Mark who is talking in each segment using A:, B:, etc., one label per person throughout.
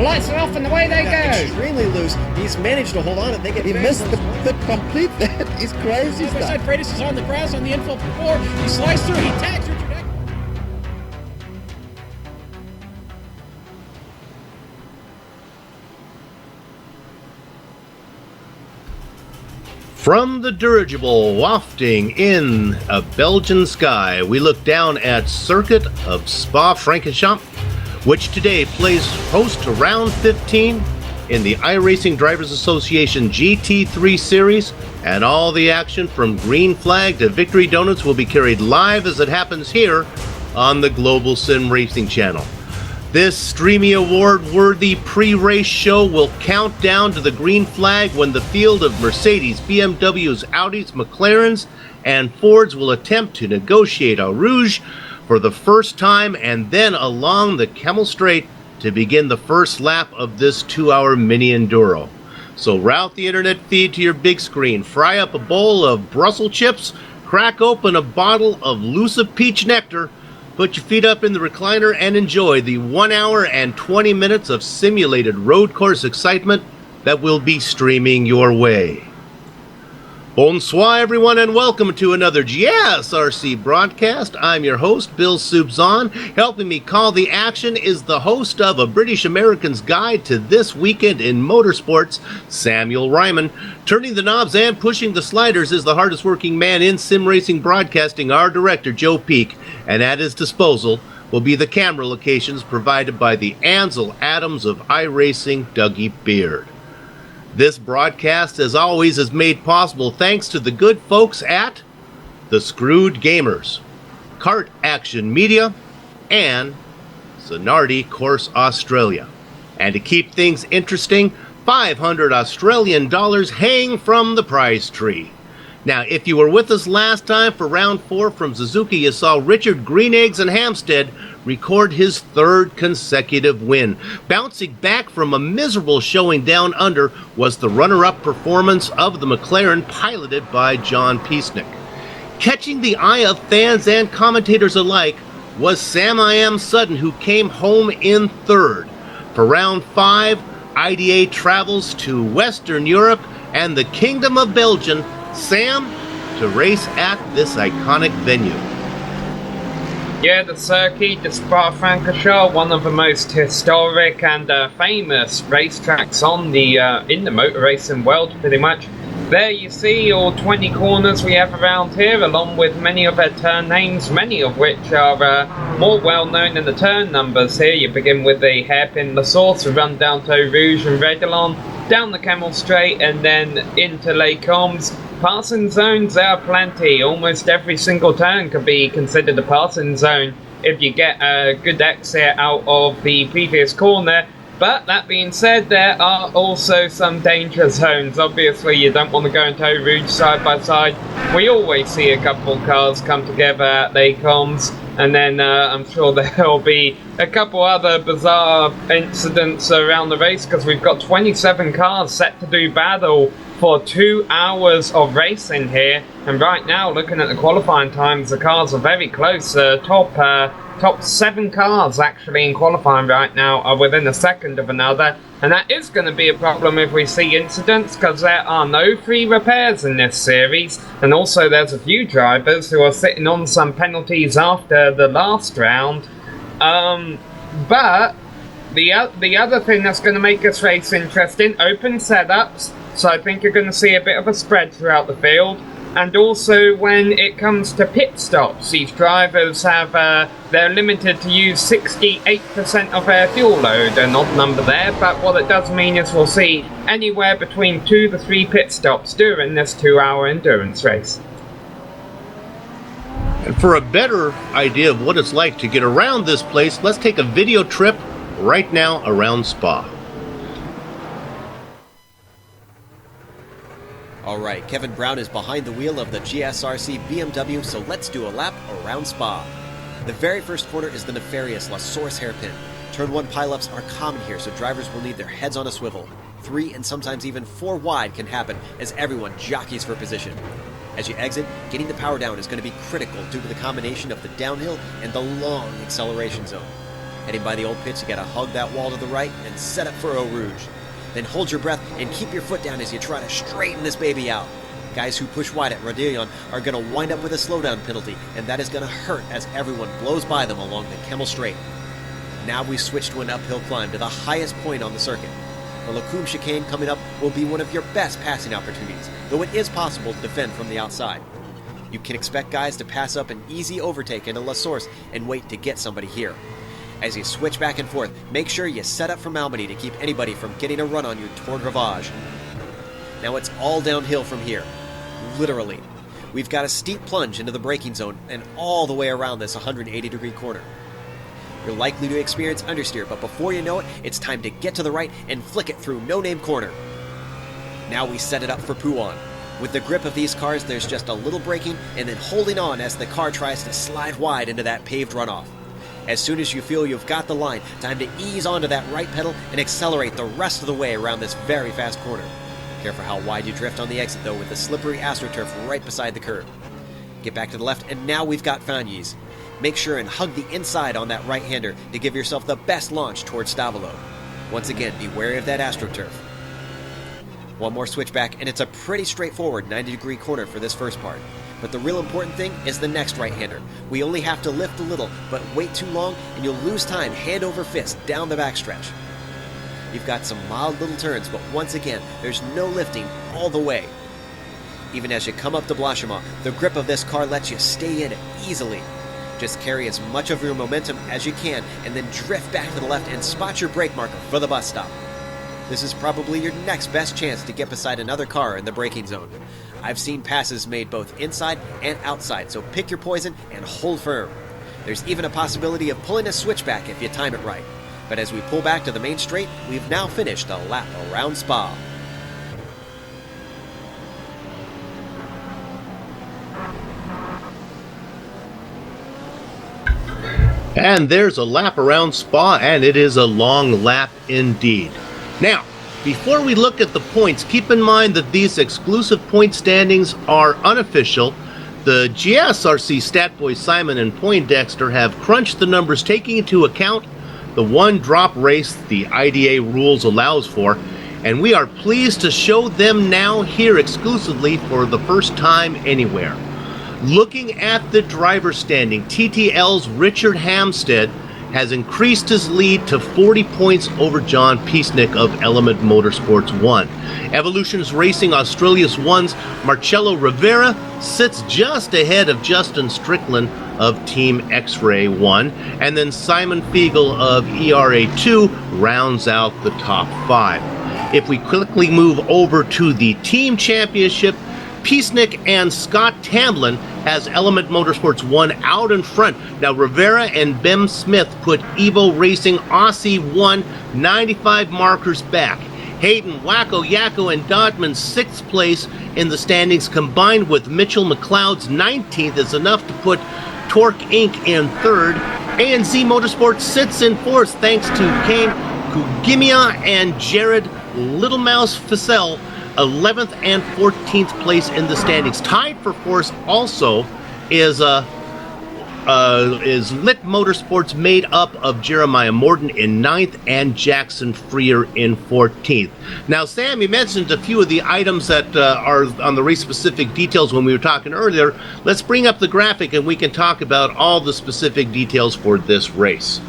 A: lights are off and away they go.
B: Extremely loose. He's managed to hold on and he missed the complete that. He's crazy stuff.
A: Side Freitas is on the grass on the infield floor. He slides through. He tags Richard Eck.
C: From the dirigible wafting in a Belgian sky, we look down at Circuit of Spa-Francorchamps, which today plays host to round 15 in the iRacing Drivers Association GT3 series, and all the action from green flag to victory donuts will be carried live as it happens here on the Global Sim Racing channel. This Streamy Award-worthy pre-race show will count down to the green flag when the field of Mercedes, BMWs, Audis, McLarens, and Fords will attempt to negotiate a rouge for the first time, and then along the Camel Straight to begin the first lap of this 2-hour mini enduro. So route the internet feed to your big screen, fry up a bowl of Brussels chips, crack open a bottle of Lucid Peach Nectar, put your feet up in the recliner and enjoy the 1 hour and 20 minutes of simulated road course excitement that will be streaming your way. Bonsoir everyone and welcome to another GSRC broadcast. I'm your host, Bill Soubzon. Helping me call the action is the host of A British American's Guide to This Weekend in Motorsports, Samuel Ryman. Turning the knobs and pushing the sliders is the hardest working man in sim racing broadcasting, our director, Joe Peak. And at his disposal will be the camera locations provided by the Ansel Adams of iRacing, Dougie Beard. This broadcast, as always, is made possible thanks to the good folks at The Screwed Gamers, Kart Action Media, and Sonardi Course Australia. And to keep things interesting, 500 Australian dollars hang from the prize tree. Now, if you were with us last time for round 4 from Suzuki, you saw Richard Green Eggs and Hampstead record his 3rd consecutive win. Bouncing back from a miserable showing down under was the runner-up performance of the McLaren piloted by John Piesnick. Catching the eye of fans and commentators alike was Sam I Am Sudden, who came home in 3rd. For round 5, IDA travels to Western Europe and the Kingdom of Belgium, Sam, to race at this iconic venue.
D: Yeah, the circuit, the Spa-Francorchamps, one of the most historic and famous racetracks on the in the motor racing world, pretty much. There you see all 20 corners we have around here, along with many of their turn names, many of which are more well known than the turn numbers here. You begin with the hairpin La Source, run down to Eau Rouge and Redolon, down the Camel Straight, and then into Les Combes. Passing zones, there are plenty. Almost every single turn could be considered a passing zone if you get a good exit out of the previous corner. But that being said, there are also some danger zones. Obviously, you don't want to go into Eau Rouge side by side. We always see a couple of cars come together at Les Combes, and then I'm sure there will be a couple other bizarre incidents around the race, because we've got 27 cars set to do battle for 2 hours of racing here. And right now, looking at the qualifying times, the cars are very close. Top 7 cars actually in qualifying right now are within a second of another, and that is going to be a problem if we see incidents, because there are no free repairs in this series, and also there's a few drivers who are sitting on some penalties after the last round. But the other thing that's going to make this race interesting, open setups, so I think you're going to see a bit of a spread throughout the field. And also when it comes to pit stops, these drivers have, they're limited to use 68% of their fuel load, an odd number there, but what it does mean is we'll see anywhere between 2 to 3 pit stops during this 2-hour endurance race.
C: And for a better idea of what it's like to get around this place, let's take a video trip right now around Spa.
B: All right, Kevin Brown is behind the wheel of the GSRC BMW, so let's do a lap around Spa. The very first corner is the nefarious La Source hairpin. Turn 1 pileups are common here, so drivers will need their heads on a swivel. 3 and sometimes even 4 wide can happen as everyone jockeys for position. As you exit, getting the power down is going to be critical due to the combination of the downhill and the long acceleration zone. Heading by the old pits, you gotta hug that wall to the right and set up for Eau Rouge. Then hold your breath and keep your foot down as you try to straighten this baby out. Guys who push wide at Rodillon are going to wind up with a slowdown penalty, and that is going to hurt as everyone blows by them along the Kemmel Straight. Now we switch to an uphill climb to the highest point on the circuit. The Lacombe chicane coming up will be one of your best passing opportunities, though it is possible to defend from the outside. You can expect guys to pass up an easy overtake into La Source and wait to get somebody here. As you switch back and forth, make sure you set up for Malmedy to keep anybody from getting a run on you toward Ravage. Now it's all downhill from here. Literally. We've got a steep plunge into the braking zone and all the way around this 180-degree corner. You're likely to experience understeer, but before you know it, it's time to get to the right and flick it through no-name corner. Now we set it up for Pouan. With the grip of these cars, there's just a little braking and then holding on as the car tries to slide wide into that paved runoff. As soon as you feel you've got the line, time to ease onto that right pedal and accelerate the rest of the way around this very fast corner. Careful how wide you drift on the exit though, with the slippery AstroTurf right beside the curb. Get back to the left, and now we've got Fagnes. Make sure and hug the inside on that right-hander to give yourself the best launch towards Stavelot. Once again, be wary of that AstroTurf. One more switchback, and it's a pretty straightforward 90-degree corner for this first part. But the real important thing is the next right-hander. We only have to lift a little, but wait too long and you'll lose time hand over fist down the backstretch. You've got some mild little turns, but once again, there's no lifting all the way. Even as you come up to Blanchimont, the grip of this car lets you stay in it easily. Just carry as much of your momentum as you can and then drift back to the left and spot your brake marker for the bus stop. This is probably your next best chance to get beside another car in the braking zone. I've seen passes made both inside and outside, so pick your poison and hold firm. There's even a possibility of pulling a switchback if you time it right. But as we pull back to the main straight, we've now finished a lap around Spa.
C: And there's a lap around Spa, and it is a long lap indeed. Now, before we look at the points, keep in mind that these exclusive point standings are unofficial. The GSRC stat boys Simon and Poindexter have crunched the numbers, taking into account the one drop race the IDA rules allows for, and we are pleased to show them now here exclusively for the first time anywhere. Looking at the driver standing, TTL's Richard Hamstead has increased his lead to 40 points over John Piesnik of Element Motorsports 1. Evolutions Racing Australia's 1's Marcello Rivera sits just ahead of Justin Strickland of Team X-Ray 1, and then Simon Fiegel of ERA 2 rounds out the top 5. If we quickly move over to the Team Championship, Piesnik and Scott Tamblin has Element Motorsports 1 out in front. Now Rivera and Bem Smith put Evo Racing Aussie 1 95 markers back. Hayden, Wacko, Yakko, and Dodman's 6th place in the standings, combined with Mitchell McLeod's 19th, is enough to put Torque Inc. in 3rd. A&Z Motorsports sits in 4th thanks to Kane Kugimia and Jared Little Mouse Fissel, 11th and 14th place in the standings. Tied for 4th also is Lit Motorsports, made up of Jeremiah Morton in 9th and Jackson Freer in 14th. Now, Sam, you mentioned a few of the items that are on the race-specific details when we were talking earlier. Let's bring up the graphic and we can talk about all the specific details for this race.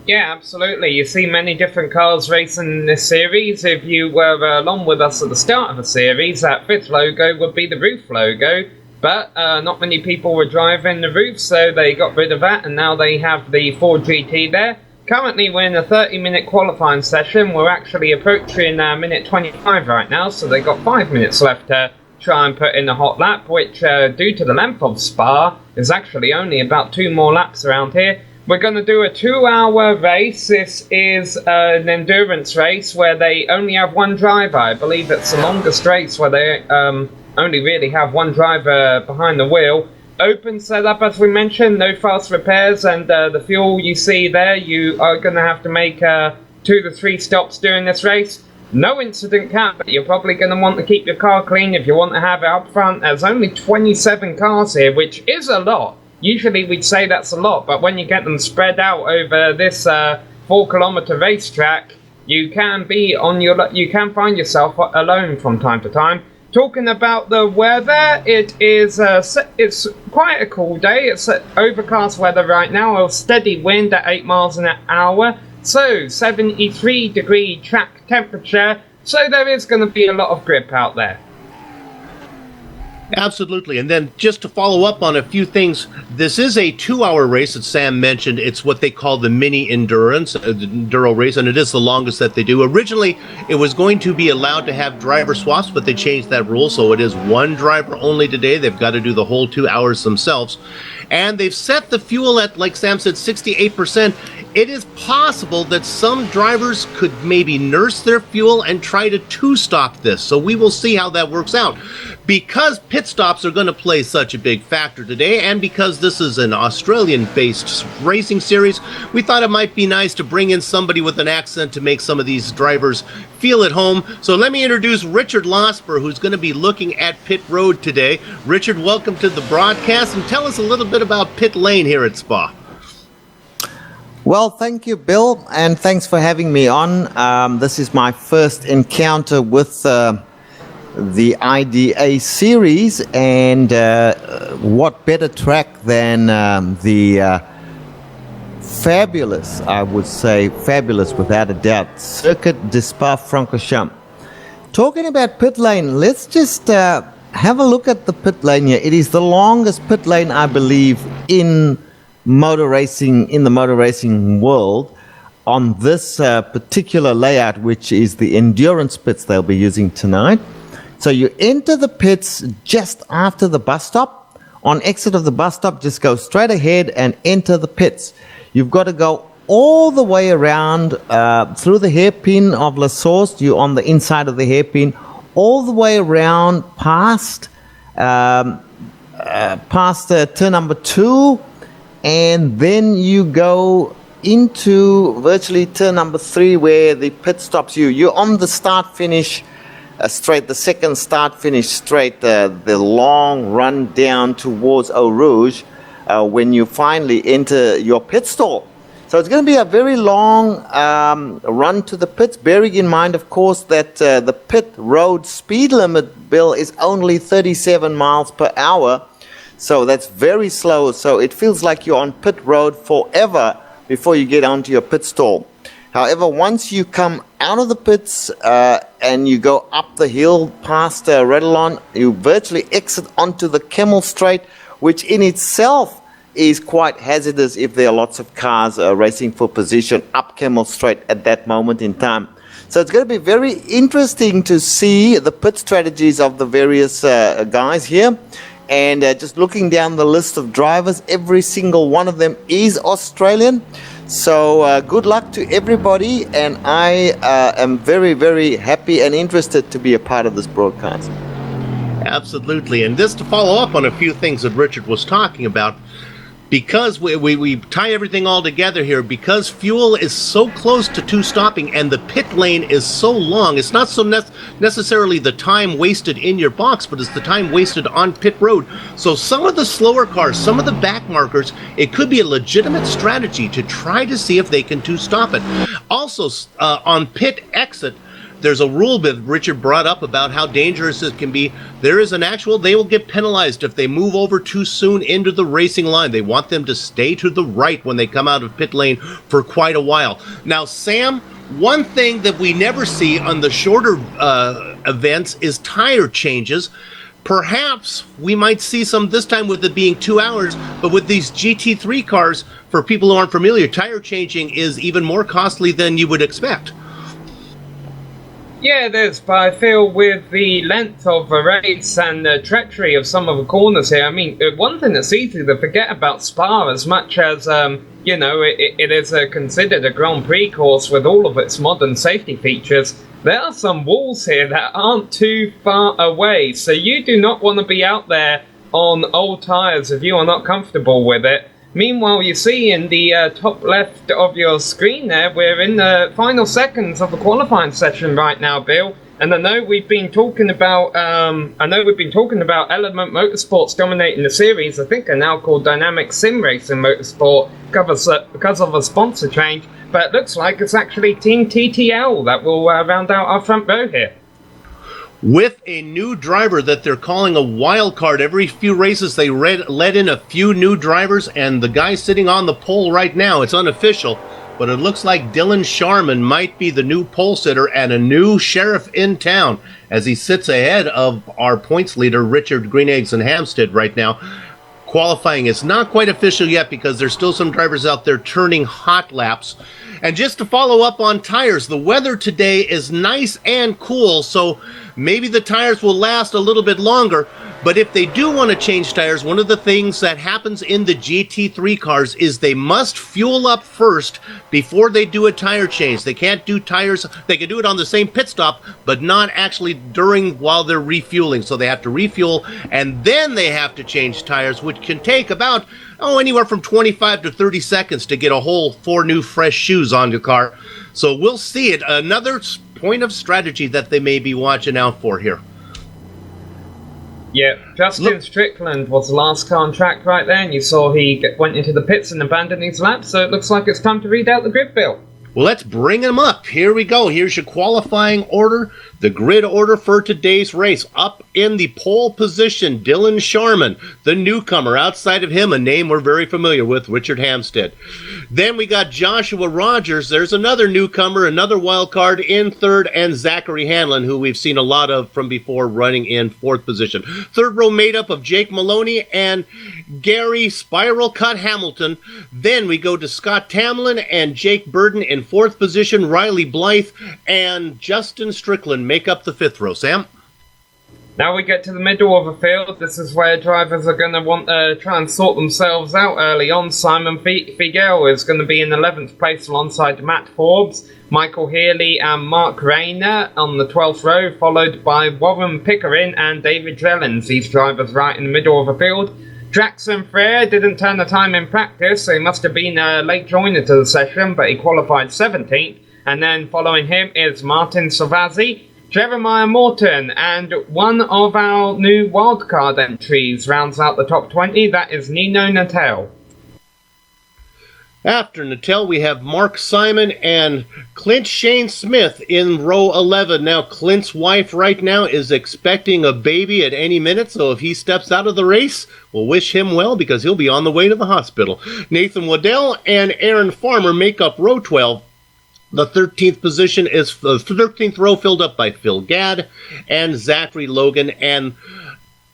D: Yeah, absolutely. You see many different cars racing in this series. If you were along with us at the start of the series, that 5th logo would be the roof logo. But not many people were driving the roof, so they got rid of that, and now they have the Ford GT there. Currently, we're in a 30-minute qualifying session. We're actually approaching minute 25 right now, so they got 5 minutes left to try and put in a hot lap, which, due to the length of Spa, is actually only about 2 more laps around here. We're going to do a 2-hour race. This is an endurance race where they only have one driver. I believe it's the longest race where they only really have one driver behind the wheel. Open setup, as we mentioned, no fast repairs, and the fuel you see there, you are going to have to make 2 to 3 stops during this race. No incident cap, but you're probably going to want to keep your car clean if you want to have it up front. There's only 27 cars here, which is a lot. Usually we'd say that's a lot, but when you get them spread out over this 4-kilometer racetrack, you can find yourself alone from time to time. Talking about the weather, it's quite a cool day. It's overcast weather right now, a steady wind at 8 miles an hour, so 73-degree track temperature, so there is going to be a lot of grip out there.
C: Absolutely. And then just to follow up on a few things, this is a 2-hour race that Sam mentioned. It's what they call the mini endurance, the enduro race, and it is the longest that they do. Originally, it was going to be allowed to have driver swaps, but they changed that rule, so it is one driver only today. They've got to do the whole 2 hours themselves. And they've set the fuel at, like Sam said, 68%. It is possible that some drivers could maybe nurse their fuel and try to two-stop this. So we will see how that works out. Because pit stops are going to play such a big factor today, and because this is an Australian-based racing series, we thought it might be nice to bring in somebody with an accent to make some of these drivers feel at home. So let me introduce Richard Losper, who's going to be looking at pit road today. Richard, welcome to the broadcast, and tell us a little bit about pit lane here at Spa.
E: Well, thank you, Bill, and thanks for having me on. This is my first encounter with the IDA series, and what better track than the fabulous, I would say, fabulous without a doubt, Circuit de Spa-Francorchamps. Talking about pit lane, let's just have a look at the pit lane here. It is the longest pit lane, I believe, in the motor racing world on this particular layout, which is the endurance pits they'll be using tonight. So you enter the pits just after the bus stop. On exit of the bus stop, just go straight ahead and enter the pits. You've got to go all the way around through the hairpin of La Source. You're on the inside of the hairpin, all the way around past turn number 2, and then you go into virtually turn number 3 where the pit stops you. You're on the start-finish straight, the second start-finish straight, the long run down towards Eau Rouge when you finally enter your pit stall. So it's going to be a very long run to the pits, bearing in mind, of course, that the pit road speed limit, Bill, is only 37 miles per hour. So that's very slow. So it feels like you're on pit road forever before you get onto your pit stall. However, once you come out of the pits and you go up the hill past Redalon, you virtually exit onto the Camel Straight, which in itself is quite hazardous if there are lots of cars racing for position up Camel Straight at that moment in time. So it's going to be very interesting to see the pit strategies of the various guys here. And just looking down the list of drivers, every single one of them is Australian. So good luck to everybody, and I am very, very happy and interested to be a part of this broadcast.
C: Absolutely. And just to follow up on a few things that Richard was talking about, because we tie everything all together here, because fuel is so close to two-stopping and the pit lane is so long, it's not so necessarily the time wasted in your box, but it's the time wasted on pit road. So some of the slower cars, some of the back markers, it could be a legitimate strategy to try to see if they can two-stop it. Also, on pit exit, there's a rule that Richard brought up about how dangerous it can be. There is an actual, they will get penalized if they move over too soon into the racing line. They want them to stay to the right when they come out of pit lane for quite a while. Now, Sam, one thing that we never see on the shorter events is tire changes. Perhaps we might see some this time with it being 2 hours, but with these GT3 cars, for people who aren't familiar, tire changing is even more costly than you would expect.
D: Yeah, it is, but I feel with the length of the race and the treachery of some of the corners here, I mean, one thing that's easy to forget about Spa, as much as, you know, it is considered a Grand Prix course with all of its modern safety features, there are some walls here that aren't too far away, so you do not want to be out there on old tyres if you are not comfortable with it. Meanwhile, you see in the top left of your screen there, we're in the final seconds of the qualifying session right now, Bill. And I know we've been talking about Element Motorsports dominating the series. I think they're now called Dynamic Sim Racing Motorsport because of a sponsor change. But it looks like it's actually Team TTL that will round out our front row here.
C: With a new driver that they're calling a wild card. Every few races they let in a few new drivers, and the guy sitting on the pole right now, it's unofficial, but it looks like Dylan Sharman might be the new pole sitter and a new sheriff in town as he sits ahead of our points leader, Richard Green Eggs and Hampstead right now. Qualifying is not quite official yet because there's still some drivers out there turning hot laps. And just to follow up on tires, the weather today is nice and cool, so maybe the tires will last a little bit longer. But if they do want to change tires, one of the things that happens in the GT3 cars is they must fuel up first before they do a tire change. They can't do tires, they can do it on the same pit stop, but not actually while they're refueling. So they have to refuel, and then they have to change tires, which can take about anywhere from 25 to 30 seconds to get a whole 4 new fresh shoes on the car. So we'll see it. Another point of strategy that they may be watching out for here.
D: Yeah, Justin Strickland was the last car on track right there, and you saw he went into the pits and abandoned his lap, so it looks like it's time to read out the grid, Bill.
C: Well, let's bring them up. Here we go. Here's your qualifying order. The grid order for today's race. Up in the pole position, Dylan Sharman, the newcomer. Outside of him, a name we're very familiar with, Richard Hampstead. Then we got Joshua Rogers. There's another newcomer, another wild card in third, and Zachary Hanlon, who we've seen a lot of from before, running in fourth position. Third row made up of Jake Maloney and Gary Spiral Cut Hamilton. Then we go to Scott Tamlin and Jake Burden in fourth position. Riley Blythe and Justin Strickland make up the fifth row. Sam?
D: Now we get to the middle of the field. This is where drivers are going to want to try and sort themselves out early on. Simon Figel is going to be in 11th place alongside Matt Forbes, Michael Healy and Mark Rayner on the 12th row, followed by Warren Pickering and David Jellens. These drivers right in the middle of the field. Jackson Frere didn't turn the time in practice, so he must have been a late joiner to the session, but he qualified 17th. And then following him is Martin Savazzi, Jeremiah Morton, and one of our new wildcard entries rounds out the top 20. That is Nino Natel.
C: After Natel, we have Mark Simon and Clint Shane Smith in row 11. Now, Clint's wife right now is expecting a baby at any minute, so if he steps out of the race, we'll wish him well because he'll be on the way to the hospital. Nathan Waddell and Aaron Farmer make up row 12. The 13th position is the 13th row filled up by Phil Gadd and Zachary Logan. And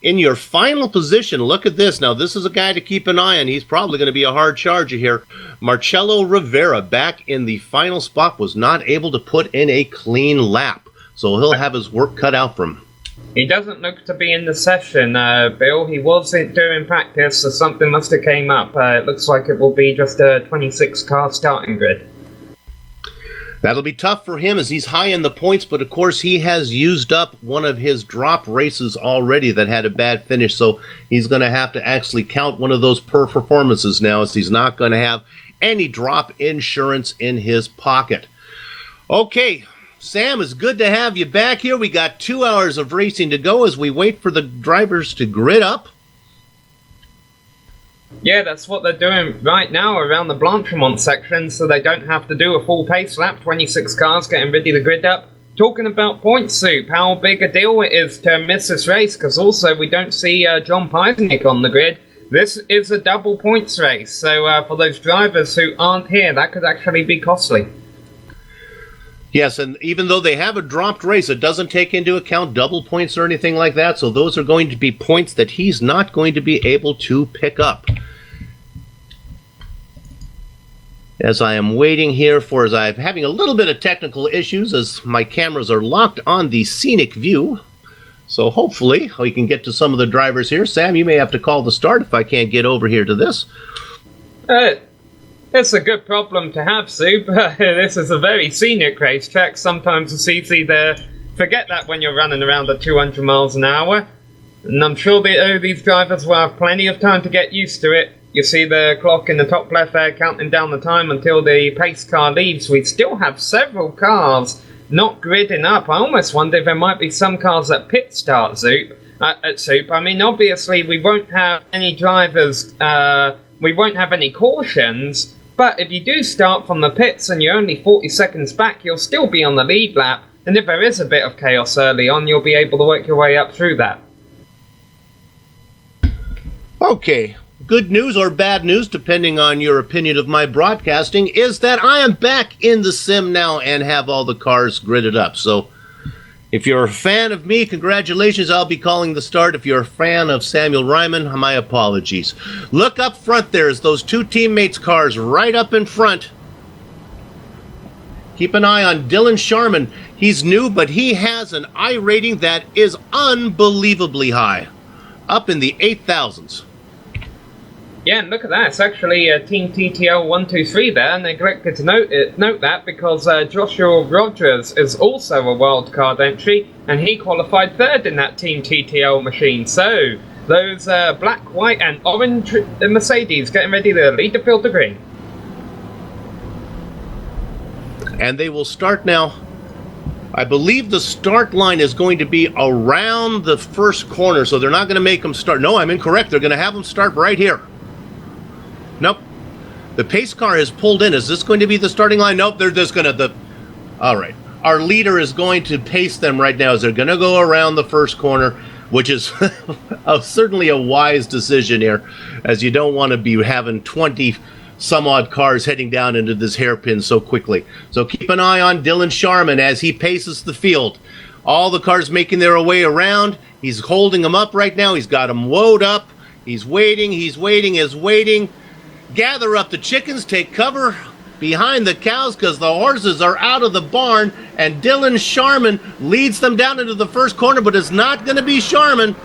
C: in your final position, look at this. Now, this is a guy to keep an eye on. He's probably going to be a hard charger here. Marcello Rivera, back in the final spot, was not able to put in a clean lap. So he'll have his work cut out for him.
D: He doesn't look to be in the session, Bill. He wasn't doing practice, so something must have came up. It looks like it will be just a 26-car starting grid.
C: That'll be tough for him as he's high in the points, but of course he has used up one of his drop races already that had a bad finish, so he's going to have to actually count one of those per performances now as he's not going to have any drop insurance in his pocket. Okay, Sam, it's good to have you back here. We got 2 hours of racing to go as we wait for the drivers to grid up.
D: Yeah, that's what they're doing right now around the Blanchimont section, so they don't have to do a full pace lap. 26 cars getting ready to grid up. Talking about point soup, how big a deal it is to miss this race, because also we don't see John Peisnick on the grid. This is a double points race, so for those drivers who aren't here, that could actually be costly.
C: Yes, and even though they have a dropped race, it doesn't take into account double points or anything like that, so those are going to be points that he's not going to be able to pick up. As I am waiting here as I'm having a little bit of technical issues as my cameras are locked on the scenic view, so hopefully we can get to some of the drivers here. Sam, you may have to call the start if I can't get over here to this.
D: It's a good problem to have, Sue. This is a very scenic racetrack. Sometimes it's easy to forget that when you're running around at 200 miles an hour. And I'm sure these drivers will have plenty of time to get used to it. You see the clock in the top left there counting down the time until the pace car leaves. We still have several cars not gridding up. I almost wonder if there might be some cars at pit start at Soup. I mean, obviously we won't have any drivers, we won't have any cautions, but if you do start from the pits and you're only 40 seconds back, you'll still be on the lead lap, and if there is a bit of chaos early on, you'll be able to work your way up through that.
C: Okay, good news or bad news, depending on your opinion of my broadcasting, is that I am back in the sim now and have all the cars gridded up. So if you're a fan of me, congratulations, I'll be calling the start. If you're a fan of Samuel Ryman, my apologies. Look up front, there's those two teammates' cars right up in front. Keep an eye on Dylan Sharman. He's new, but he has an I rating that is unbelievably high, up in the 8,000s.
D: Yeah, and look at that. It's actually Team TTL 123 there. I neglected to note that because Joshua Rogers is also a wildcard entry, and he qualified third in that Team TTL machine. So, those black, white, and orange Mercedes getting ready to lead the field to green.
C: And they will start now. I believe the start line is going to be around the first corner, so they're not going to make them start. No, I'm incorrect. They're going to have them start right here. Nope. The pace car has pulled in. Is this going to be the starting line? Nope, they're just going to... All right. Our leader is going to pace them right now as they're going to go around the first corner, which is certainly a wise decision here, as you don't want to be having 20 some odd cars heading down into this hairpin so quickly. So keep an eye on Dylan Sharman as he paces the field. All the cars making their way around. He's holding them up right now. He's got them woed up. He's waiting. Gather up the chickens, take cover behind the cows because the horses are out of the barn, and Dylan Sharman leads them down into the first corner, but it's not going to be Sharman.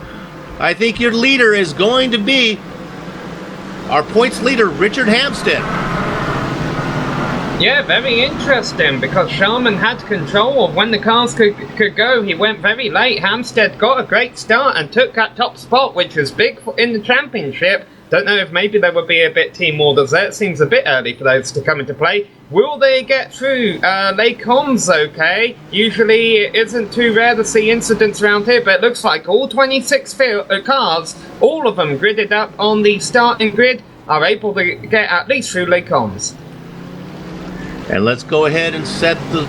C: I think your leader is going to be our points leader, Richard Hampstead.
D: Yeah, very interesting, because Sharman had control of when the cars could go. He went very late. Hampstead got a great start and took that top spot, which was big in the championship. Don't know if maybe there would be a bit team orders there. It seems a bit early for those to come into play. Will they get through? Les Combs, okay. Usually it isn't too rare to see incidents around here, but it looks like all 26 cars, all of them gridded up on the starting grid, are able to get at least through Les Combs.
C: And let's go ahead and set the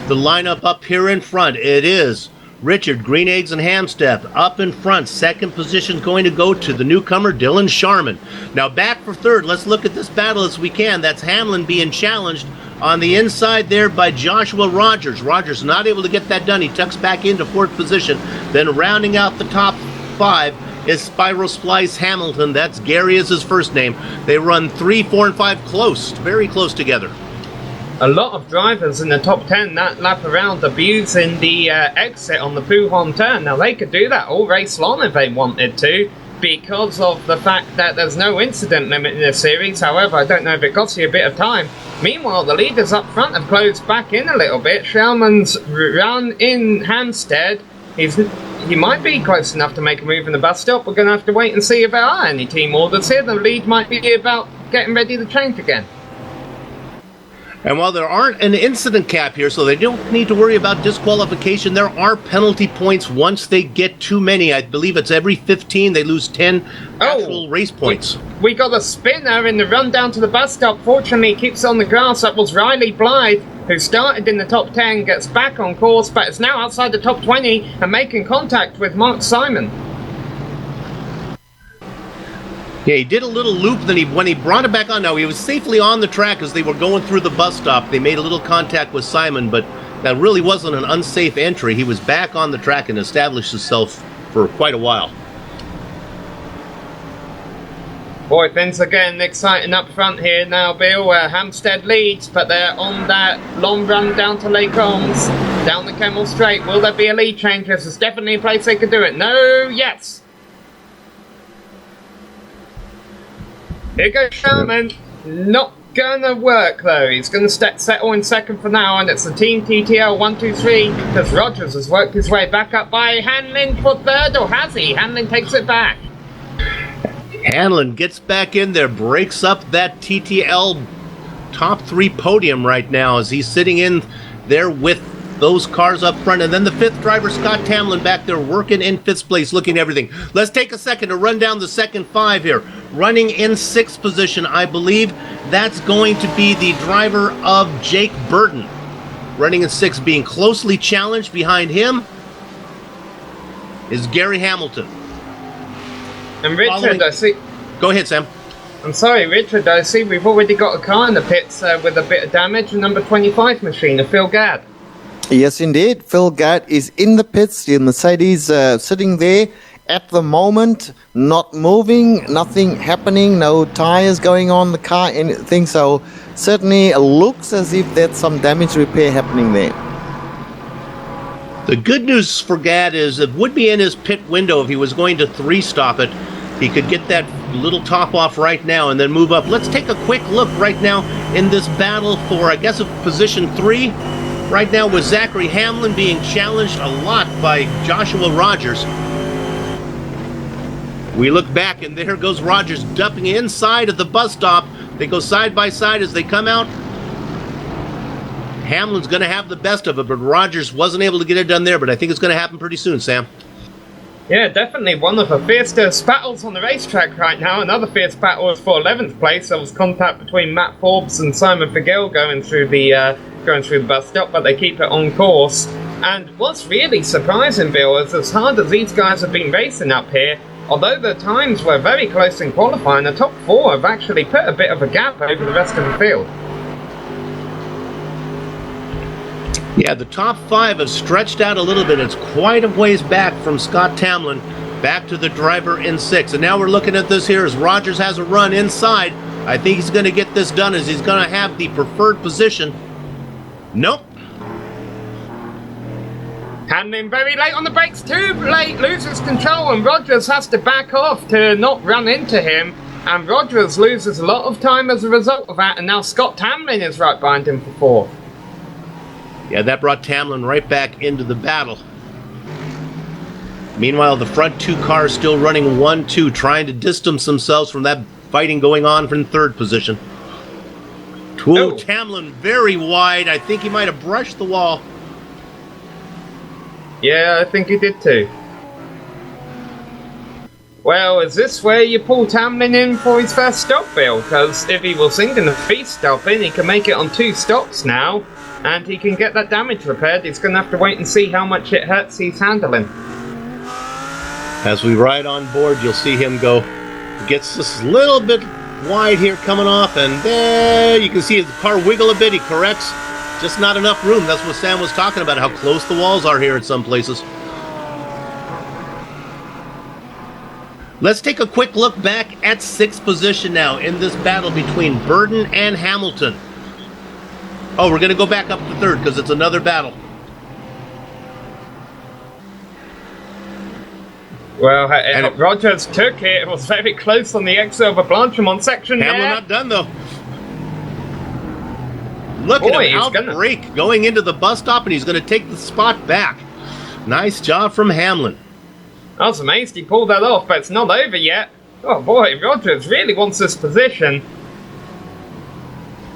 C: lineup up here in front. It is Richard, Green Eggs, and Hampstead up in front. Second position is going to go to the newcomer, Dylan Sharman. Now back for third. Let's look at this battle as we can. That's Hamlin being challenged on the inside there by Joshua Rogers. Rogers not able to get that done. He tucks back into fourth position. Then rounding out the top five is Spiral Splice Hamilton. That's Gary is his first name. They run 3, 4, and 5 close, very close together.
D: A lot of drivers in the top 10 that lap around abusing the exit on the Pujon turn. Now they could do that all race long if they wanted to, because of the fact that there's no incident limit in this series. However, I don't know if it costs you a bit of time. Meanwhile, the leaders up front have closed back in a little bit. Sherman's run in Hampstead. He might be close enough to make a move in the bus stop. We're going to have to wait and see if there are any team orders here. The lead might be about getting ready to change again.
C: And while there aren't an incident cap here, so they don't need to worry about disqualification, there are penalty points once they get too many. I believe it's every 15 they lose 10 actual race points.
D: We got a spinner in the run down to the bus stop. Fortunately, he keeps on the grass. That was Riley Blythe, who started in the top 10, gets back on course, but is now outside the top 20 and making contact with Mark Simon.
C: Yeah, he did a little loop, then when he brought it back on, now he was safely on the track as they were going through the bus stop. They made a little contact with Simon, but that really wasn't an unsafe entry. He was back on the track and established himself for quite a while.
D: Boy, things are getting exciting up front here now, Bill. Hampstead leads, but they're on that long run down to Les Combs, down the Kemmel Straight. Will there be a lead change? This is definitely a place they could do it. No, yes. Here goes Sherman. Not gonna work though. He's gonna settle in second for now, and it's the Team TTL 123 because Rogers has worked his way back up by Hanlon for third, or has he? Hanlon takes it back.
C: Hanlon gets back in there, breaks up that TTL top 3 podium right now as he's sitting in there with those cars up front. And then the fifth driver, Scott Tamlin, back there working in fifth place, looking at everything. Let's take a second to run down the second five here. Running in sixth position, I believe that's going to be the driver of Jake Burton. Running in sixth, being closely challenged behind him is Gary Hamilton.
D: And Richard, I see...
C: Go ahead, Sam.
D: I'm sorry, Richard, I see we've already got a car in the pits with a bit of damage, the number 25 machine, a Phil Gadd.
E: Yes, indeed. Phil Gadd is in the pits. The Mercedes sitting there at the moment, not moving, nothing happening, no tires going on the car, anything. So certainly it looks as if there's some damage repair happening there.
C: The good news for Gadd is it would be in his pit window if he was going to three-stop it. He could get that little top off right now and then move up. Let's take a quick look right now in this battle for, I guess, position 3. Right now with Zachary Hamlin being challenged a lot by Joshua Rogers. We look back and there goes Rogers dumping inside of the bus stop. They go side by side as they come out. Hamlin's going to have the best of it, but Rogers wasn't able to get it done there, but I think it's going to happen pretty soon, Sam.
D: Yeah, definitely one of the fiercest battles on the racetrack right now. Another fierce battle is for 11th place. There was contact between Matt Forbes and Simon Fagel going through the bus stop, but they keep it on course. And what's really surprising, Bill, is as hard as these guys have been racing up here, although the times were very close in qualifying, the top 4 have actually put a bit of a gap over the rest of the field.
C: Yeah, the top 5 have stretched out a little bit. It's quite a ways back from Scott Tamlin back to the driver in 6. And now we're looking at this here as Rogers has a run inside. I think he's going to get this done as he's going to have the preferred position. Nope.
D: Hamlin very late on the brakes, too late, loses control, and Rogers has to back off to not run into him. And Rogers loses a lot of time as a result of that, and now Scott Tamlin is right behind him for 4th.
C: Yeah, that brought Tamlin right back into the battle. Meanwhile, the front 2 cars still running 1-2, trying to distance themselves from that fighting going on from 3rd position. Oh, Tamlin very wide. I think he might have brushed the wall.
D: Yeah, I think he did too. Well, is this where you pull Tamlin in for his first stop, Bill? Because if he was thinking of stopping, he can make it on 2 stops now. And he can get that damage repaired. He's going to have to wait and see how much it hurts he's handling.
C: As we ride on board, you'll see him go. Gets this little bit wide here coming off, and there you can see his car wiggle a bit. He corrects. Just not enough room. That's what Sam was talking about, how close the walls are here at some places. Let's take a quick look back at 6th position now in this battle between Burton and Hamilton. Oh, we're going to go back up to 3rd because it's another battle.
D: Well, Rogers took it. It was very close on the exit of a Blanchimont section there.
C: Hamlin not done, though. Look at him outbrake going into the bus stop, and he's going to take the spot back. Nice job from Hamlin.
D: I was amazed he pulled that off, but it's not over yet. Oh boy, Rogers really wants this position.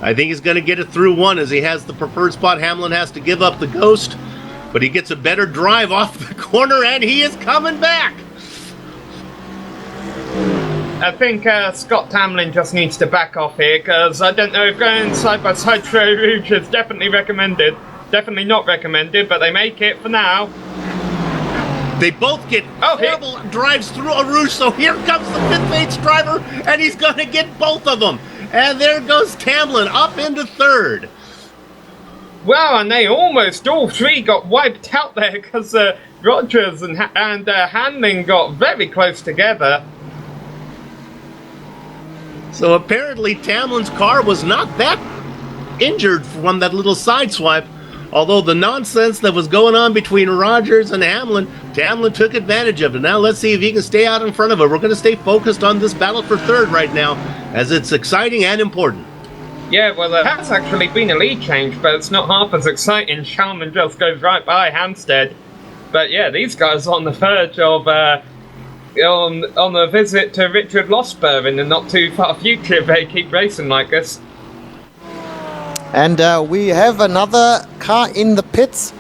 C: I think he's going to get it through 1 as he has the preferred spot. Hamlin has to give up the ghost, but he gets a better drive off the corner, and he is coming back.
D: I think Scott Tamlin just needs to back off here, because I don't know if going side-by-side Trey Rouge is definitely recommended. Definitely not recommended, but they make it for now.
C: They both get horrible drives through a Rouge, so here comes the 5th place driver, and he's going to get both of them. And there goes Tamlin up into 3rd.
D: Well, and they almost all 3 got wiped out there because Rogers and Hamlin got very close together.
C: So apparently Tamlin's car was not that injured from that little side swipe. Although the nonsense that was going on between Rogers and Hamlin, Tamlin took advantage of it. Now let's see if he can stay out in front of it. We're going to stay focused on this battle for 3rd right now, as it's exciting and important.
D: Yeah, well, there has actually been a lead change, but it's not half as exciting. Shalman just goes right by Hampstead. But yeah, these guys are on the verge of on a visit to Richard Losper in the not too far future if they keep racing like this.
E: And we have another car in the pits.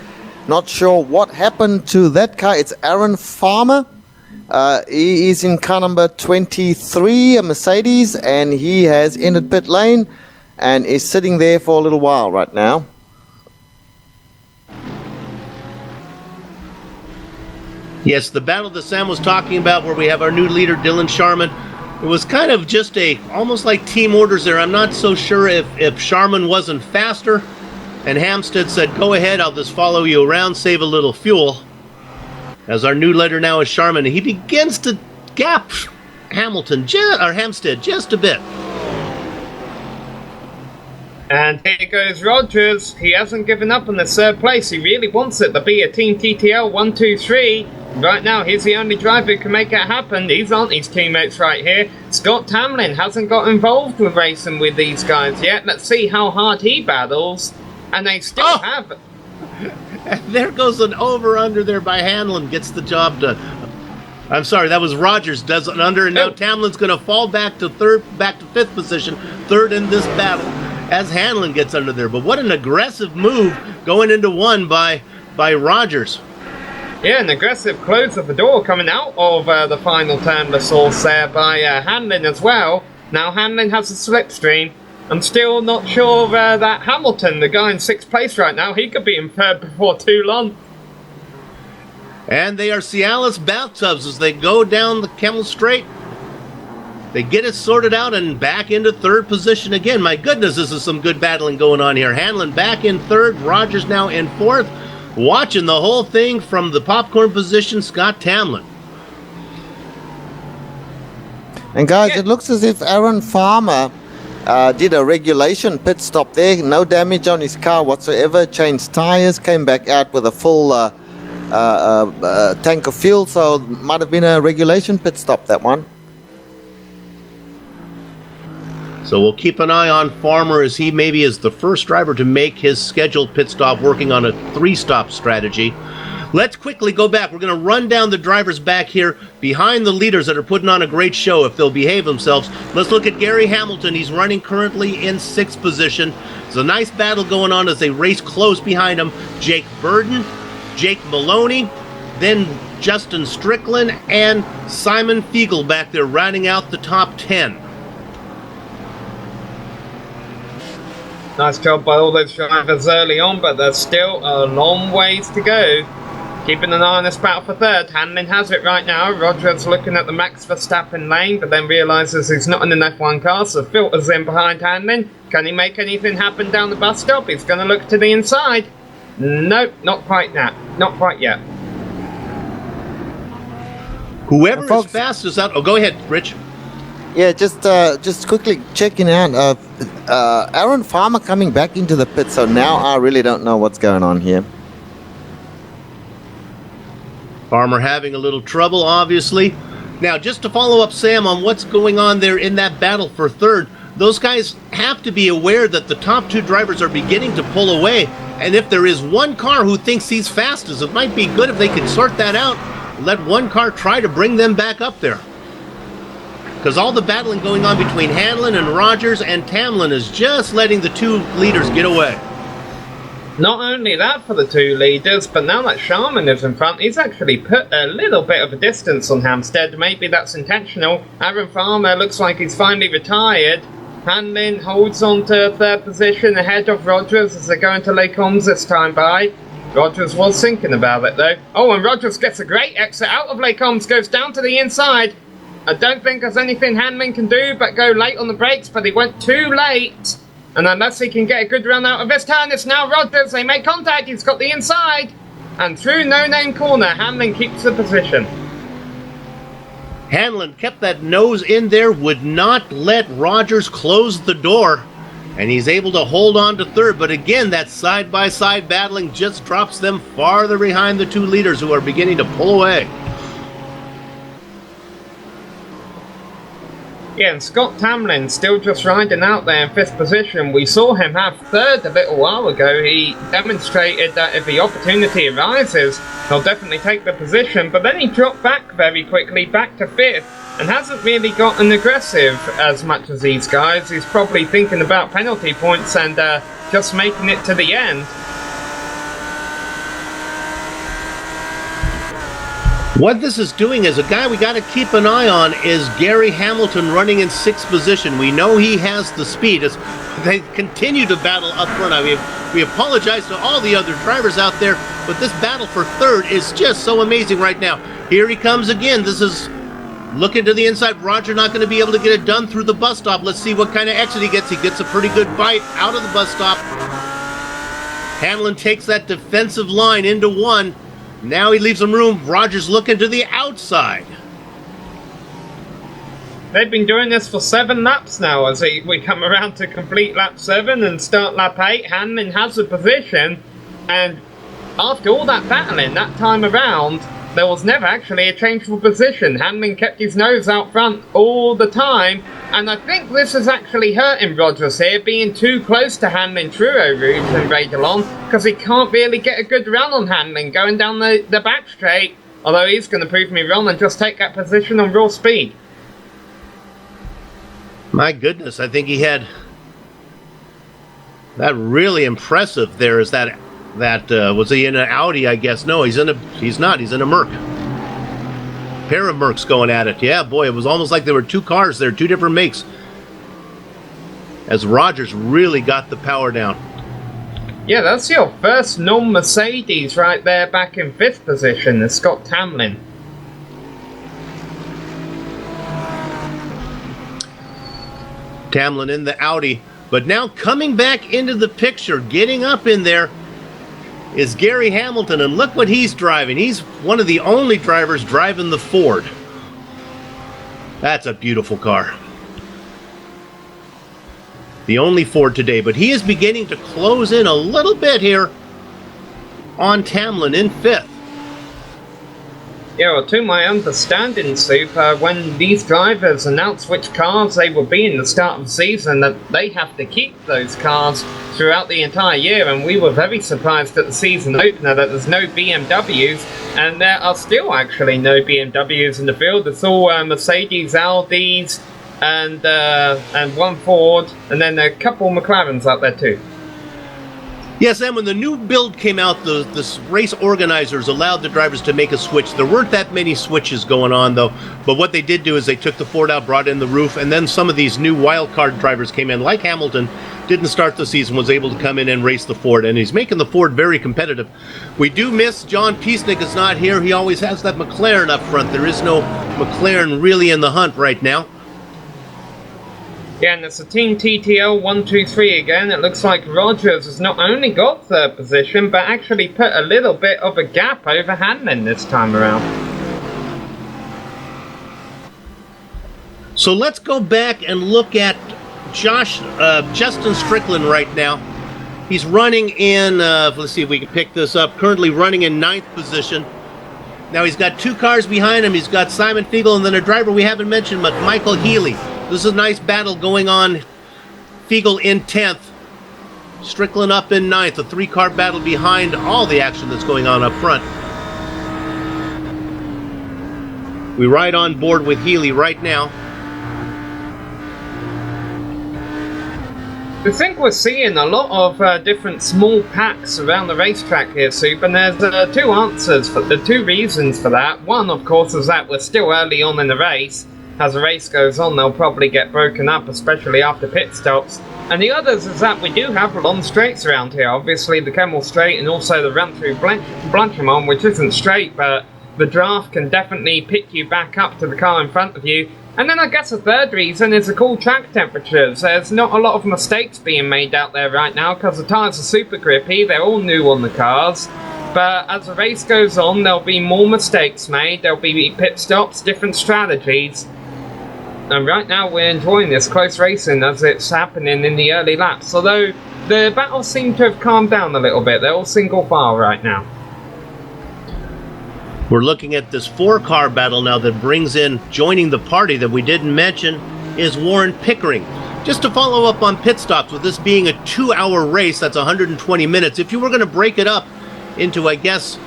E: Not sure what happened to that car. It's Aaron Farmer. He is in car number 23, a Mercedes, and he has entered pit lane and is sitting there for a little while right now.
C: Yes, the battle that Sam was talking about, where we have our new leader, Dylan Sharman. It was kind of just almost like team orders there. I'm not so sure if Sharman wasn't faster, and Hampstead said, go ahead, I'll just follow you around, save a little fuel. As our new leader now is Sharman, he begins to gap Hampstead just a bit.
D: And here goes Rogers. He hasn't given up on the third place. He really wants it to be a Team TTL 1-2-3. Right now, he's the only driver who can make it happen. These aren't his teammates right here. Scott Tamlin hasn't got involved with racing with these guys yet. Let's see how hard he battles. And they still have it.
C: There goes an over-under there by Hanlon. Gets the job done. I'm sorry, that was Rogers does an under, and now Tamlin's going to fall back to fifth position, third in this battle, as Hanlon gets under there. But what an aggressive move going into one by Rogers.
D: Yeah, an aggressive close of the door coming out of the final turn, the source there by Hanlon as well. Now Hanlon has a slipstream. I'm still not sure that Hamilton, the guy in 6th place right now, he could be in third before too long.
C: And they are Cialis bathtubs as they go down the Kemmel Straight. They get it sorted out and back into third position again. My goodness, this is some good battling going on here. Hanlon back in third, Rogers now in fourth. Watching the whole thing from the popcorn position, Scott Tamlin.
E: And guys, it looks as if Aaron Farmer did a regulation pit stop there. No damage on his car whatsoever. Changed tires, came back out with a full tank of fuel. So might have been a regulation pit stop, that one.
C: So we'll keep an eye on Farmer as he maybe is the first driver to make his scheduled pit stop, working on a 3-stop strategy. Let's quickly go back. We're going to run down the drivers back here behind the leaders that are putting on a great show if they'll behave themselves. Let's look at Gary Hamilton. He's running currently in 6th position. There's a nice battle going on as they race close behind him. Jake Burden, Jake Maloney, then Justin Strickland, and Simon Fiegel back there rounding out the top 10.
D: Nice job by all those drivers early on, but there's still a long ways to go. Keeping an eye on this battle for third. Hanlon has it right now. Rogers looking at the Max Verstappen lane, but then realises he's not in an F1 car, so filters in behind Hanlon. Can he make anything happen down the bus stop? He's going to look to the inside. Nope, not quite that. Not quite yet.
C: Whoever is fastest out... Oh, go ahead, Rich.
E: Yeah, just quickly checking out. Aaron Farmer coming back into the pit, so now I really don't know what's going on here.
C: Farmer having a little trouble, obviously. Now, just to follow up, Sam, on what's going on there in that battle for third, those guys have to be aware that the top 2 drivers are beginning to pull away. And if there is one car who thinks he's fastest, it might be good if they could sort that out and let one car try to bring them back up there. Because all the battling going on between Hanlon and Rogers and Tamlin is just letting the 2 leaders get away.
D: Not only that for the 2 leaders, but now that Sharman is in front, he's actually put a little bit of a distance on Hampstead. Maybe that's intentional. Aaron Farmer looks like he's finally retired. Hanlon holds on to 3rd position ahead of Rogers as they go into Les Combes this time by. Rogers was thinking about it though. Oh, and Rogers gets a great exit out of Les Combes, goes down to the inside. I don't think there's anything Hanlon can do but go late on the brakes, but he went too late. And unless he can get a good run out of this turn, it's now Rogers. They make contact. He's got the inside. And through no-name corner, Hanlon keeps the position.
C: Hanlon kept that nose in there, would not let Rogers close the door. And he's able to hold on to third. But again, that side-by-side battling just drops them farther behind the 2 leaders who are beginning to pull away.
D: Yeah, and Scott Tamlin still just riding out there in 5th position. We saw him have 3rd a little while ago. He demonstrated that if the opportunity arises, he'll definitely take the position. But then he dropped back very quickly, back to 5th, and hasn't really gotten aggressive as much as these guys. He's probably thinking about penalty points and just making it to the end.
C: What this is doing is a guy we got to keep an eye on is Gary Hamilton running in 6th position. We know he has the speed as they continue to battle up front. I mean, we apologize to all the other drivers out there, but this battle for 3rd is just so amazing right now. Here he comes again. This is looking to the inside. Roger not going to be able to get it done through the bus stop. Let's see what kind of exit he gets. He gets a pretty good bite out of the bus stop. Hamlin takes that defensive line into 1. Now he leaves some room. Roger's looking to the outside.
D: They've been doing this for 7 laps now as we come around to complete lap 7 and start lap 8. Hamlin has the position, and after all that battling that time around, there was never actually a change of position. Hamlin kept his nose out front all the time, and I think this is actually hurting Rogers here, being too close to Hamlin Truro route and Radelon, because he can't really get a good run on Hamlin going down the back straight, although he's going to prove me wrong and just take that position on raw speed.
C: My goodness, I think he had that really impressive there. Is that was he in an Audi, I guess? No, he's not. He's in a Merc. Pair of Mercs going at it. Yeah, boy, it was almost like there were 2 cars there, 2 different makes. As Rogers really got the power down.
D: Yeah, that's your first non-Mercedes right there back in 5th position, is Scott Hamlin.
C: Hamlin in the Audi, but now coming back into the picture, getting up in there, is Gary Hamilton, and look what he's driving. He's one of the only drivers driving the Ford. That's a beautiful car. The only Ford today, but he is beginning to close in a little bit here on Hamlin in 5th.
D: Yeah, well, to my understanding, Super, when these drivers announce which cars they will be in the start of the season, that they have to keep those cars throughout the entire year, and we were very surprised at the season opener that there's no BMWs, and there are still actually no BMWs in the field. It's all Mercedes, Audis, and 1 Ford, and then a couple McLarens out there too.
C: Yes, and when the new build came out, the race organizers allowed the drivers to make a switch. There weren't that many switches going on, though. But what they did do is they took the Ford out, brought in the roof, and then some of these new wildcard drivers came in, like Hamilton, didn't start the season, was able to come in and race the Ford, and he's making the Ford very competitive. We do miss John Piesnik is not here. He always has that McLaren up front. There is no McLaren really in the hunt right now.
D: Yeah, and it's a Team TTL 1-2-3 again. It looks like Rogers has not only got 3rd position, but actually put a little bit of a gap over Hamlin this time around.
C: So let's go back and look at Justin Strickland right now. He's running in, let's see if we can pick this up, currently running in 9th position. Now he's got 2 cars behind him. He's got Simon Fiegel and then a driver we haven't mentioned, but Michael Healy. This is a nice battle going on. Fiegel in 10th. Strickland up in 9th. A 3-car battle behind all the action that's going on up front. We ride on board with Healy right now.
D: I think we're seeing a lot of different small packs around the racetrack here, Soup, and there's 2 answers for the 2 reasons for that. One, of course, is that we're still early on in the race. As the race goes on, they'll probably get broken up, especially after pit stops. And the others is that we do have long straights around here. Obviously, the Kemmel Straight and also the run through Blanchimont, which isn't straight, but the draft can definitely pick you back up to the car in front of you. And then I guess a third reason is the cool track temperatures. There's not a lot of mistakes being made out there right now because the tyres are super grippy. They're all new on the cars. But as the race goes on, there'll be more mistakes made. There'll be pit stops, different strategies. And right now we're enjoying this close racing as it's happening in the early laps. Although the battles seem to have calmed down a little bit. They're all single file right now.
C: We're looking at this 4-car battle now that brings in, joining the party that we didn't mention, is Warren Pickering. Just to follow up on pit stops, with this being a 2-hour race, that's 120 minutes. If you were going to break it up into, I guess,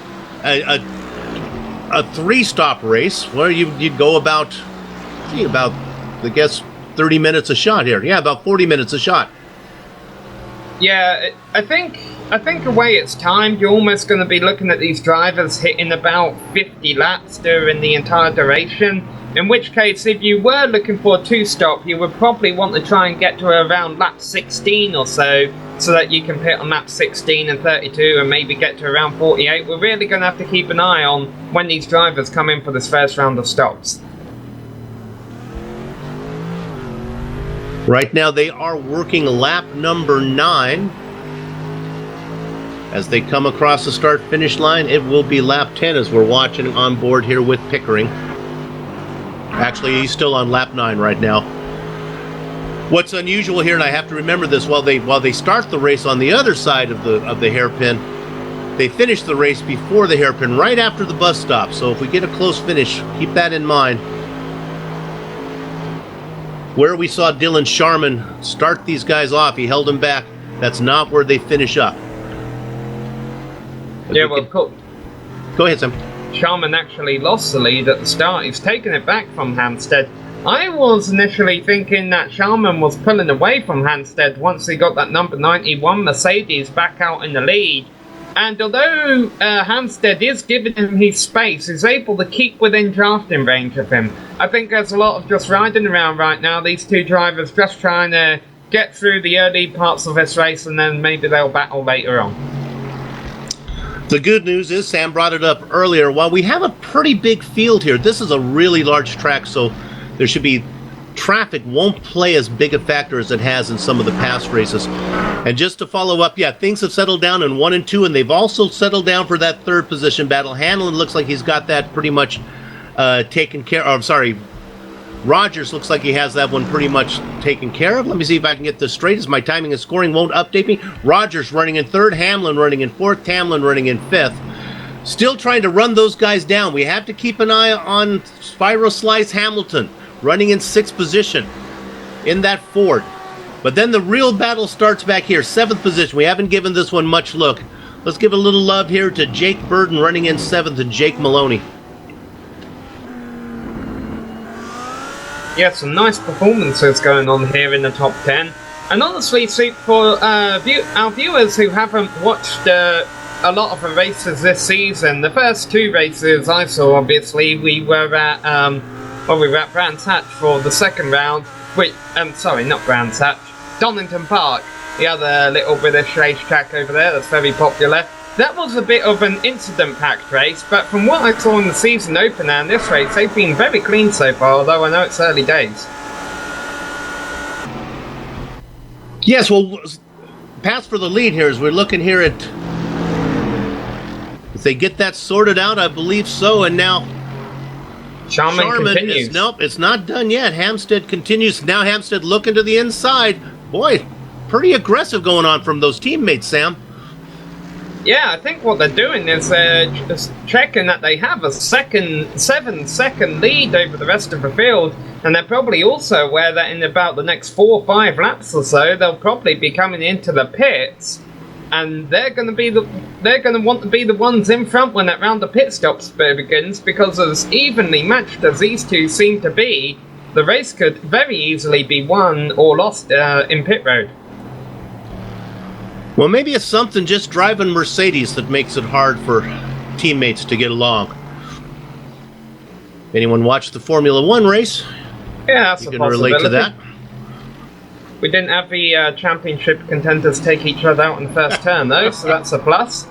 C: a 3-stop race, where you'd go about, I guess, 30 minutes a shot here. Yeah, about 40 minutes a shot.
D: Yeah, I think I think the way it's timed, you're almost going to be looking at these drivers hitting about 50 laps during the entire duration. In which case, if you were looking for a two-stop, you would probably want to try and get to around lap 16 or so that you can pit on lap 16 and 32 and maybe get to around 48. We're really going to have to keep an eye on when these drivers come in for this first round of stops.
C: Right now they are working lap number 9. As they come across the start-finish line, it will be lap 10 as we're watching on board here with Pickering. Actually, he's still on lap 9 right now. What's unusual here, and I have to remember this, while they start the race on the other side of the hairpin, they finish the race before the hairpin, right after the bus stop. So if we get a close finish, keep that in mind. Where we saw Dylan Sharman start these guys off, he held them back. That's not where they finish up.
D: Yeah, well, cool.
C: Go ahead, Sam.
D: Sharman actually lost the lead at the start. He's taken it back from Hampstead. I was initially thinking that Sharman was pulling away from Hampstead once he got that number 91 Mercedes back out in the lead. And although Hampstead is giving him his space, he's able to keep within drafting range of him. I think there's a lot of just riding around right now. These two drivers just trying to get through the early parts of this race, and then maybe they'll battle later on.
C: The good news is, Sam brought it up earlier, while we have a pretty big field here, this is a really large track, so there should be traffic won't play as big a factor as it has in some of the past races. And just to follow up, yeah, things have settled down in 1 and 2, and they've also settled down for that third position battle. Hanlon looks like he's got that pretty much taken care of. Sorry, Rogers looks like he has that one pretty much taken care of. Let me see if I can get this straight, as my timing and scoring won't update me. Rogers running in third, Hamlin running in fourth, Tamlin running in fifth. Still trying to run those guys down. We have to keep an eye on Spyro Slice Hamilton running in sixth position in that Ford. But then the real battle starts back here, seventh position. We haven't given this one much look. Let's give a little love here to Jake Burden running in seventh and Jake Maloney.
D: Yeah, some nice performances going on here in the top 10. And honestly, for our viewers who haven't watched a lot of the races this season, the first two races I saw, obviously, we were at Brands Hatch for the second round. Sorry, not Brands Hatch, Donington Park, the other little British racetrack over there that's very popular. That was a bit of an incident-packed race, but from what I saw in the season opener and this race, they've been very clean so far, although I know it's early days.
C: Yes, well, pass for the lead here as we're looking here at... If they get that sorted out, I believe so, and now...
D: Sharman continues.
C: Nope, it's not done yet. Hampstead continues. Now Hampstead looking to the inside. Boy, pretty aggressive going on from those teammates, Sam.
D: Yeah, I think what they're doing is just checking that they have a 7-second lead over the rest of the field, and they're probably also aware that in about the next 4 or 5 laps or so, they'll probably be coming into the pits, and they're going to want to be the ones in front when that round of pit stops begins, because as evenly matched as these two seem to be, the race could very easily be won or lost in pit road.
C: Well, maybe it's something just driving Mercedes that makes it hard for teammates to get along. Anyone watch the Formula One race?
D: Yeah, that's
C: you
D: a
C: can
D: possibility.
C: relate to that.
D: We didn't have the championship contenders take each other out in the first turn, though, so that's a plus.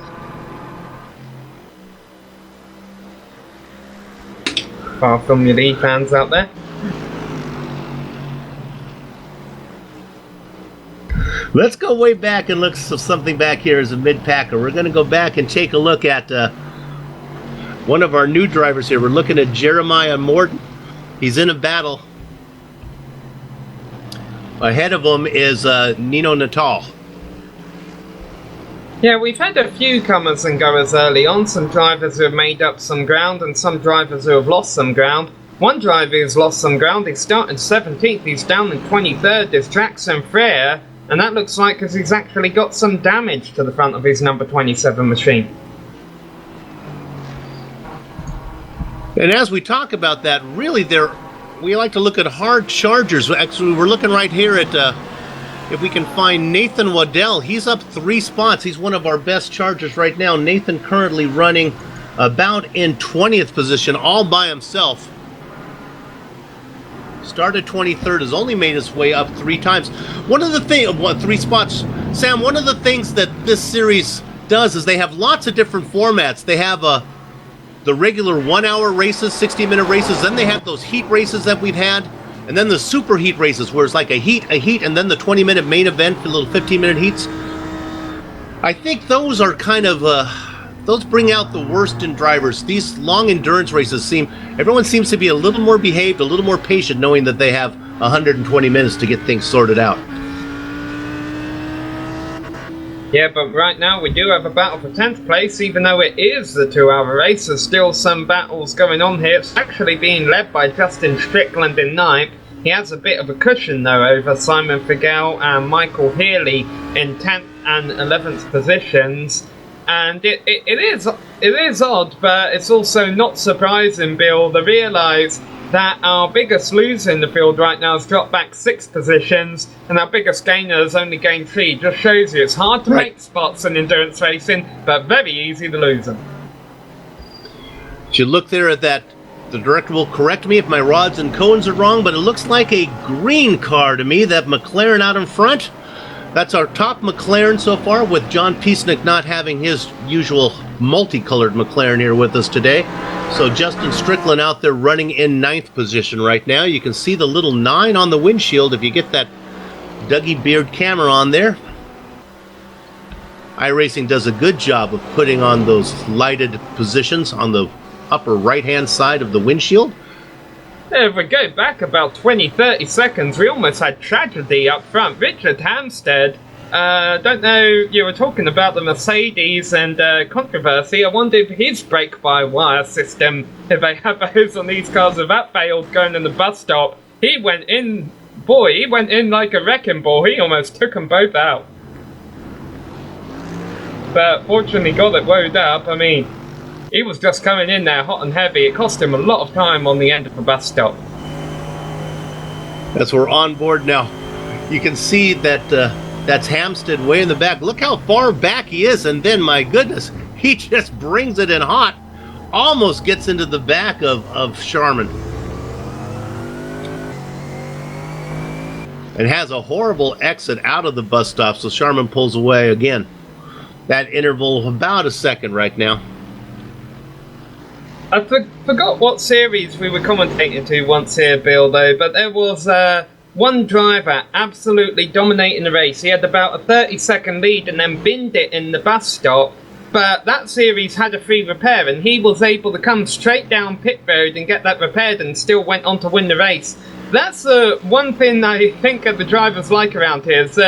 D: Our Formula E fans out there.
C: Let's go way back and look at something back here as a mid-packer. We're going to go back and take a look at one of our new drivers here. We're looking at Jeremiah Morton. He's in a battle. Ahead of him is Nino Natal.
D: Yeah, we've had a few comers and goers early on. Some drivers who have made up some ground and some drivers who have lost some ground. One driver who's lost some ground, he started 17th, he's down in 23rd, is Jackson Frere. And that looks like because he's actually got some damage to the front of his number 27 machine.
C: And as we talk about that, really we like to look at hard chargers. Actually, we're looking right here at if we can find Nathan Waddell. He's up 3 spots. He's one of our best chargers right now. Nathan currently running about in 20th position all by himself. Started 23rd, has only made his way up 3 times. One of the things, 3 spots. Sam, one of the things that this series does is they have lots of different formats. They have the regular 1-hour races, 60-minute races. Then they have those heat races that we've had. And then the super heat races, where it's like a heat, and then the 20-minute main event for little 15-minute heats. I think those are kind of, those bring out the worst in drivers. These long endurance races everyone seems to be a little more behaved, a little more patient, knowing that they have 120 minutes to get things sorted out.
D: Yeah, but right now we do have a battle for 10th place, even though it is the 2-hour race. There's still some battles going on here. It's actually being led by Justin Strickland in 9th. He has a bit of a cushion, though, over Simon Figel and Michael Healy in 10th and 11th positions. And it is odd, but it's also not surprising, Bill, to realise that our biggest loser in the field right now has dropped back 6 positions, and our biggest gainer has only gained 3. Just shows you it's hard to make spots in endurance racing, but very easy to lose them.
C: If you look there at that, the director will correct me if my rods and cones are wrong, but it looks like a green car to me, that McLaren out in front. That's our top McLaren so far, with John Piesnick not having his usual multicolored McLaren here with us today. So Justin Strickland out there running in 9th position right now. You can see the little 9 on the windshield if you get that Dougie Beard camera on there. iRacing does a good job of putting on those lighted positions on the upper right-hand side of the windshield.
D: If we go back about 20-30 seconds, we almost had tragedy up front. Richard Hampstead, don't know, you were talking about the Mercedes and controversy. I wonder if his brake-by-wire system, if they have those on these cars, if that failed going in the bus stop, he went in like a wrecking ball. He almost took them both out. But fortunately got it wound up. I mean, he was just coming in there hot and heavy. It cost him a lot of time on the end of the bus stop.
C: As we're on board now, you can see that that's Hampstead way in the back. Look how far back he is, and then, my goodness, he just brings it in hot. Almost gets into the back of Sharman. And has a horrible exit out of the bus stop, so Sharman pulls away again. That interval of about a second right now.
D: I forgot what series we were commentating to once here, Bill, though, but there was one driver absolutely dominating the race. He had about a 30-second lead and then binned it in the bus stop, but that series had a free repair, and he was able to come straight down pit road and get that repaired and still went on to win the race. That's one thing I think that the drivers like around here, is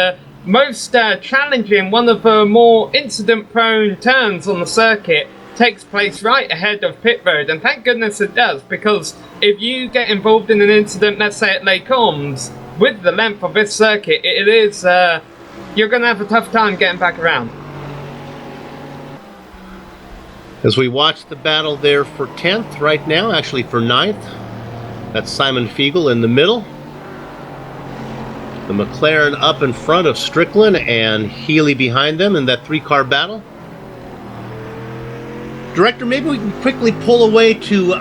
D: most challenging, one of the more incident-prone turns on the circuit takes place right ahead of pit road, and thank goodness it does, because if you get involved in an incident, let's say at Lake Holmes, with the length of this circuit, it is you're going to have a tough time getting back around.
C: As we watch the battle there for 10th right now, actually for 9th, that's Simon Fiegel in the middle. The McLaren up in front of Strickland and Healy behind them in that 3-car battle. Director, maybe we can quickly pull away to,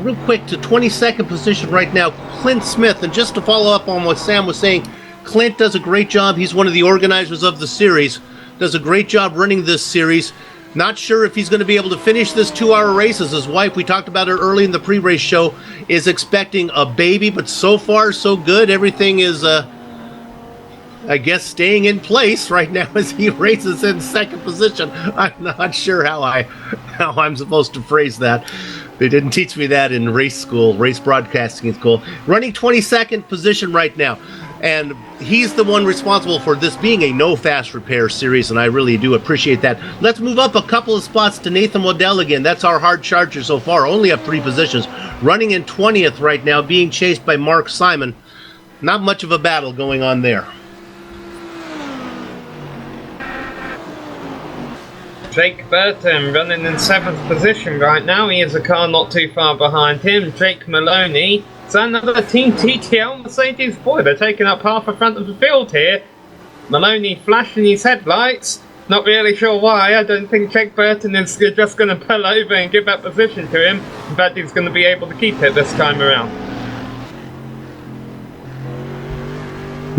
C: real quick, to 22nd position right now, Clint Smith. And just to follow up on what Sam was saying, Clint does a great job. He's one of the organizers of the series. Does a great job running this series. Not sure if he's going to be able to finish this 2-hour race, as his wife, we talked about it early in the pre-race show, is expecting a baby. But so far, so good. Everything is, I guess, staying in place right now as he races in 2nd position. I'm not sure how I'm supposed to phrase that. They didn't teach me that in race school, race broadcasting school. Running 22nd position right now. And he's the one responsible for this being a no fast repair series, and I really do appreciate that. Let's move up a couple of spots to Nathan Waddell again. That's our hard charger so far, only up 3 positions. Running in 20th right now, being chased by Mark Simon. Not much of a battle going on there.
D: Jake Burton running in 7th position right now. He is a car not too far behind him. Jake Maloney. So another Team TTL Mercedes. Boy, they're taking up half the front of the field here. Maloney flashing his headlights. Not really sure why. I don't think Jake Burton is just going to pull over and give that position to him. In fact, he's going to be able to keep it this time around.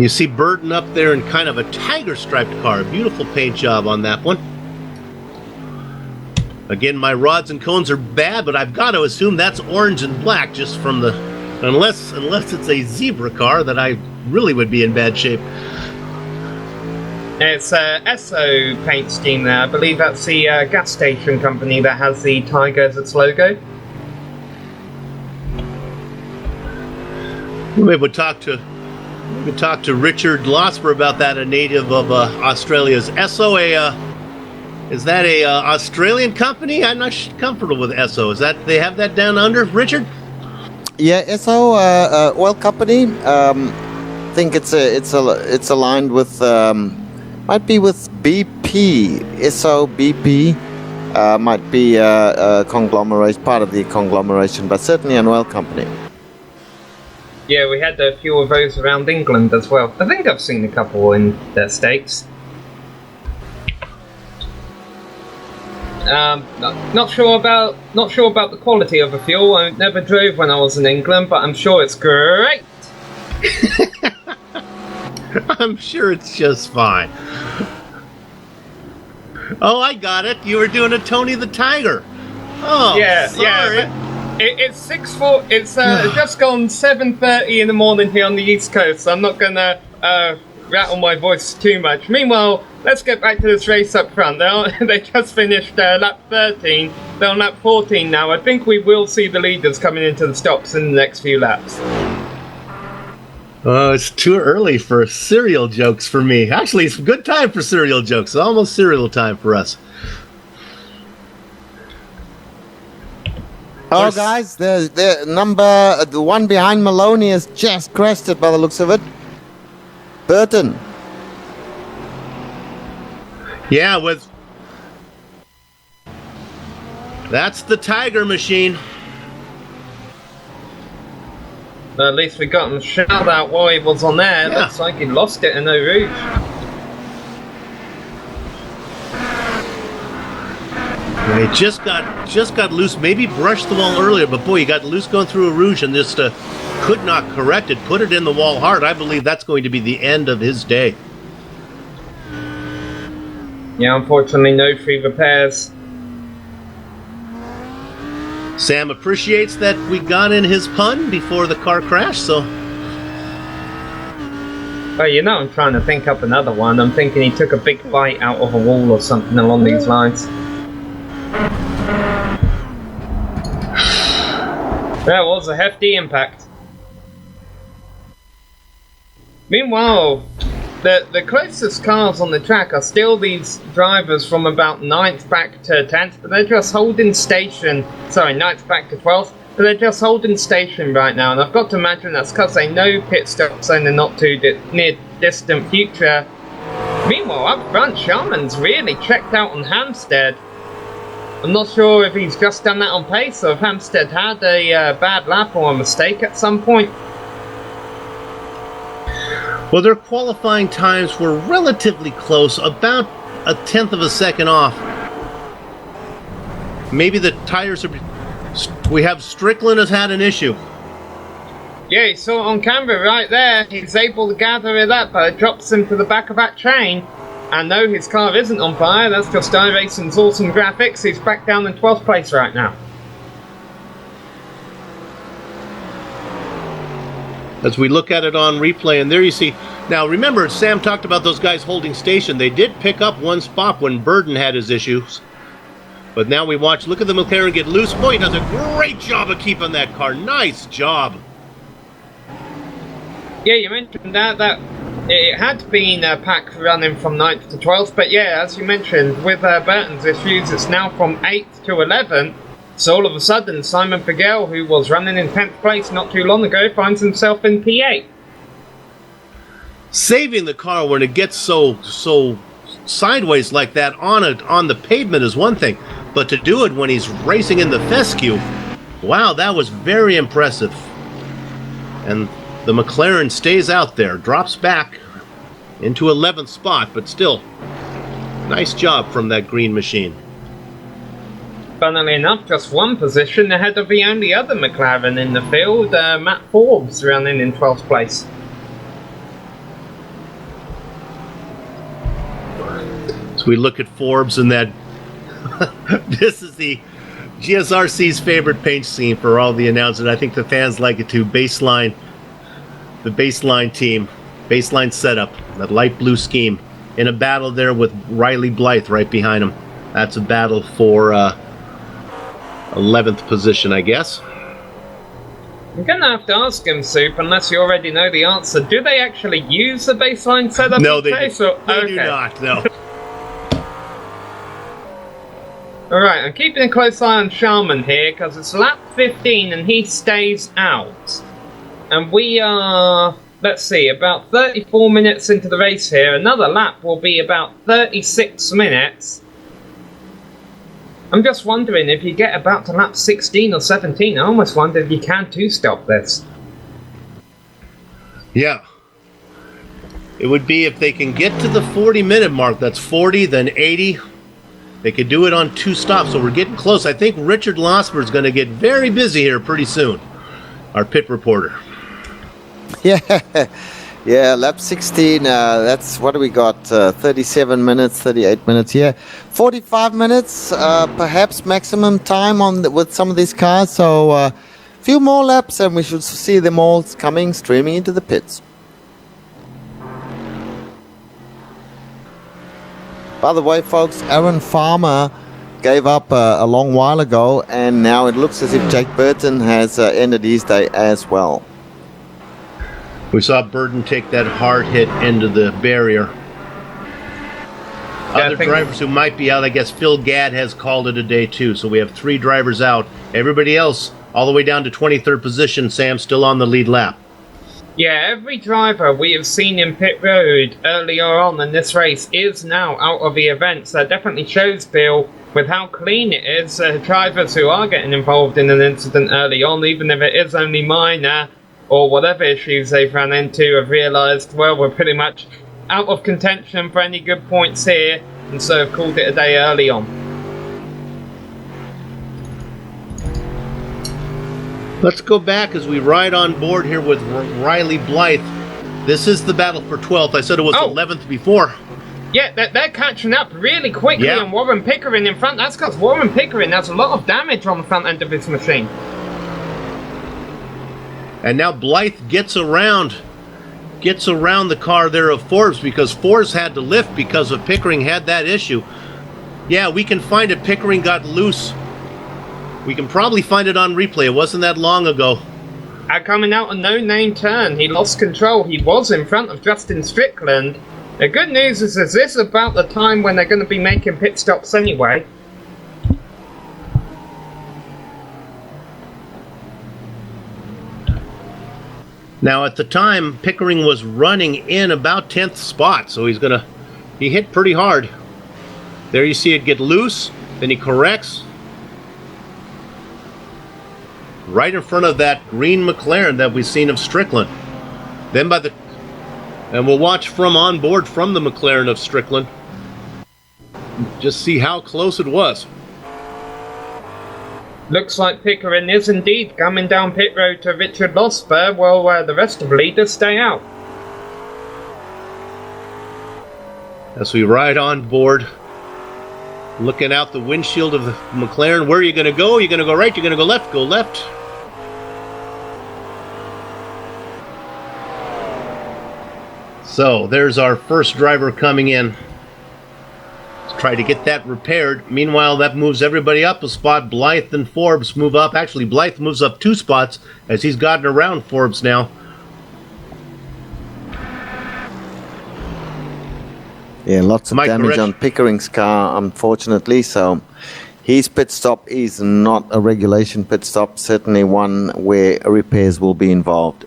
C: You see Burton up there in kind of a tiger-striped car. Beautiful paint job on that one. Again, my rods and cones are bad, but I've got to assume that's orange and black just from the... Unless it's a zebra car, that I really would be in bad shape.
D: It's Esso paint scheme there. I believe that's the gas station company that has the tiger as its logo.
C: Maybe we'll talk to Richard Losper about that, a native of Australia's Esso. Is that a Australian company? I'm not comfortable with Esso. Is that they have that down under, Richard?
E: Yeah, Esso oil company. I think it's aligned with might be with BP. Esso BP might be a conglomerate, part of the conglomeration, but certainly an oil company.
D: Yeah, we had a few of those around England as well. I think I've seen a couple in the States. Not sure about the quality of the fuel. I never drove when I was in England, but I'm sure it's great.
C: I'm sure it's just fine. Oh, I got it. You were doing a Tony the Tiger. Oh,
D: yeah,
C: sorry.
D: yeah. It's 6:40. It's just gone 7:30 in the morning here on the East Coast. So I'm not gonna rattle my voice too much. Meanwhile, let's get back to this race up front. They just finished lap 13. They're on lap 14 now. I think we will see the leaders coming into the stops in the next few laps.
C: Oh, it's too early for cereal jokes for me. Actually, it's a good time for cereal jokes. It's almost cereal time for us.
E: Oh, guys, the one behind Maloney has just crashed it by the looks of it. Burton.
C: Yeah, that's the Tiger machine.
D: At least we got him shout out while he was on there.
C: Yeah.
D: Looks like he lost it in Eau Rouge.
C: He just got loose. Maybe brushed the wall earlier, but boy, he got loose going through a Rouge and just could not correct it. Put it in the wall hard. I believe that's going to be the end of his day.
D: Yeah, unfortunately, no free repairs.
C: Sam appreciates that we got in his pun before the car crashed, so...
D: Oh, you know, I'm trying to think up another one. I'm thinking he took a big bite out of a wall or something along these lines. That was a hefty impact. Meanwhile, the closest cars on the track are still these drivers from about 9th back to 10th, but they're just holding station. Sorry, 9th back to 12th, but they're just holding station right now, and I've got to imagine that's because they know pit stops in the not too near distant future. Meanwhile, up front, Sharman's really checked out on Hampstead. I'm not sure if he's just done that on pace or if Hampstead had a bad lap or a mistake at some point.
C: Well, their qualifying times were relatively close, about a tenth of a second off. Maybe the tires are... We have Strickland has had an issue.
D: Yeah, you saw it on camera right there. He's able to gather it up, but it drops him to the back of that train. And no, his car isn't on fire. That's just iRacing's awesome graphics. He's back down in 12th place right now.
C: As we look at it on replay, and there you see... Now, remember, Sam talked about those guys holding station. They did pick up one spot when Burden had his issues. But now we watch, look at the McLaren get loose. Boy, he does a great job of keeping that car. Nice job.
D: Yeah, you mentioned that it had been a pack running from 9th to 12th. But yeah, as you mentioned, with Burton's issues, it's now from 8th to 11th. So all of a sudden, Simon Pagel, who was running in 10th place not too long ago, finds himself in P8.
C: Saving the car when it gets so sideways like that on the pavement is one thing, but to do it when he's racing in the fescue, wow, that was very impressive. And the McLaren stays out there, drops back. into 11th spot, but still, nice job from that green machine.
D: Funnily enough, just one position ahead of the only other McLaren in the field, Matt Forbes running in 12th place.
C: So we look at Forbes and that this is the GSRC's favorite paint scheme for all the announcers. I think the fans like it too. The baseline team, baseline setup, that light blue scheme. In a battle there with Riley Blythe right behind him. That's a battle for 11th position, I guess.
D: I'm gonna have to ask him, Soup, unless you already know the answer. Do they actually use the baseline setup?
C: No, they
D: do
C: not. No.
D: Alright, I'm keeping a close eye on Sharman here, because it's lap 15 and he stays out. And we are, let's see, about 34 minutes into the race here. Another lap will be about 36 minutes. I'm just wondering if you get about to lap 16 or 17, I almost wonder if you can two-stop this.
C: Yeah. It would be if they can get to the 40-minute mark. That's 40, then 80. They could do it on 2 stops, so we're getting close. I think Richard Losper is going to get very busy here pretty soon. Our pit reporter.
E: Yeah, lap 16, that's, what do we got, 37 minutes, 38 minutes, 45 minutes, perhaps maximum time with some of these cars, so a few more laps and we should see them all streaming into the pits. By the way, folks, Aaron Farmer gave up a long while ago, and now it looks as if Jake Burton has ended his day as well.
C: We saw Burton take that hard hit into the barrier. Other drivers who might be out, I guess Phil Gadd has called it a day too, so we have 3 drivers out. Everybody else, all the way down to 23rd position, Sam, still on the lead lap.
D: Yeah, every driver we have seen in pit road earlier on in this race is now out of the event, so it definitely shows, Bill, with how clean it is, drivers who are getting involved in an incident early on, even if it is only minor, or whatever issues they've run into, have realised, well, we're pretty much out of contention for any good points here, and so have called it a day early on.
C: Let's go back as we ride on board here with Riley Blythe. This is the battle for 12th. I said it was 11th before.
D: Yeah, they're catching up really quickly on Warren Pickering in front. That's because Warren Pickering has a lot of damage on the front end of his machine.
C: And now Blythe gets around the car there of Forbes, because Forbes had to lift because of Pickering had that issue. Yeah, we can find it. Pickering got loose. We can probably find it on replay. It wasn't that long ago.
D: Coming out a no-name turn, he lost control. He was in front of Justin Strickland. The good news is this is about the time when they're going to be making pit stops anyway.
C: Now, at the time, Pickering was running in about 10th spot, so he hit pretty hard. There you see it get loose, then he corrects. Right in front of that green McLaren that we've seen of Strickland. Then and we'll watch from on board from the McLaren of Strickland. Just see how close it was.
D: Looks like Pickering is indeed coming down pit road to Richard Losper, while the rest of the leaders stay out.
C: As we ride on board, looking out the windshield of the McLaren, where are you going to go? You're going to go right, you're going to go left, go left. So there's our first driver coming in. Let's try to get that repaired. Meanwhile, that moves everybody up a spot. Blythe and Forbes move up. Actually, Blythe moves up 2 spots as he's gotten around Forbes now.
E: Yeah, lots of damage on Pickering's car, unfortunately. So his pit stop is not a regulation pit stop, certainly one where repairs will be involved.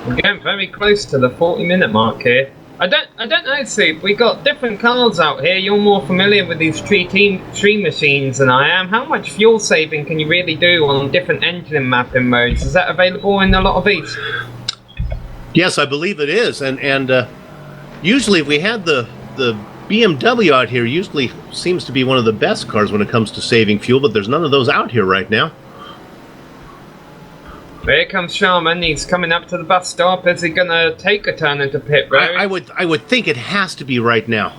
D: We're getting very close to the 40-minute mark here. I don't know, Soup. We got different cars out here. You're more familiar with these tree machines than I am. How much fuel saving can you really do on different engine mapping modes? Is that available in a lot of these?
C: Yes, I believe it is. And usually, if we had the BMW out here, usually seems to be one of the best cars when it comes to saving fuel. But there's none of those out here right now.
D: Here comes Sharman. He's coming up to the bus stop. Is he going to take a turn into pit road?
C: I would think it has to be right now.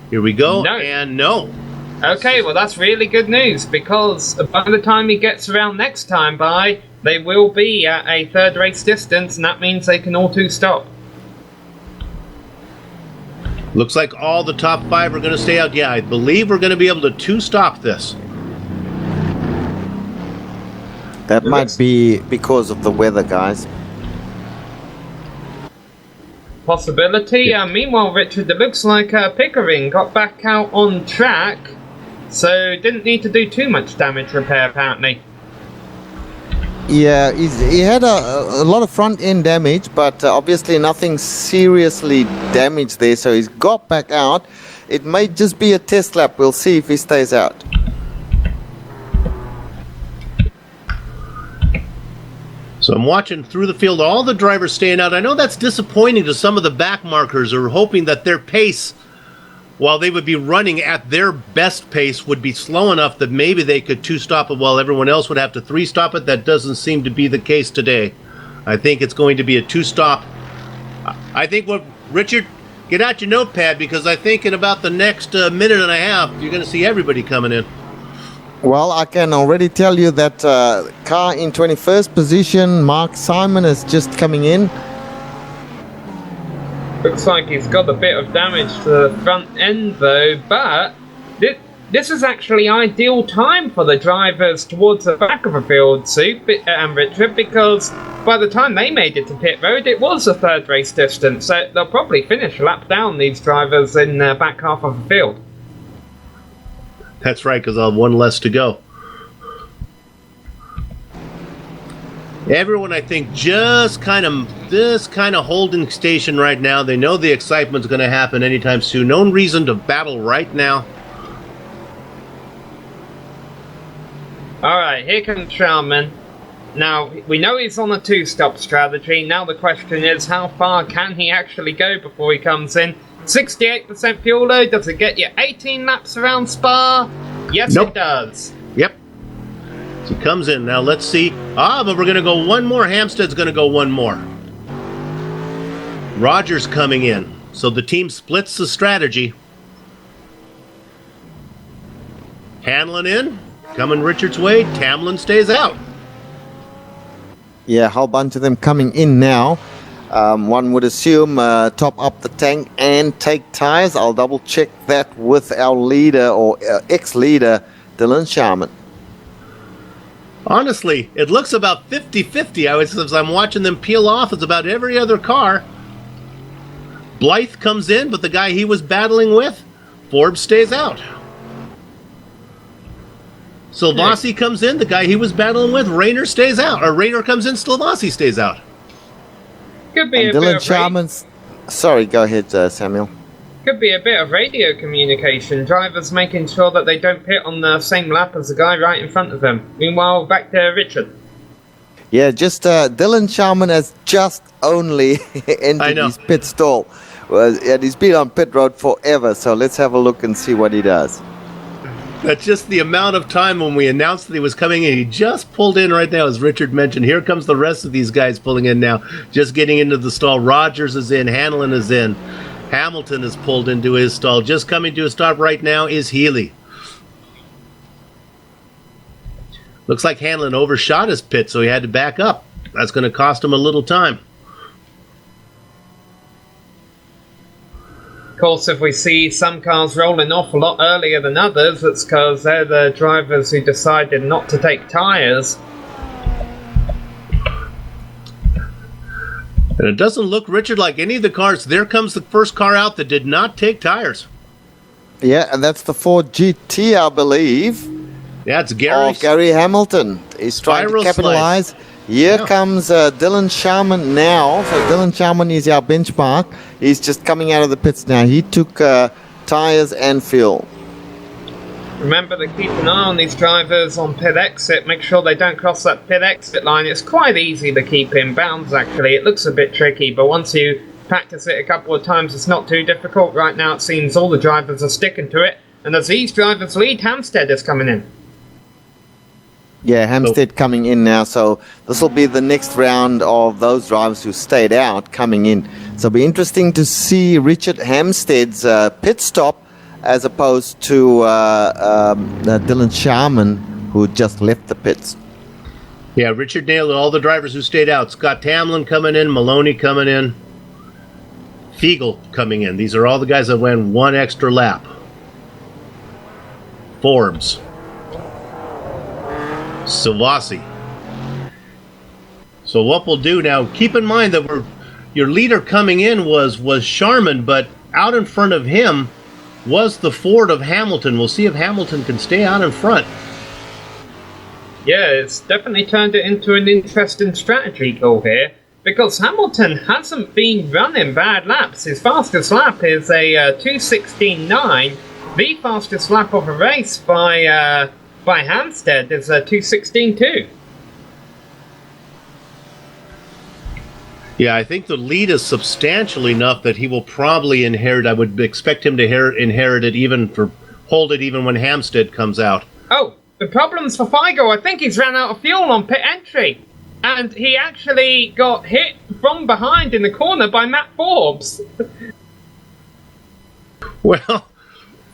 C: Here we go.
D: No.
C: And no.
D: Okay, well that's really good news, because by the time he gets around next time by, they will be at a third race distance, and that means they can all two stop.
C: Looks like all the top 5 are going to stay out. Yeah, I believe we're going to be able to two-stop this.
E: That might be because of the weather, guys.
D: Possibility.
C: Yeah.
D: Meanwhile, Richard, it looks like Pickering got back out on track, so didn't need to do too much damage repair, apparently.
E: Yeah, he had a lot of front end damage, but obviously nothing seriously damaged there, so he's got back out. It may just be a test lap. We'll see if he stays out.
C: So I'm watching through the field, all the drivers staying out. I know that's disappointing to some of the back markers who are hoping that their pace, while they would be running at their best pace, would be slow enough that maybe they could two-stop it while everyone else would have to three-stop it. That doesn't seem to be the case today. I think it's going to be a two-stop. I think what, Richard, get out your notepad, because I think in about the next minute and a half, you're going to see everybody coming in.
E: Well, I can already tell you that car in 21st position, Mark Simon, is just coming in.
D: Looks like he's got a bit of damage to the front end though, but this is actually ideal time for the drivers towards the back of the field, Soup and Richard, because by the time they made it to pit road, it was a third race distance, so they'll probably finish a lap down, these drivers, in the back half of the field.
C: That's right, because I'll have one less to go. Everyone, I think, just kind of holding station right now. They know the excitement's going to happen anytime soon. No reason to battle right now.
D: Alright, here comes Sharman. Now, we know he's on a two-stop strategy. Now the question is, how far can he actually go before he comes in? 68% fuel load, does it get you 18 laps around Spa? Yes,
C: nope.
D: It does.
C: Yep. So he comes in. Now let's see. But we're going to go one more. Hampstead's going to go one more. Rogers coming in. So the team splits the strategy. Hanlon in. Coming Richard's way. Tamlin stays out.
E: Yeah, a whole bunch of them coming in now. One would assume top up the tank and take tires. I'll double check that with our leader or ex-leader, Dylan Sharman.
C: Honestly, it looks about 50-50. As I'm watching them peel off, it's about every other car. Blythe comes in, but the guy he was battling with, Forbes stays out. Silvassi comes in, the guy he was battling with, Rayner stays out. Or Rayner comes in, Silvassi stays out.
D: Could be
E: and
D: a
E: Dylan
D: bit of
E: Sharman's... Sorry, go ahead, Samuel.
D: Could be a bit of radio communication. Drivers making sure that they don't pit on the same lap as the guy right in front of them. Meanwhile, back to Richard.
E: Yeah, just Dylan Sharman has just only entered his pit stall. And he's been on pit road forever, so let's have a look and see what he does.
C: That's just the amount of time when we announced that he was coming in. He just pulled in right now, as Richard mentioned. Here comes the rest of these guys pulling in now, just getting into the stall. Rogers is in. Hanlon is in. Hamilton is pulled into his stall. Just coming to a stop right now is Healy. Looks like Hanlon overshot his pit, so he had to back up. That's going to cost him a little time.
D: Of course, if we see some cars rolling off a lot earlier than others, it's because they're the drivers who decided not to take tyres.
C: And it doesn't look, Richard, like any of the cars. There comes the first car out that did not take tires.
E: Yeah, and that's the Ford GT, I believe.
C: Yeah, it's
E: Gary Hamilton. He's trying to capitalize. Here comes Dylan Sharman now. So Dylan Sharman is our benchmark. He's just coming out of the pits now. He took tires and fuel.
D: Remember to keep an eye on these drivers on pit exit. Make sure they don't cross that pit exit line. It's quite easy to keep in bounds, actually. It looks a bit tricky, but once you practice it a couple of times, it's not too difficult. Right now, it seems all the drivers are sticking to it. And as these drivers lead, Hampstead is coming in.
E: Yeah, Hampstead coming in now. So this will be the next round of those drivers who stayed out coming in. So it'll be interesting to see Richard Hampstead's pit stop as opposed to Dylan Sharman, who just left the pits.
C: Yeah, Richard nailed it. All the drivers who stayed out. Scott Tamlin coming in, Maloney coming in, Fiegel coming in. These are all the guys that went one extra lap. Forbes. Savasi. So what we'll do now, keep in mind that your leader coming in was Sharman, but out in front of him was the Ford of Hamilton. We'll see if Hamilton can stay out in front.
D: Yeah, it's definitely turned it into an interesting strategy goal here, because Hamilton hasn't been running bad laps. His fastest lap is a 2:16.9. The fastest lap of a race by Hampstead is a 2:16.2.
C: Yeah, I think the lead is substantial enough that he will probably inherit. I would expect him to inherit it, hold it even when Hampstead comes out.
D: Oh, the problem's for Figo. I think he's ran out of fuel on pit entry. And he actually got hit from behind in the corner by Matt Forbes.
C: Well,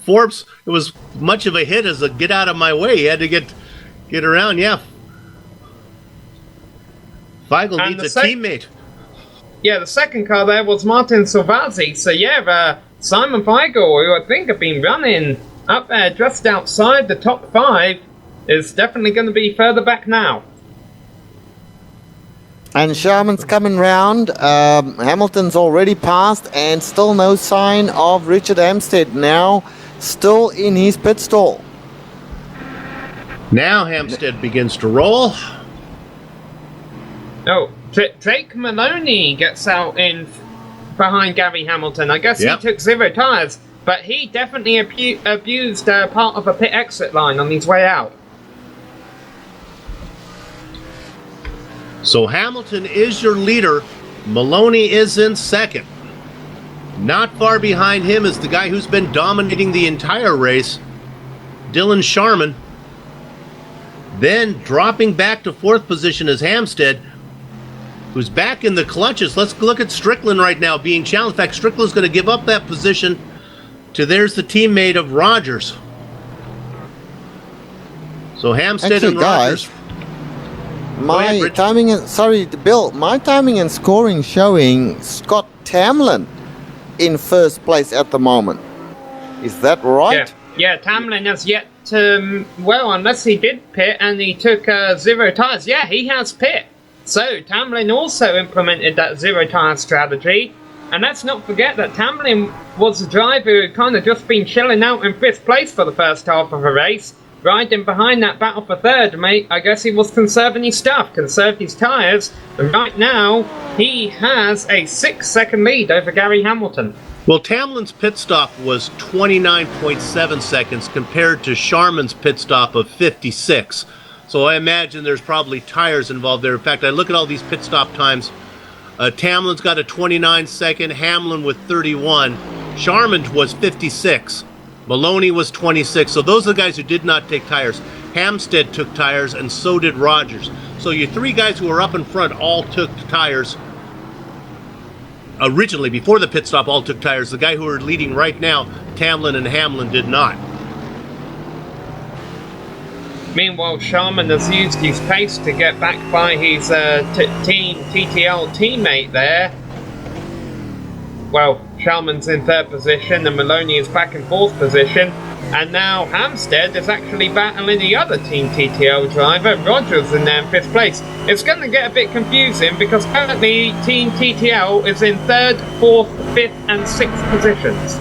C: Forbes, it was much of a hit as a get out of my way. He had to get around, yeah. Feigl needs a teammate.
D: Yeah, the second car there was Martin Salvazzi. So yeah, Simon Feigl, who I think have been running up there just outside the top 5, is definitely going to be further back now.
E: And Sharman's coming round. Hamilton's already passed, and still no sign of Richard Hampstead now, still in his pit stall.
C: Now Hampstead begins to roll.
D: Oh, Drake Maloney gets out in behind Gary Hamilton. I guess he took 0 tyres, but he definitely abused part of a pit exit line on his way out.
C: So Hamilton is your leader. Maloney is in second. Not far behind him is the guy who's been dominating the entire race, Dylan Sharman. Then dropping back to 4th position is Hampstead, who's back in the clutches. Let's look at Strickland right now being challenged. In fact, Strickland's going to give up that position to there's the teammate of Rogers. So Hampstead and Rogers.
E: My timing and Bill, my timing and scoring showing Scott Tamlin in first place at the moment. Is that right?
D: Yeah, Tamlin has yet to, well, unless he did pit and he took 0 tyres. Yeah, he has pit. So Tamlin also implemented that 0 tyre strategy. And let's not forget that Tamlin was a driver who had kind of just been chilling out in 5th place for the first half of a race, riding behind that battle for 3rd, mate. I guess he was conserving his stuff, conserved his tyres, and right now he has a 6-second lead over Gary Hamilton.
C: Well, Tamlin's pit stop was 29.7 seconds compared to Sharman's pit stop of 56. So I imagine there's probably tires involved there. In fact, I look at all these pit stop times. Tamlin's got a 29-second, Hamlin with 31. Sharman was 56. Maloney was 26. So those are the guys who did not take tires. Hampstead took tires, and so did Rogers. So your 3 guys who were up in front all took tires. Originally, before the pit stop, all took tires. The guy who are leading right now, Tamlin and Hamlin, did not.
D: Meanwhile, Sharman has used his pace to get back by his team TTL teammate there. Well, Sharman's in 3rd position and Maloney is back in 4th position. And now Hampstead is actually battling the other Team TTL driver, Rogers, in there in 5th place. It's going to get a bit confusing because currently Team TTL is in 3rd, 4th, 5th and 6th positions.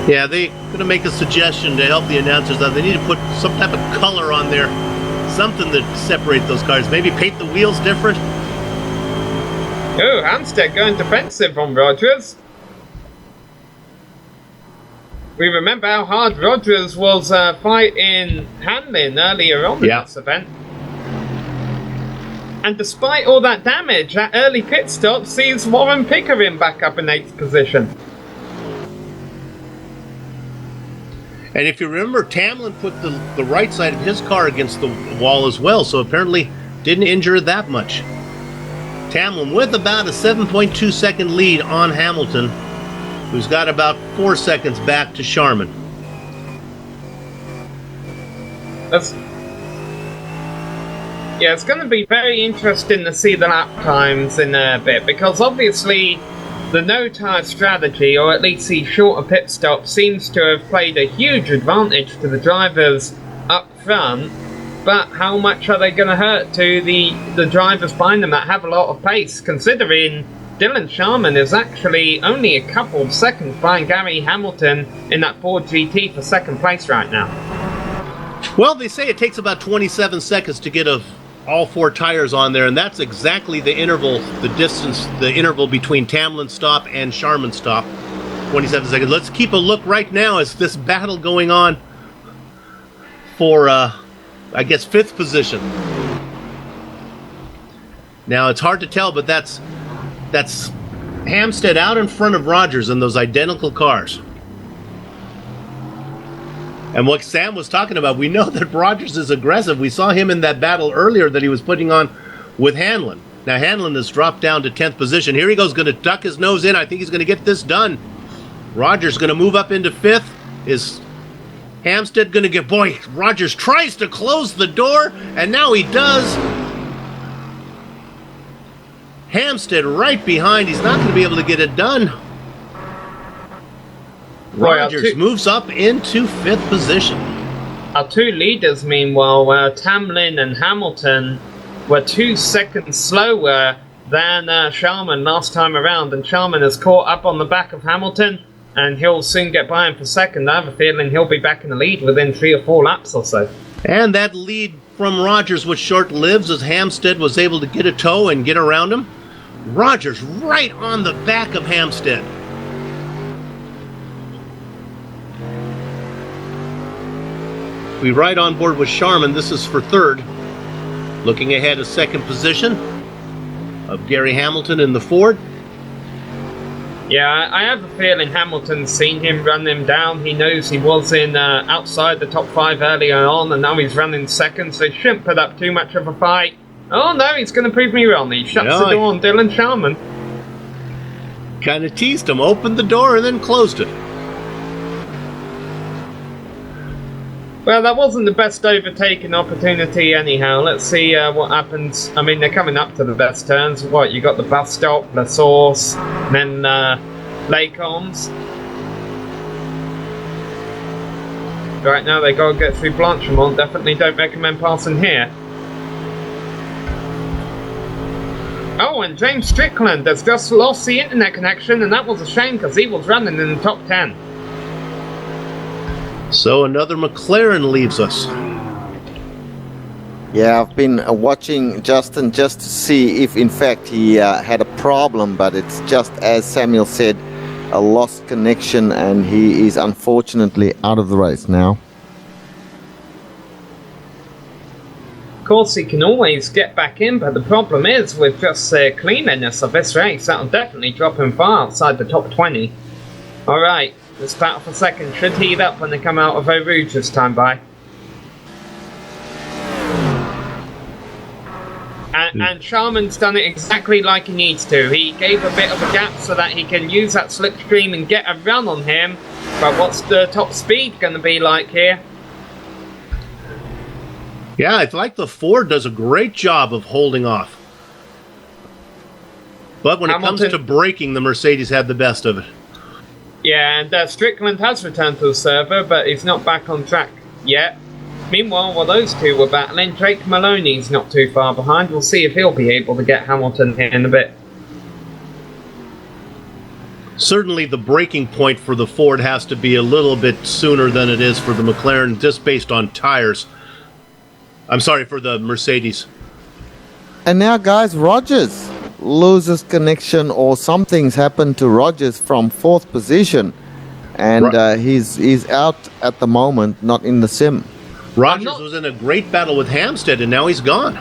D: Yeah,
C: they're going to make a suggestion to help the announcers that they need to put some type of color on there something to separate those cars. Maybe paint the wheels different.
D: Oh, Hampstead going defensive on Rogers. We remember how hard Rogers was fighting Hamlin earlier on in this event. And despite all that damage, that early pit stop sees Warren Pickering back up in 8th position.
C: And if you remember, Tamlin put the right side of his car against the wall as well, so apparently didn't injure it that much. Tamlin with about a 7.2 second lead on Hamilton, who's got about 4 seconds back to Sharman.
D: Yeah, it's going to be very interesting to see the lap times in a bit, because obviously the no-tire strategy, or at least the shorter pit stop, seems to have played a huge advantage to the drivers up front, but how much are they going to hurt to the drivers behind them that have a lot of pace, considering Dylan Sharman is actually only a couple of seconds behind Gary Hamilton in that Ford GT for 2nd place right now.
C: Well, they say it takes about 27 seconds to get all 4 tires on there, and that's exactly the interval, the distance, the interval between Tamlin's stop and Sharman's stop. 27 seconds. Let's keep a look right now as this battle going on for, I guess, 5th position. Now, it's hard to tell, but that's Hampstead out in front of Rogers in those identical cars. And what Sam was talking about, we know that Rogers is aggressive. We saw him in that battle earlier that he was putting on with Hanlon. Now Hanlon has dropped down to 10th position. Here he goes, going to duck his nose in. I think he's going to get this done. Rogers going to move up into 5th. Is Hampstead going to get... Boy, Rogers tries to close the door, and now he does. Hampstead right behind. He's not going to be able to get it done. Rogers moves up into 5th position.
D: Our 2 leaders, meanwhile, Tamlin and Hamilton, were 2 seconds slower than Sharman last time around, and Sharman has caught up on the back of Hamilton, and he'll soon get by him for 2nd. I have a feeling he'll be back in the lead within 3 or 4 laps or so.
C: And that lead from Rogers was short-lived as Hampstead was able to get a tow and get around him. Rogers right on the back of Hampstead. We ride on board with Sharman. This is for 3rd. Looking ahead of 2nd position of Gary Hamilton in the Ford.
D: Yeah, I have a feeling Hamilton's seen him run him down. He knows he was in outside the top 5 earlier on, and now he's running 2nd, so he shouldn't put up too much of a fight. Oh no, he's going to prove me wrong. He shuts the door on Dylan Sharman.
C: Kind of teased him, opened the door and then closed it.
D: Well, that wasn't the best overtaking opportunity anyhow. Let's see what happens. I mean, they're coming up to the best turns. What, you got the bus stop, La Source, then Lacombs. Right now they got to get through Blanchimont. Definitely don't recommend passing here. Oh, and James Strickland has just lost the internet connection, and that was a shame because he was running in the top 10.
C: So another McLaren leaves us.
E: Yeah, I've been watching Justin just to see if in fact he had a problem, but it's just as Samuel said, a lost connection, and he is unfortunately out of the race now.
D: Of course, he can always get back in, but the problem is with just the cleanliness of this race, that'll definitely drop him far outside the top 20. Alright, this battle for 2nd should heat up when they come out of Eau Rouge this time by. And Sharman's done it exactly like he needs to. He gave a bit of a gap so that he can use that slipstream and get a run on him. But what's the top speed going to be like here?
C: Yeah, I like the Ford does a great job of holding off. But when
D: Hamilton,
C: it comes to braking, the Mercedes had the best of it.
D: Yeah, and Strickland has returned to the server, but he's not back on track yet. Meanwhile, while those two were battling, Drake Maloney's not too far behind. We'll see if he'll be able to get Hamilton here in a bit.
C: Certainly the braking point for the Ford has to be a little bit sooner than it is for the McLaren, just based on tires. I'm sorry, for the Mercedes.
E: And now, guys, Rogers loses connection, or something's happened to Rogers from 4th position. And he's out at the moment, not in the sim.
C: Rogers was in a great battle with Hampstead, and now he's gone.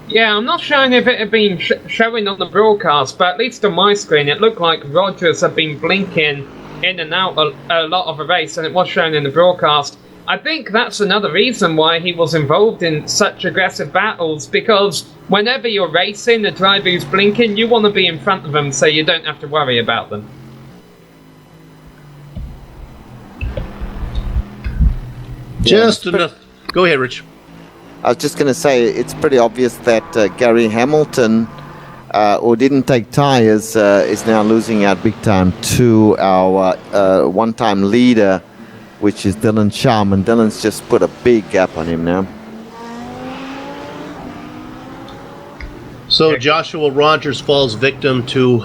D: Yeah, I'm not showing if it had been showing on the broadcast, but at least on my screen, it looked like Rogers had been blinking in and out a lot of a race, and it was shown in the broadcast. I think that's another reason why he was involved in such aggressive battles, because whenever you're racing, a driver who's blinking, you want to be in front of them so you don't have to worry about them.
C: Just enough. Go ahead, Rich.
E: I was just going to say, it's pretty obvious that Gary Hamilton, who didn't take tyres, is now losing out big time to our one-time leader, which is Dylan Sharman. Dylan's just put a big gap on him now.
C: So Joshua Rogers falls victim to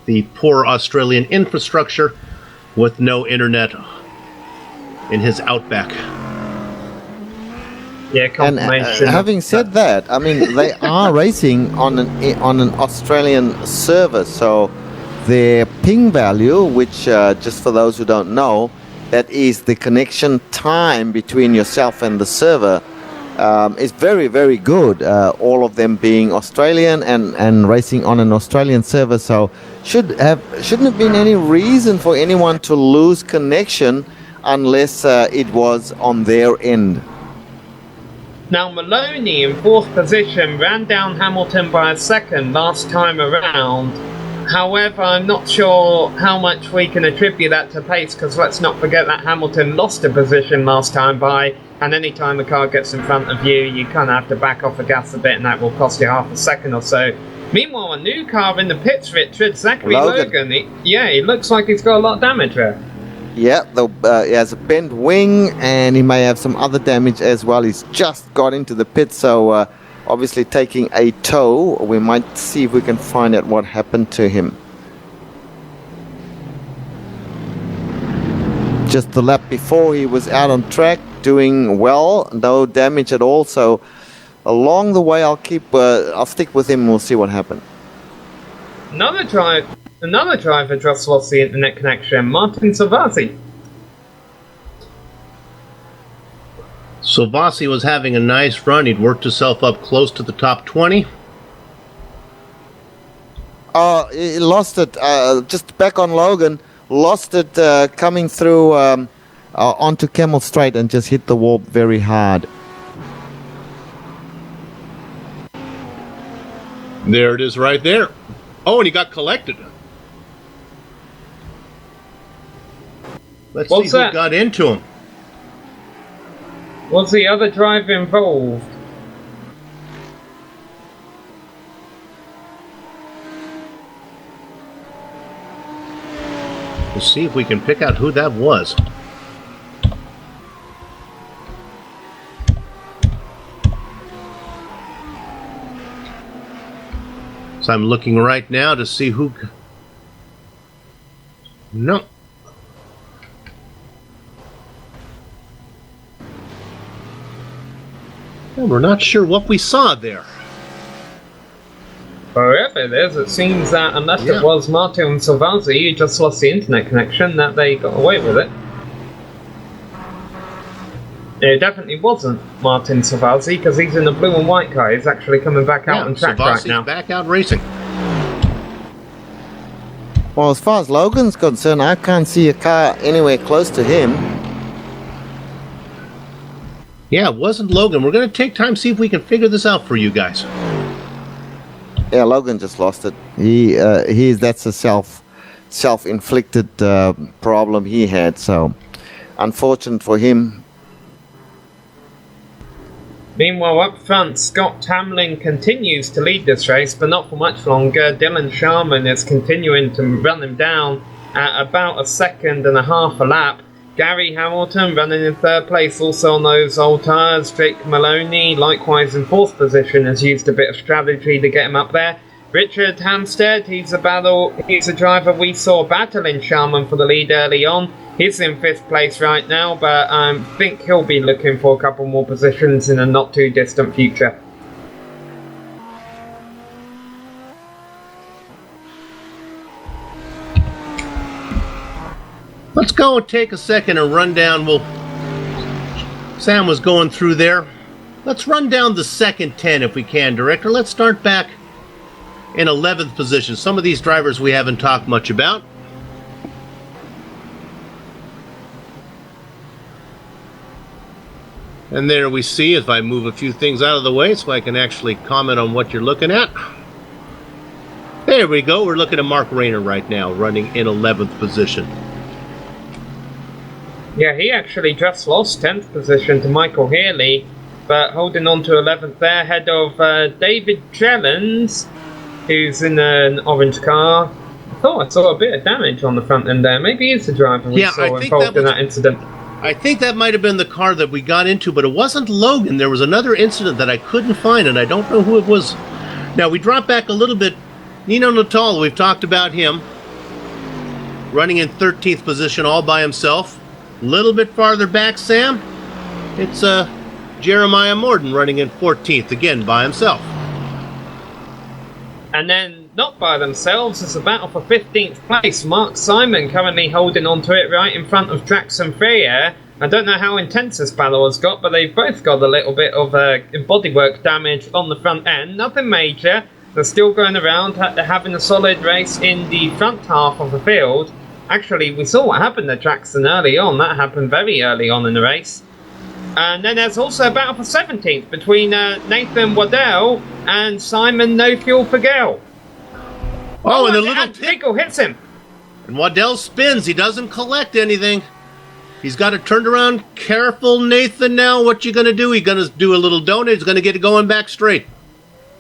C: the poor Australian infrastructure with no internet in his outback.
D: Yeah, confirmation.
E: And having said that, I mean, they are racing on an Australian server, so their ping value, which just for those who don't know, that is the connection time between yourself and the server, is very, very good. All of them being Australian and racing on an Australian server, so shouldn't have been any reason for anyone to lose connection unless it was on their end.
D: Now, Maloney in 4th position ran down Hamilton by a second last time around. However, I'm not sure how much we can attribute that to pace, because let's not forget that Hamilton lost a position last time by, and any time a car gets in front of you, you kind of have to back off the gas a bit, and that will cost you half a second or so. Meanwhile, a new car in the pits, Richard, Zachary Logan. He looks like he's got a lot of damage there.
E: Yeah, he has a bent wing, and he may have some other damage as well. He's just got into the pit, so obviously taking a tow. We might see if we can find out what happened to him. Just the lap before, he was out on track, doing well, no damage at all. So along the way, I'll stick with him. And we'll see what happens.
D: Another driver just lost the internet connection, Martin Savazzi.
C: Savazzi was having a nice run. He'd worked himself up close to the top 20.
E: He lost it just back on Logan. Lost it coming through onto Camel Straight and just hit the wall very hard.
C: There it is right there. Oh, and he got collected. Let's see who got into him.
D: Was the other driver involved?
C: Let's see if we can pick out who that was. So I'm looking right now to see who... No. Well, we're not sure what we saw there.
D: Wherever it is, it seems that unless it was Martin Savazzi who just lost the internet connection, that they got away with it. It definitely wasn't Martin Savazzi, because he's in the blue and white car. He's actually coming back out on track right now.
C: Back out racing.
E: Well, as far as Logan's concerned, I can't see a car anywhere close to him.
C: Yeah, it wasn't Logan. We're going to take time to see if we can figure this out for you guys.
E: Yeah, Logan just lost it. That's a self-inflicted problem he had. So, unfortunate for him.
D: Meanwhile, up front, Scott Hamlin continues to lead this race, but not for much longer. Dylan Sharman is continuing to run him down at about a second and a half a lap. Gary Hamilton running in 3rd place, also on those old tyres. Jake Maloney, likewise in 4th position, has used a bit of strategy to get him up there. Richard Hampstead, he's a driver we saw battling Sharman for the lead early on. He's in 5th place right now, but I think he'll be looking for a couple more positions in a not too distant future.
C: Let's go and take a second and run down. Sam was going through there. Let's run down the second 10 if we can, Director. Let's start back in 11th position. Some of these drivers we haven't talked much about. And there we see, if I move a few things out of the way so I can actually comment on what you're looking at. There we go. We're looking at Mark Rayner right now, running in 11th position.
D: Yeah, he actually just lost 10th position to Michael Healy, but holding on to 11th there, ahead of David Jellens, who's in an orange car. I thought I saw a bit of damage on the front end there. Maybe he's the driver we saw involved in that incident.
C: I think that might have been the car that we got into, but it wasn't Logan. There was another incident that I couldn't find, and I don't know who it was. Now, we drop back a little bit. Nino Natal, we've talked about him, running in 13th position all by himself. A little bit farther back, Sam, it's Jeremiah Morden running in 14th, again by himself.
D: And then, not by themselves, it's a battle for 15th place. Mark Simon currently holding on to it right in front of Jackson Freire. I don't know how intense this battle has got, but they've both got a little bit of bodywork damage on the front end. Nothing major. They're still going around, having a solid race in the front half of the field. Actually, we saw what happened to Jackson early on. That happened very early on in the race. And then there's also a battle for 17th between Nathan Waddell and Simon No Fuel for Gale.
C: Oh, and the little
D: Tickle hits him.
C: And Waddell spins. He doesn't collect anything. He's got it turned around. Careful, Nathan, now. What you going to do? He's going to do a little donut. He's going to get it going back straight.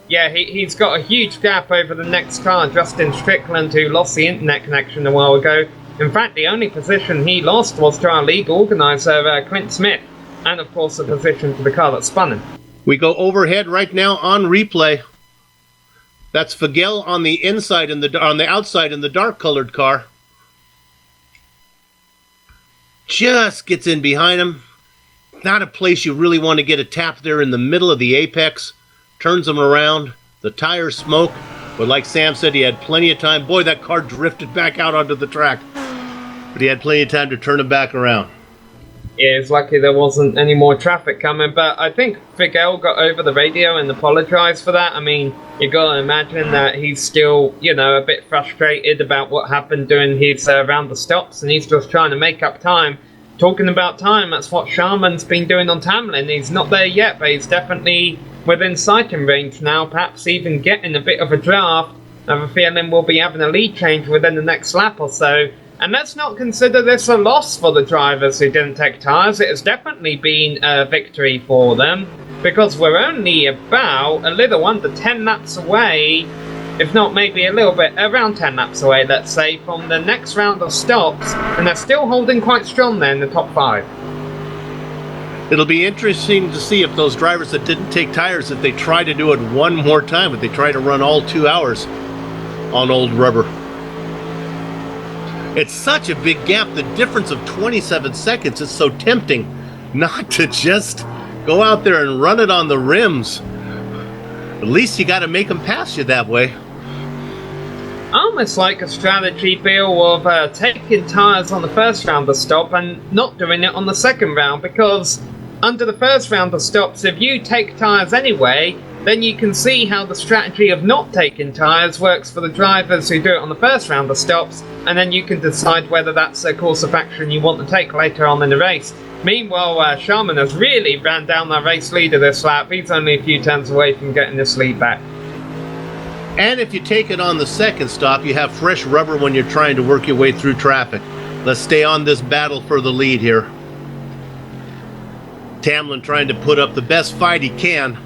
D: Yeah, he's got a huge gap over the next car, Justin Strickland, who lost the internet connection a while ago. In fact, the only position he lost was to our league organizer, Clint Smith. And, of course, the position to the car that spun him.
C: We go overhead right now on replay. That's Fagel on the inside, on the outside in the dark-colored car. Just gets in behind him. Not a place you really want to get a tap there in the middle of the apex. Turns him around. The tires smoke. But like Sam said, he had plenty of time. Boy, that car drifted back out onto the track. But he had plenty of time to turn him back around.
D: Yeah, it's lucky there wasn't any more traffic coming, but I think Figel got over the radio and apologised for that. I mean, you got to imagine that he's still, a bit frustrated about what happened during his round of stops, and he's just trying to make up time. Talking about time, that's what Sharman's been doing on Tamlin. He's not there yet, but he's definitely within sighting range now, perhaps even getting a bit of a draft. I have a feeling we'll be having a lead change within the next lap or so. And let's not consider this a loss for the drivers who didn't take tyres. It has definitely been a victory for them, because we're only about a little under 10 laps away, if not maybe a little bit, around 10 laps away, let's say, from the next round of stops, and they're still holding quite strong there in the top 5.
C: It'll be interesting to see if those drivers that didn't take tires, if they try to do it one more time, if they try to run all 2 hours on old rubber. It's such a big gap, the difference of 27 seconds is so tempting not to just go out there and run it on the rims. At least you got to make them pass you that way.
D: Almost like a strategy, Bill, of taking tyres on the first round of stop and not doing it on the second round, because under the first round of stops, if you take tyres anyway, then you can see how the strategy of not taking tyres works for the drivers who do it on the first round of stops, and then you can decide whether that's a course of action you want to take later on in the race. Meanwhile, Sharman has really ran down the race leader this lap. He's only a few turns away from getting this lead back.
C: And if you take it on the second stop, you have fresh rubber when you're trying to work your way through traffic. Let's stay on this battle for the lead here. Tamlin trying to put up the best fight he can.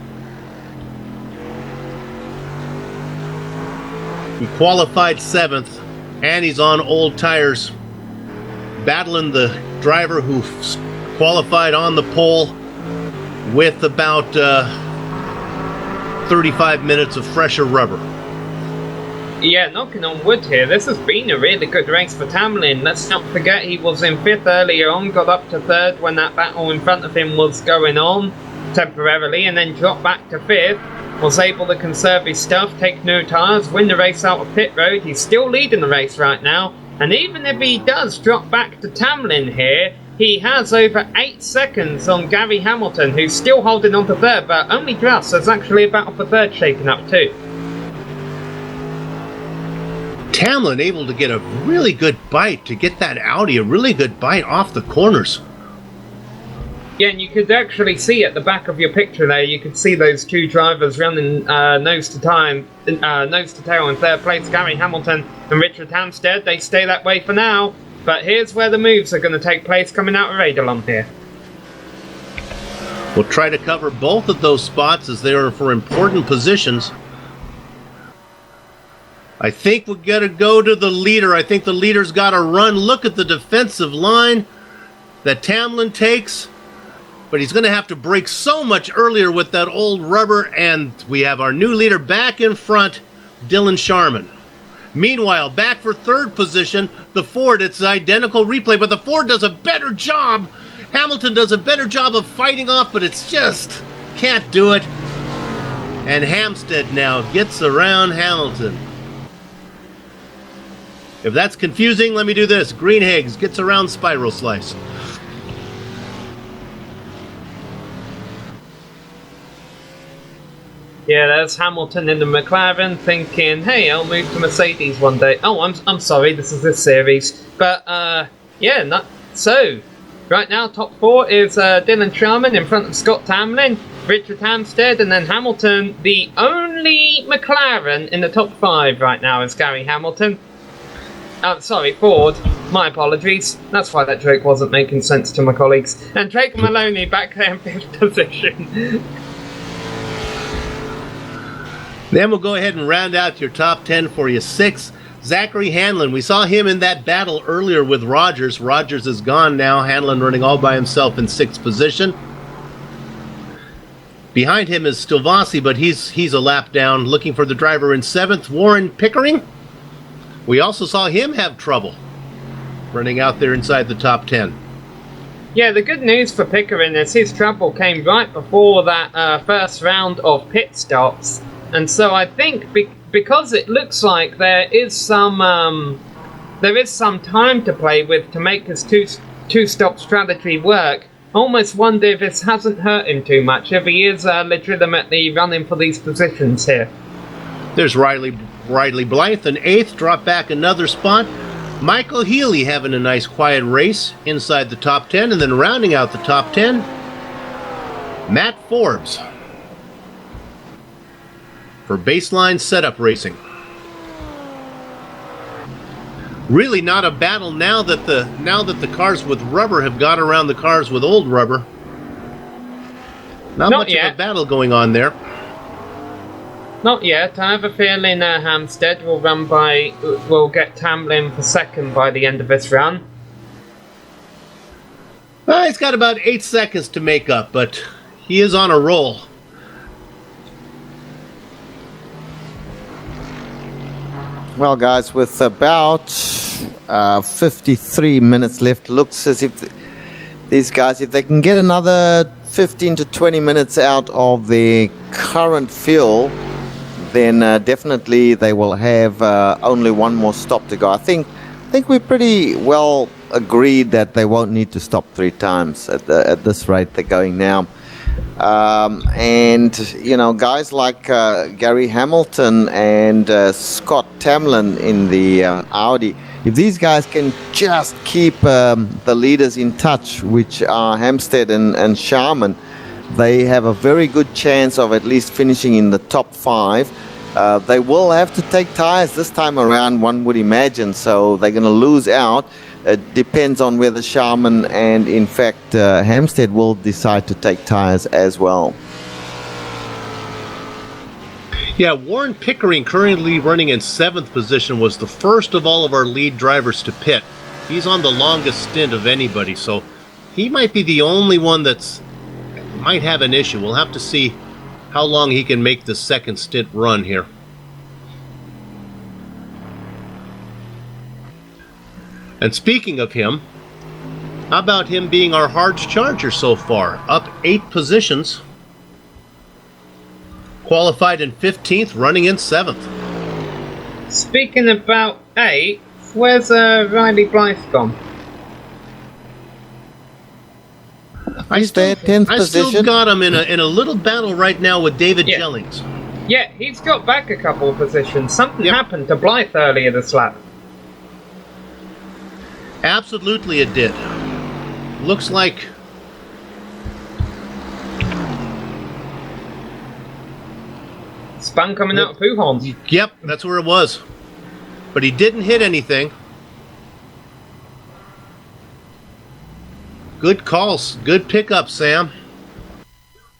C: He qualified 7th, and he's on old tires, battling the driver who qualified on the pole with about 35 minutes of fresher rubber.
D: Yeah, knocking on wood here. This has been a really good race for Tamlin. Let's not forget he was in 5th earlier on, got up to 3rd when that battle in front of him was going on temporarily, and then dropped back to 5th. Was able to conserve his stuff, take new tyres, win the race out of pit road. He's still leading the race right now. And even if he does drop back to Tamlin here, he has over 8 seconds on Gary Hamilton, who's still holding on to 3rd, but only just. There's actually a battle for 3rd shaping up too.
C: Tamlin able to get a really good bite, to get that Audi, a really good bite off the corners.
D: Yeah, and you could actually see at the back of your picture there, you could see those 2 drivers running nose to tail in 3rd place, Gary Hamilton and Richard Hampstead. They stay that way for now, but here's where the moves are going to take place coming out of Radalon here.
C: We'll try to cover both of those spots as they are for important positions. I think we're going to go to the leader. I think the leader's got to run. Look at the defensive line that Tamlin takes. But he's going to have to brake so much earlier with that old rubber. And we have our new leader back in front, Dylan Sharman. Meanwhile, back for 3rd position, the Ford. It's an identical replay, but the Ford does a better job. Hamilton does a better job of fighting off, but it's just can't do it. And Hampstead now gets around Hamilton. If that's confusing, let me do this. Greenhags gets around Spiral Slice.
D: Yeah, there's Hamilton in the McLaren thinking, hey, I'll move to Mercedes one day. Oh, I'm sorry, this is this series. But, yeah, so, right now, top 4 is Dylan Sharman in front of Scott Tamlin, Richard Hampstead, and then Hamilton. The only McLaren in the top 5 right now is Gary Hamilton. Sorry, Ford. My apologies. That's why that joke wasn't making sense to my colleagues. And Drake Maloney back there in 5th position.
C: Then we'll go ahead and round out your top 10 for you. 6, Zachary Hanlon. We saw him in that battle earlier with Rogers. Rogers is gone now. Hanlon running all by himself in 6th position. Behind him is Stilvasi, but he's a lap down. Looking for the driver in 7th, Warren Pickering. We also saw him have trouble running out there inside the top 10.
D: Yeah, the good news for Pickering is his trouble came right before that first round of pit stops. And so I think because it looks like there is some time to play with to make his two-stop strategy work, I almost wonder if this hasn't hurt him too much, if he is legitimately running for these positions here.
C: There's Riley Blythe in 8th, drop back another spot. Michael Healy having a nice quiet race inside the top 10, and then rounding out the top 10, Matt Forbes for Baseline Setup Racing. Really not a battle now that the cars with rubber have got around the cars with old rubber. Not much of a battle going on there.
D: Not yet. I have a feeling Hampstead will get Tamlin for 2nd by the end of this run.
C: He's got about 8 seconds to make up, but he is on a roll.
E: Well, guys, with about 53 minutes left, looks as if these guys, if they can get another 15 to 20 minutes out of the current fuel, then definitely they will have only one more stop to go. I think we're pretty well agreed that they won't need to stop 3 times at this rate they're going now. And you know, guys like Gary Hamilton and Scott Tamlin in the Audi, if these guys can just keep the leaders in touch, which are Hampstead and Sharman, they have a very good chance of at least finishing in the top 5. They will have to take tires this time around, one would imagine, so they're going to lose out. It depends on whether Sharman and, in fact, Hampstead will decide to take tires as well.
C: Yeah, Warren Pickering, currently running in 7th position, was the first of all of our lead drivers to pit. He's on the longest stint of anybody, so he might be the only one that's might have an issue. We'll have to see how long he can make the second stint run here. And speaking of him, how about him being our hard charger so far? Up 8 positions. Qualified in 15th, running in 7th.
D: Speaking about 8, where's Riley Blythe gone?
E: He's there, 10th
C: I
E: position.
C: still got him in a little battle right now with David Jellings.
D: Yeah, he's got back a couple of positions. Something happened to Blythe earlier this lap.
C: Absolutely it did. Looks like...
D: Spun coming out of Poohorns.
C: Yep, that's where it was. But he didn't hit anything. Good calls. Good pickup, Sam.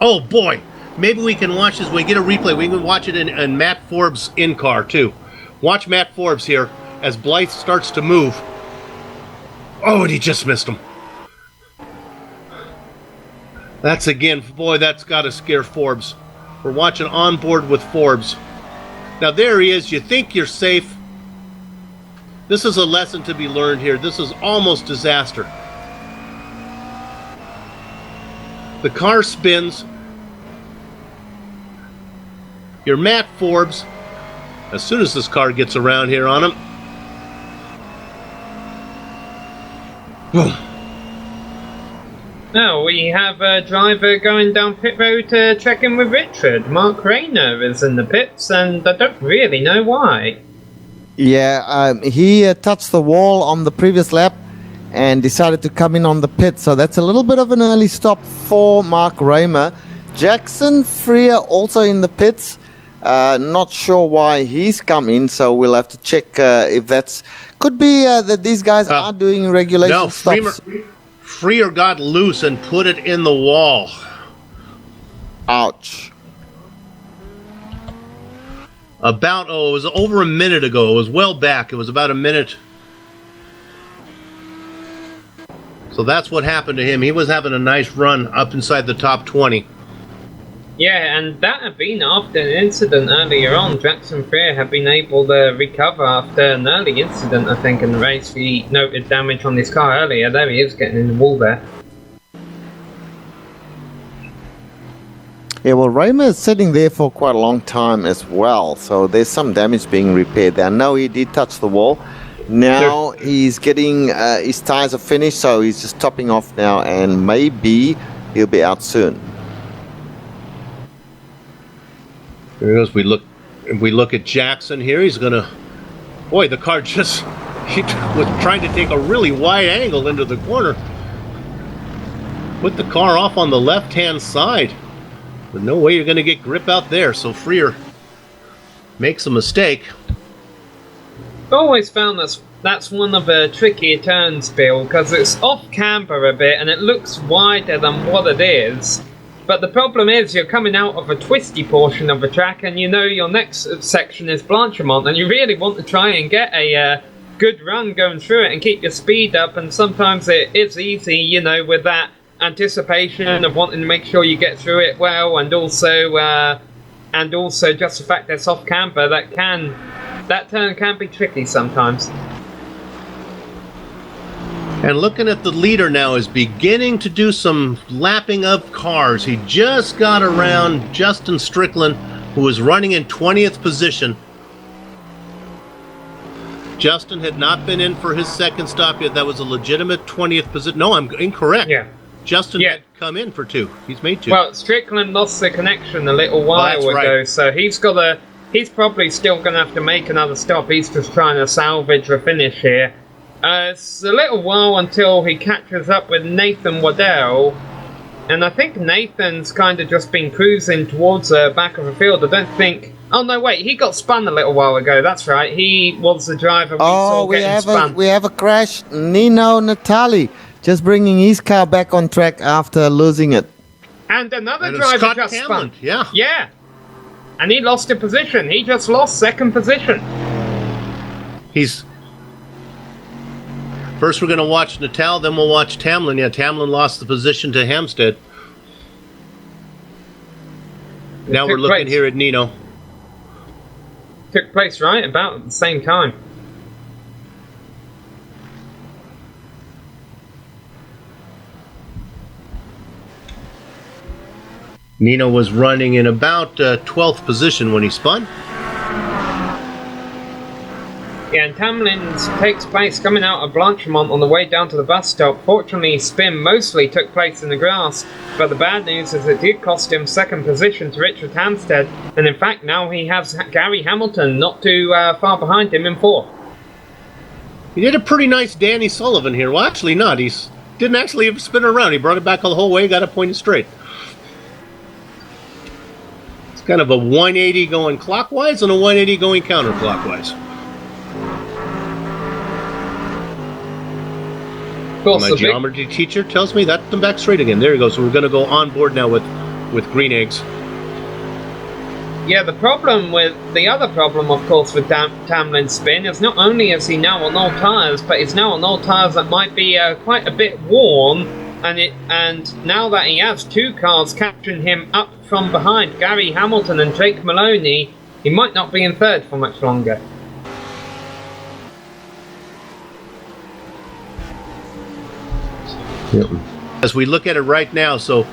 C: Oh, boy. Maybe we can watch this. When we get a replay, we can watch it in Matt Forbes' in-car, too. Watch Matt Forbes here as Blythe starts to move. Oh, and he just missed him. That's, again, boy, that's got to scare Forbes. We're watching On Board with Forbes. Now, there he is. You think you're safe. This is a lesson to be learned here. This is almost disaster. The car spins. You're Matt Forbes. As soon as this car gets around here on him. Boom.
D: Now we have a driver going down pit road to check in with Richard. Mark Rayner is in the pits, and I don't really know why.
E: Yeah, he touched the wall on the previous lap and decided to come in on the pit. So that's a little bit of an early stop for Mark Raymer. Jackson Freer also in the pits. Not sure why he's come in, so we'll have to check if that's... Could be that these guys are doing regulation stops.
C: Freer got loose and put it in the wall.
E: Ouch.
C: It was over a minute ago. It was well back. It was about a minute. So that's what happened to him. He was having a nice run up inside the top 20.
D: Yeah, and that had been after an incident earlier on. Jackson Freer had been able to recover after an early incident, I think, in the race. He noted damage on his car earlier. There he is, getting in the wall there.
E: Yeah, well, Raymer is sitting there for quite a long time as well, so there's some damage being repaired there. I know he did touch the wall. Now he's getting, his tires are finished, so he's just topping off now, and maybe he'll be out soon.
C: As we look at Jackson here, he's gonna... Boy, the car he was trying to take a really wide angle into the corner. Put the car off on the left-hand side. But no way you're gonna get grip out there, so Freer makes a mistake.
D: I've always found that's one of the trickier turns, Bill, because it's off camber a bit and it looks wider than what it is. But the problem is you're coming out of a twisty portion of the track, and you know your next section is Blanchimont, and you really want to try and get a good run going through it and keep your speed up, and sometimes it is easy, you know, with that anticipation of wanting to make sure you get through it well, and also just the fact that it's off camber, that turn can be tricky sometimes.
C: And looking at the leader now is beginning to do some lapping of cars. He just got around Justin Strickland, who was running in 20th position. Justin had not been in for his second stop yet. That was a legitimate 20th position. No, I'm incorrect.
D: Yeah.
C: Justin had come in for 2. He's made 2.
D: Well, Strickland lost the connection a little while ago,
C: right.
D: So he's probably still going to have to make another stop. He's just trying to salvage a finish here. It's a little while until he catches up with Nathan Waddell, and I think Nathan's kind of just been cruising towards the back of the field. I don't think... Oh, no, wait, he got spun a little while ago. That's right, he was the driver we saw getting spun.
E: We have a crash. Nino Natali just bringing his car back on track after losing it.
D: And another driver
C: Scott
D: just
C: Cameron,
D: spun.
C: yeah.
D: Yeah. And he lost a position. He just lost second position.
C: First we're going to watch Natal, then we'll watch Tamlin. Yeah, Tamlin lost the position to Hampstead. Now we're looking here at Nino.
D: Took place right about at the same time.
C: Nino was running in about 12th position when he spun.
D: Yeah, and Tamlin's takes place coming out of Blanchemont on the way down to the bus stop. Fortunately, his spin mostly took place in the grass, but the bad news is it did cost him second position to Richard Hampstead, and in fact now he has Gary Hamilton not too far behind him in fourth.
C: He did a pretty nice Danny Sullivan here. Well, actually not. He didn't actually spin around. He brought it back the whole way, got it pointed straight. It's kind of a 180 going clockwise and a 180 going counterclockwise. My geometry teacher tells me that's them back straight again. There he goes. So we're going to go on board now with green eggs.
D: Yeah, the other problem, of course, with Tamlin's spin is not only is he now on old tyres, but he's now on old tyres that might be quite a bit worn, and now that he has two cars catching him up from behind, Gary Hamilton and Jake Maloney, he might not be in third for much longer.
C: As we look at it right now, so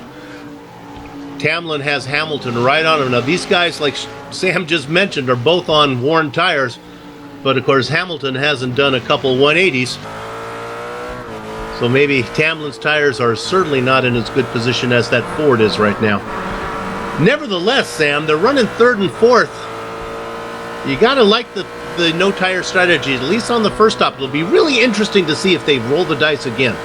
C: Tamlin has Hamilton right on him. Now these guys, like Sam just mentioned, are both on worn tires, but of course Hamilton hasn't done a couple 180s. So maybe Tamlin's tires are certainly not in as good position as that Ford is right now. Nevertheless, Sam, they're running third and fourth. You gotta like the no tire strategy, at least on the first stop. It'll be really interesting to see if they roll the dice again.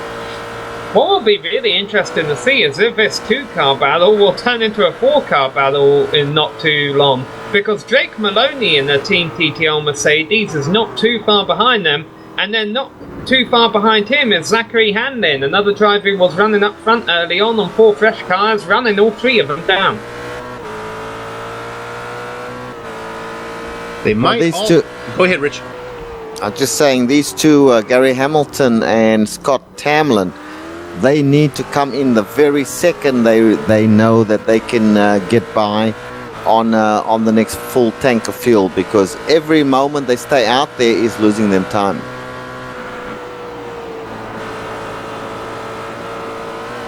D: What will be really interesting to see is if this two-car battle will turn into a four-car battle in not too long, because Jake Maloney in the Team TTL Mercedes is not too far behind them, and then not too far behind him is Zachary Hanlin, another driver who was running up front early on four fresh cars, running all three of them down.
C: They might
E: two.
C: Go ahead, Rich.
E: I'm just saying, these two, Gary Hamilton and Scott Tamlin, they need to come in the very second they know that they can get by on the next full tank of fuel, because every moment they stay out there is losing them time.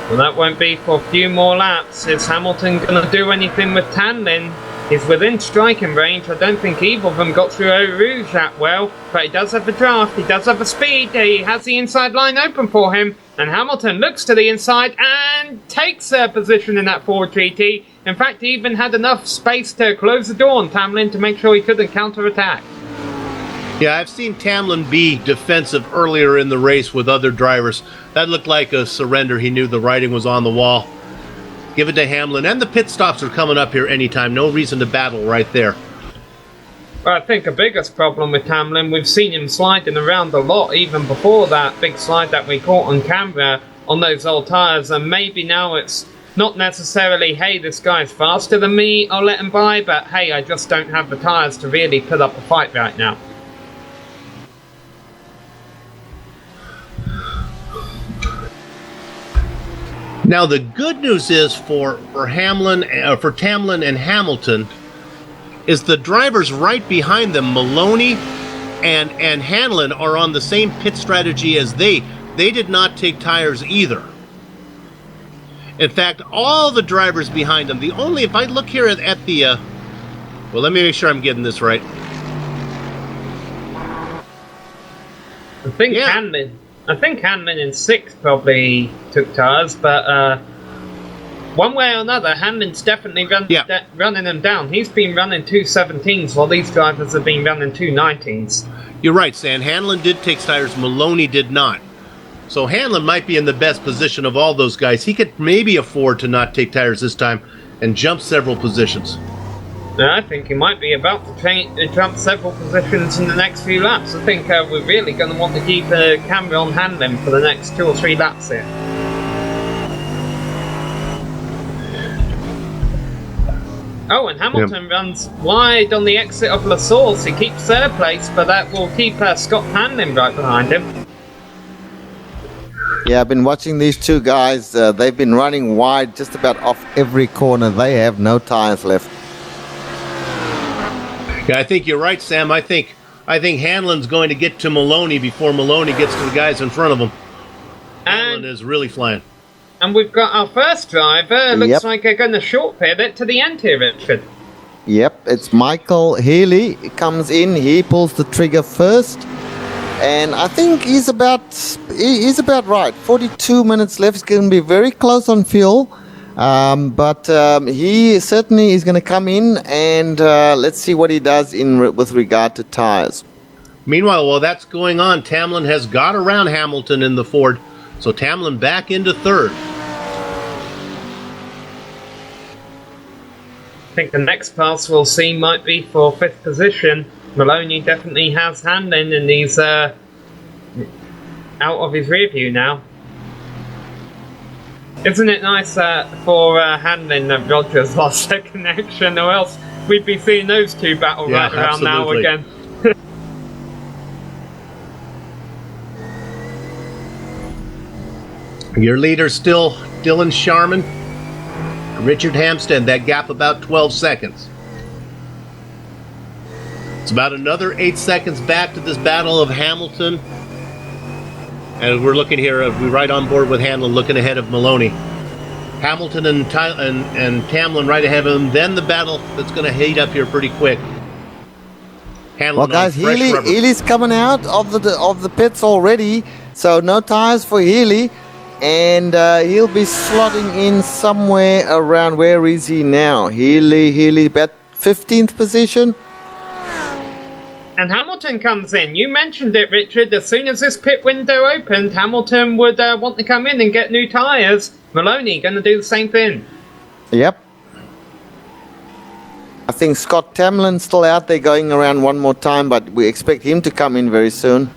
D: Well, that won't be for a few more laps. Is Hamilton going to do anything with Tamlin? He's within striking range. I don't think either of them got through Eau Rouge that well, but he does have a draft, he does have a speed, he has the inside line open for him, and Hamilton looks to the inside and takes a position in that Ford GT. In fact, he even had enough space to close the door on Tamlin to make sure he couldn't counter-attack.
C: Yeah, I've seen Tamlin be defensive earlier in the race with other drivers. That looked like a surrender. He knew the writing was on the wall. Give it to Hamlin, and the pit stops are coming up here anytime. No reason to battle right there.
D: Well, I think the biggest problem with Tamlin, we've seen him sliding around a lot even before that big slide that we caught on camera on those old tyres, and maybe now it's not necessarily, hey, this guy's faster than me, I'll let him by, but hey, I just don't have the tyres to really put up a fight right now.
C: Now the good news is for Tamlin and Hamilton is the drivers right behind them, Maloney and Hanlon, are on the same pit strategy as they did not take tires either. In fact, all the drivers behind them, if I look here at the well, let me make sure I'm getting this right.
D: I think Hanlon in sixth probably took tires, but one way or another, Hanlon's definitely running them down. He's been running 217s while these drivers have been running 219s.
C: You're right, Stan. Hanlon did take tires, Maloney did not. So Hanlon might be in the best position of all those guys. He could maybe afford to not take tires this time and jump several positions.
D: I think he might be about to jump several positions in the next few laps. I think we're really going to want to keep a camera on Hanlon for the next 2 or 3 laps here. Oh, and Hamilton runs wide on the exit of La Source. He keeps third place, but that will keep Scott Hanlon right behind him.
E: Yeah, I've been watching these two guys. They've been running wide just about off every corner. They have no tires left.
C: Yeah, I think you're right, Sam. I think Hanlon's going to get to Maloney before Maloney gets to the guys in front of him. Hanlon is really flying.
D: And we've got our first driver. Looks
E: Yep.
D: like they're going to short pit it to the end here, Richard.
E: Yep, it's Michael Healy. He comes in, he pulls the trigger first. And I think he's about right. 42 minutes left. It's going to be very close on fuel. But he certainly is going to come in, and let's see what he does with regard to tires.
C: Meanwhile, while that's going on, Tamlin has got around Hamilton in the Ford. So Tamlin back into third.
D: I think the next pass we'll see might be for 5th position. Maloney definitely has Hamlin, and he's out of his rear view now. Isn't it nice for Hamlin that Rogers lost their connection, or else we'd be seeing those two battle right around now again.
C: Your leader still Dylan Sharman. Richard Hampstead, that gap about 12 seconds. It's about another 8 seconds back to this battle of Hamilton. And we're looking here, we're right on board with Hamlin, looking ahead of Maloney. Hamilton and Tamlin right ahead of him. Then the battle that's going to heat up here pretty quick. Hamlin
E: Well, guys, Healy's coming out of the pits already, so no tires for Healy. And he'll be slotting in somewhere around, where is he now? Healy, about 15th position.
D: And Hamilton comes in. You mentioned it, Richard. As soon as this pit window opened, Hamilton would want to come in and get new tyres. Maloney going to do the same thing.
E: Yep. I think Scott Tamlin's still out there going around one more time, but we expect him to come in very soon.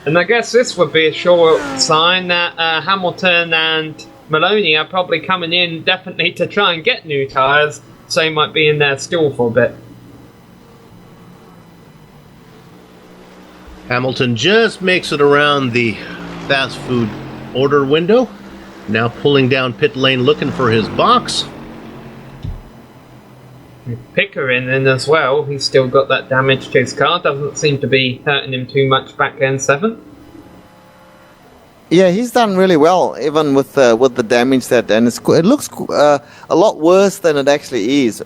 D: And I guess this would be a sure sign that Hamilton and Maloney are probably coming in definitely to try and get new tyres, so they might be in their stall for a bit.
C: Hamilton just makes it around the fast food order window. Now pulling down pit lane looking for his box.
D: Pickering in as well. He's still got that damage to his car. Doesn't seem to be hurting him too much back end 7.
E: Yeah, he's done really well, even with the damage that, and it looks a lot worse than it actually is.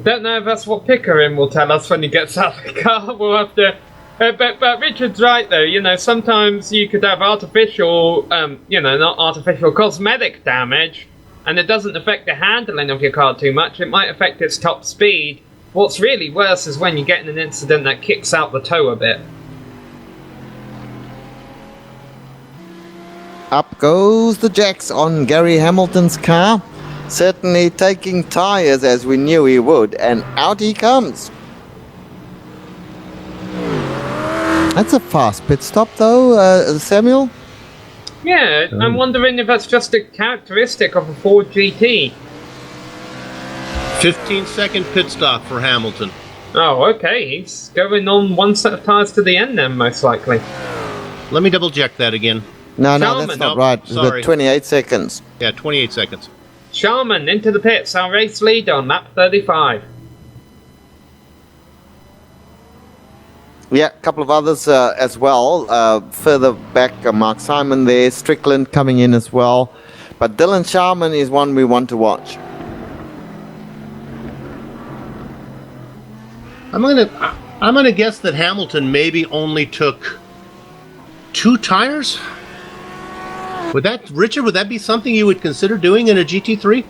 D: Don't know if that's what Pickering will tell us when he gets out of the car. We'll have to. But Richard's right though. You know, sometimes you could have artificial, not artificial, cosmetic damage, and it doesn't affect the handling of your car too much. It might affect its top speed. What's really worse is when you get in an incident that kicks out the toe a bit.
E: Up goes the jacks on Gary Hamilton's car. Certainly taking tyres as we knew he would, and out he comes. That's a fast pit stop though, Samuel.
D: Yeah, I'm wondering if that's just a characteristic of a Ford GT.
C: 15-second pit stop for Hamilton.
D: Oh, okay. He's going on one set of tyres to the end then, most likely.
C: Let me double check that again.
E: No,
D: Sharman.
E: that's not right. It's
C: Sorry.
E: got 28 seconds.
C: Yeah, 28 seconds.
D: Sharman into the pits, our race leader on lap 35.
E: Yeah, a couple of others as well. Further back, Mark Simon there, Strickland coming in as well. But Dylan Sharman is one we want to watch.
C: I'm gonna guess that Hamilton maybe only took 2 tires. Richard, would that be something you would consider doing in a GT3?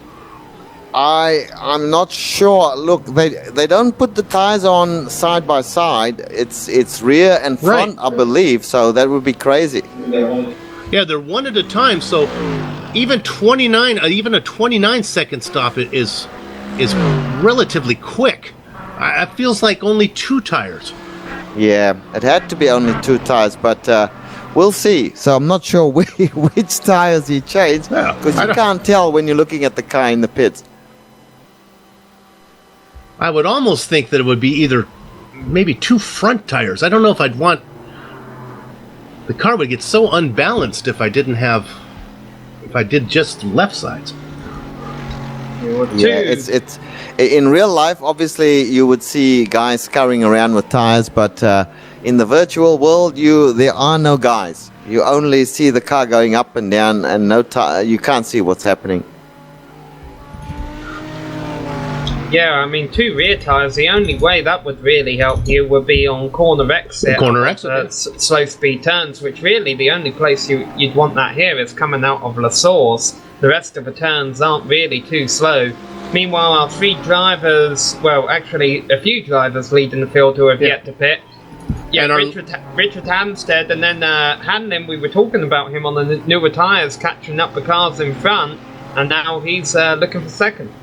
E: I'm not sure. Look, they don't put the tires on side by side. It's rear and front, right. I believe. So that would be crazy.
C: Yeah, they're one at a time. So even a 29-second stop is relatively quick. It feels like only 2 tires.
E: Yeah, it had to be only 2 tires, but we'll see. So I'm not sure which tires he changed, because you can't tell when you're looking at the car in the pits.
C: I would almost think that it would be either maybe 2 front tires. I don't know if I'd want... The car would get so unbalanced if I did just left sides.
E: Yeah, it's in real life. Obviously, you would see guys scurrying around with tires, but in the virtual world, there are no guys. You only see the car going up and down, and you can't see what's happening.
D: Yeah, I mean, 2 rear tyres, the only way that would really help you would be on corner exit. Slow speed turns, which really the only place you'd want that here is coming out of La Source. The rest of the turns aren't really too slow. Meanwhile, our 3 drivers, well, actually a few drivers leading the field who have yet to pit. Yeah, Richard Hampstead, and then Hanlon, we were talking about him on the newer tyres, catching up the cars in front, and now he's looking for second.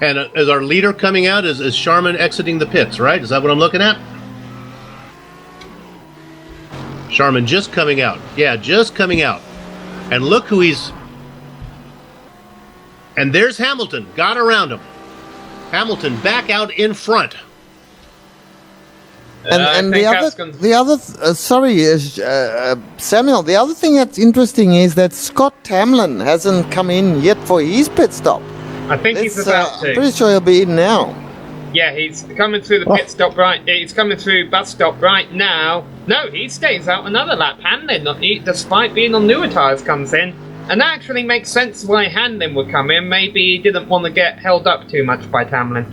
C: And as our leader coming out is Sharman exiting the pits, right? Is that what I'm looking at? Sharman just coming out. Yeah, just coming out. And look who he's... And there's Hamilton. Got around him. Hamilton back out in front.
E: And the other, Samuel, the other thing that's interesting is that Scott Tamlin hasn't come in yet for his pit stop.
D: I think he's about to.
E: I'm pretty sure he'll be in now.
D: Yeah, he's coming through the pit stop right. He's coming through bus stop right now. No, he stays out another lap. Hanlon, despite being on newer tyres, comes in. And that actually makes sense why Hanlon would come in. Maybe he didn't want to get held up too much by Tamlin.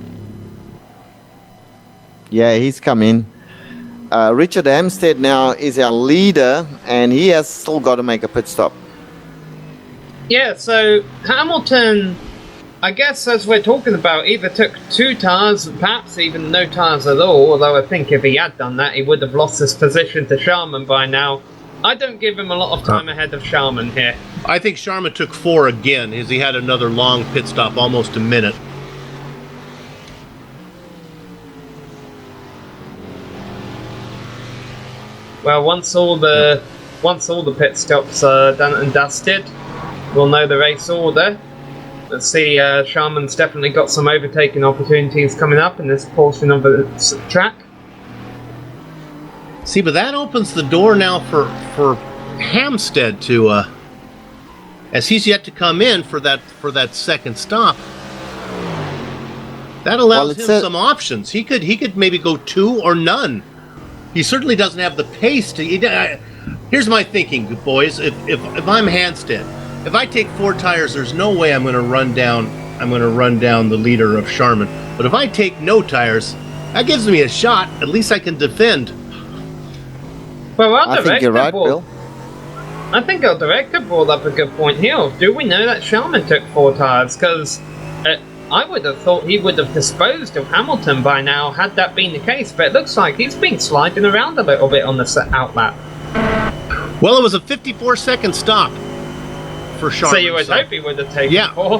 E: Yeah, he's come in. Richard Hampstead now is our leader, and he has still got to make a pit stop.
D: Yeah, so Hamilton, I guess as we're talking about, either took 2 tyres, perhaps even no tyres at all, although I think if he had done that, he would have lost his position to Sharman by now. I don't give him a lot of time ahead of Sharman here.
C: I think Sharman took 4 again, as he had another long pit stop, almost a minute.
D: Well, once all the pit stops are done and dusted, we'll know the race order. Let's see, Sharman's definitely got some overtaking opportunities coming up in this portion of the track.
C: See, but that opens the door now for Hampstead to, as he's yet to come in for that second stop. That allows him some options. He could maybe go 2 or none. He certainly doesn't have the pace to. Here's my thinking, boys. If I'm Hampstead, if I take 4 tires, there's no way I'm going to run down the leader of Sharman. But if I take no tires, that gives me a shot. At least I can defend.
D: Well,
E: I think you're right, Bill.
D: I think our director brought up a good point here. Do we know that Sharman took 4 tires? Because I would have thought he would have disposed of Hamilton by now had that been the case. But it looks like he's been sliding around a little bit on the outlap.
C: Well, it was a 54-second stop for Sharman.
D: So you would hope he would have taken 4.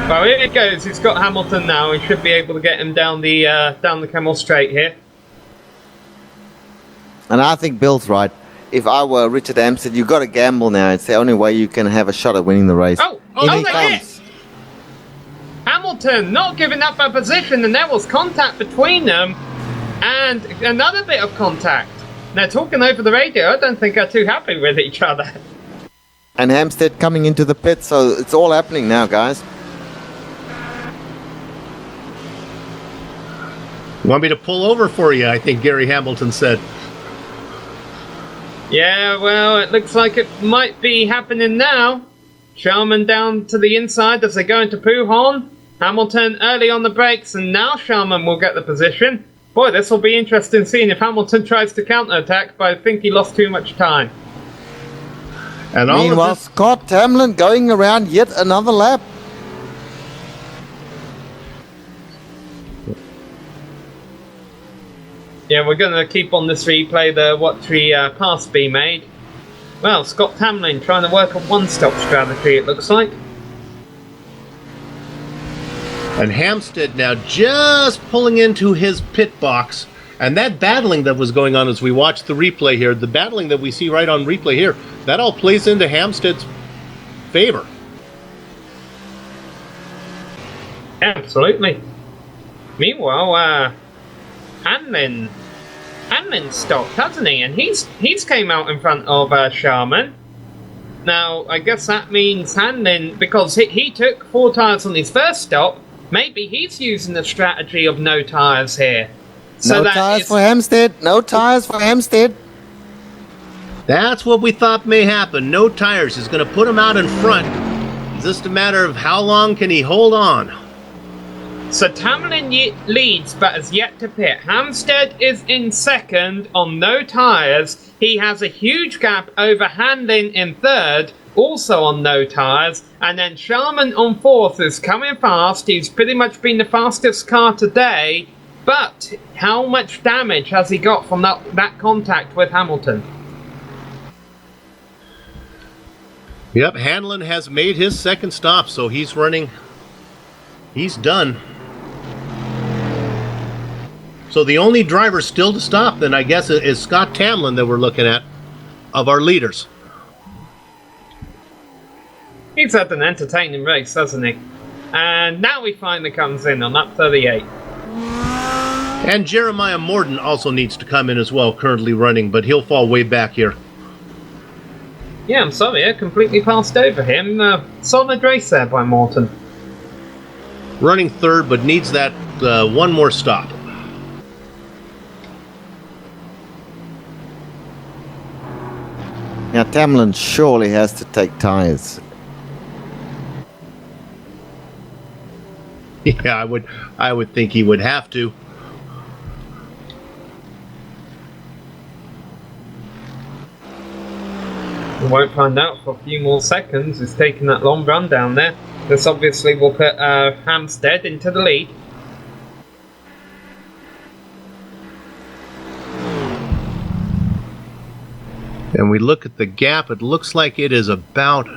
D: Well, here it goes. He's got Hamilton now. He should be able to get him down the Kemmel Straight here.
E: And I think Bill's right. If I were Richard Hampstead, you've got to gamble now. It's the only way you can have a shot at winning the race.
D: Oh, there he is! Hamilton not giving up a position, and there was contact between them, and another bit of contact. They're talking over the radio. I don't think they're too happy with each other.
E: And Hampstead coming into the pit, so it's all happening now, guys.
C: Want me to pull over for you? I think Gary Hamilton said.
D: Yeah, well, it looks like it might be happening now. Sharman down to the inside as they go into Pujon. Hamilton early on the brakes, and now Sharman will get the position. Boy, this will be interesting seeing if Hamilton tries to counterattack, but I think he lost too much time.
E: And meanwhile, Scott Tamlin going around yet another lap.
D: Yeah, we're going to keep on this replay the watch-free pass be made. Well, Scott Tamlin trying to work a one-stop strategy, it looks like.
C: And Hampstead now just pulling into his pit box. And that battling that was going on as we watch the replay here, the battling that we see right on replay here, that all plays into Hampstead's favor.
D: Absolutely. Meanwhile, Hanlon stopped, hasn't he? And he's came out in front of Sharman. Now, I guess that means Hamlin, because he took 4 tyres on his first stop, maybe he's using the strategy of no tyres here. So
E: no tyres for Hampstead. No tyres for Hampstead.
C: That's what we thought may happen. No tires. He's going to put him out in front. It's just a matter of how long can he hold on.
D: So Tamlin leads but has yet to pit. Hampstead is in second on no tyres. He has a huge gap over Hanlin in third, also on no tyres. And then Sharman on fourth is coming fast. He's pretty much been the fastest car today. But how much damage has he got from that contact with Hamilton?
C: Yep, Hanlon has made his second stop, so he's running. He's done. So the only driver still to stop, then, I guess, is Scott Tamlin that we're looking at, of our leaders.
D: He's had an entertaining race, hasn't he? And now he finally comes in on lap 38.
C: And Jeremiah Morden also needs to come in as well, currently running, but he'll fall way back here.
D: Yeah, I'm sorry, I completely passed over him. Solid race there by Morton.
C: Running third, but needs that one more stop.
E: Now Tamlin surely has to take tyres.
C: Yeah, I would think he would have to.
D: We won't find out for a few more seconds. He's taking that long run down there. This obviously will put Hampstead into the lead.
C: And we look at the gap, it looks like it is about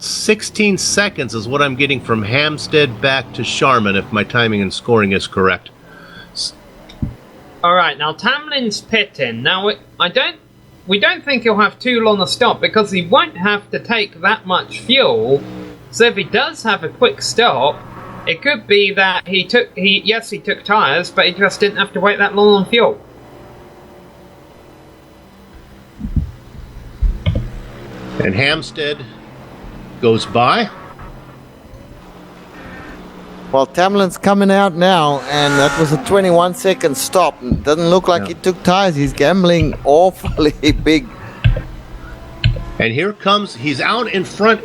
C: 16 seconds is what I'm getting from Hampstead back to Sharman, if my timing and scoring is correct.
D: Alright, now Tamlin's pitting. Now, we don't think he'll have too long a stop because he won't have to take that much fuel. So if he does have a quick stop, it could be that he took tyres, but he just didn't have to wait that long on fuel.
C: And Hampstead goes by.
E: Well, Tamlin's coming out now, and that was a 21-second stop. Doesn't look like he took tyres. He's gambling awfully big.
C: And here comes, he's out in front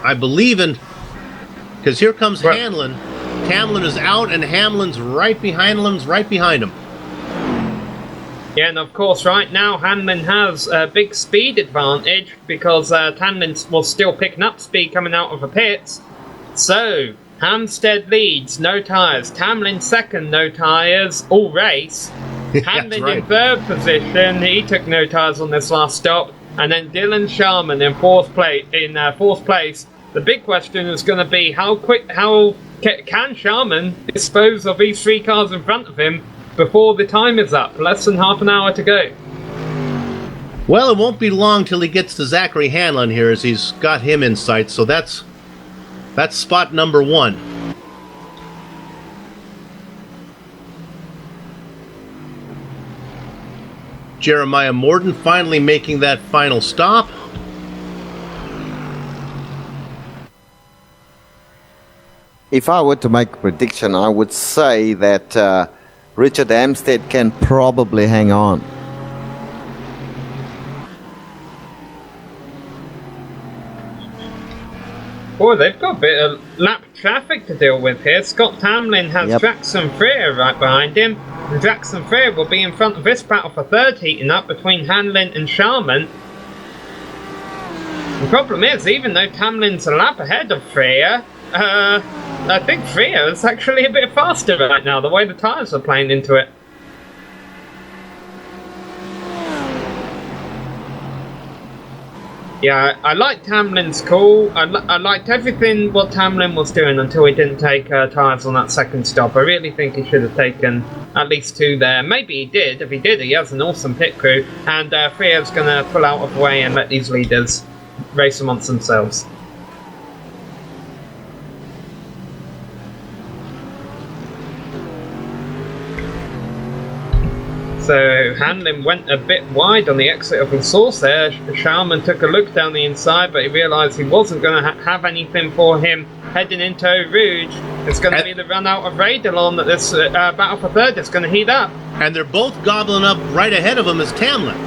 C: I believe because here comes Hanlon. Tamlin is out, and Hamlin's right behind him.
D: Yeah, and of course, right now, Hanlon has a big speed advantage because Tamlin was still picking up speed coming out of the pits. So, Hampstead leads, no tyres. Tamlin second, no tyres, all race. Hanlon in third position, he took no tyres on this last stop. And then Dylan Sharman in fourth place. The big question is going to be how can Sharman dispose of these 3 cars in front of him before the time is up? Less than half an hour to go.
C: Well, it won't be long till he gets to Zachary Hanlon here, as he's got him in sight. So that's spot number 1. Jeremiah Morden finally making that final stop.
E: If I were to make a prediction, I would say that Richard Hampstead can probably hang on.
D: Boy, they've got a bit of lap traffic to deal with here. Scott Tamlin has Jackson Freer right behind him. And Jackson Freer will be in front of this battle for third, heating up between Hanlon and Sharman. The problem is, even though Tamlin's a lap ahead of Freer, I think Freer is actually a bit faster right now, the way the tyres are playing into it. Yeah, I liked Tamlin's call. I liked everything what Tamlin was doing until he didn't take tyres on that second stop. I really think he should have taken at least 2 there. Maybe he did. If he did, he has an awesome pit crew. And Freer's going to pull out of the way and let these leaders race amongst themselves. So Hamlin went a bit wide on the exit of the source there. Sharman took a look down the inside, but he realised he wasn't going to have anything for him heading into Eau Rouge. It's going to be the run out of Radalon that this battle for third is going to heat up.
C: And they're both gobbling up right ahead of him as Tamlin.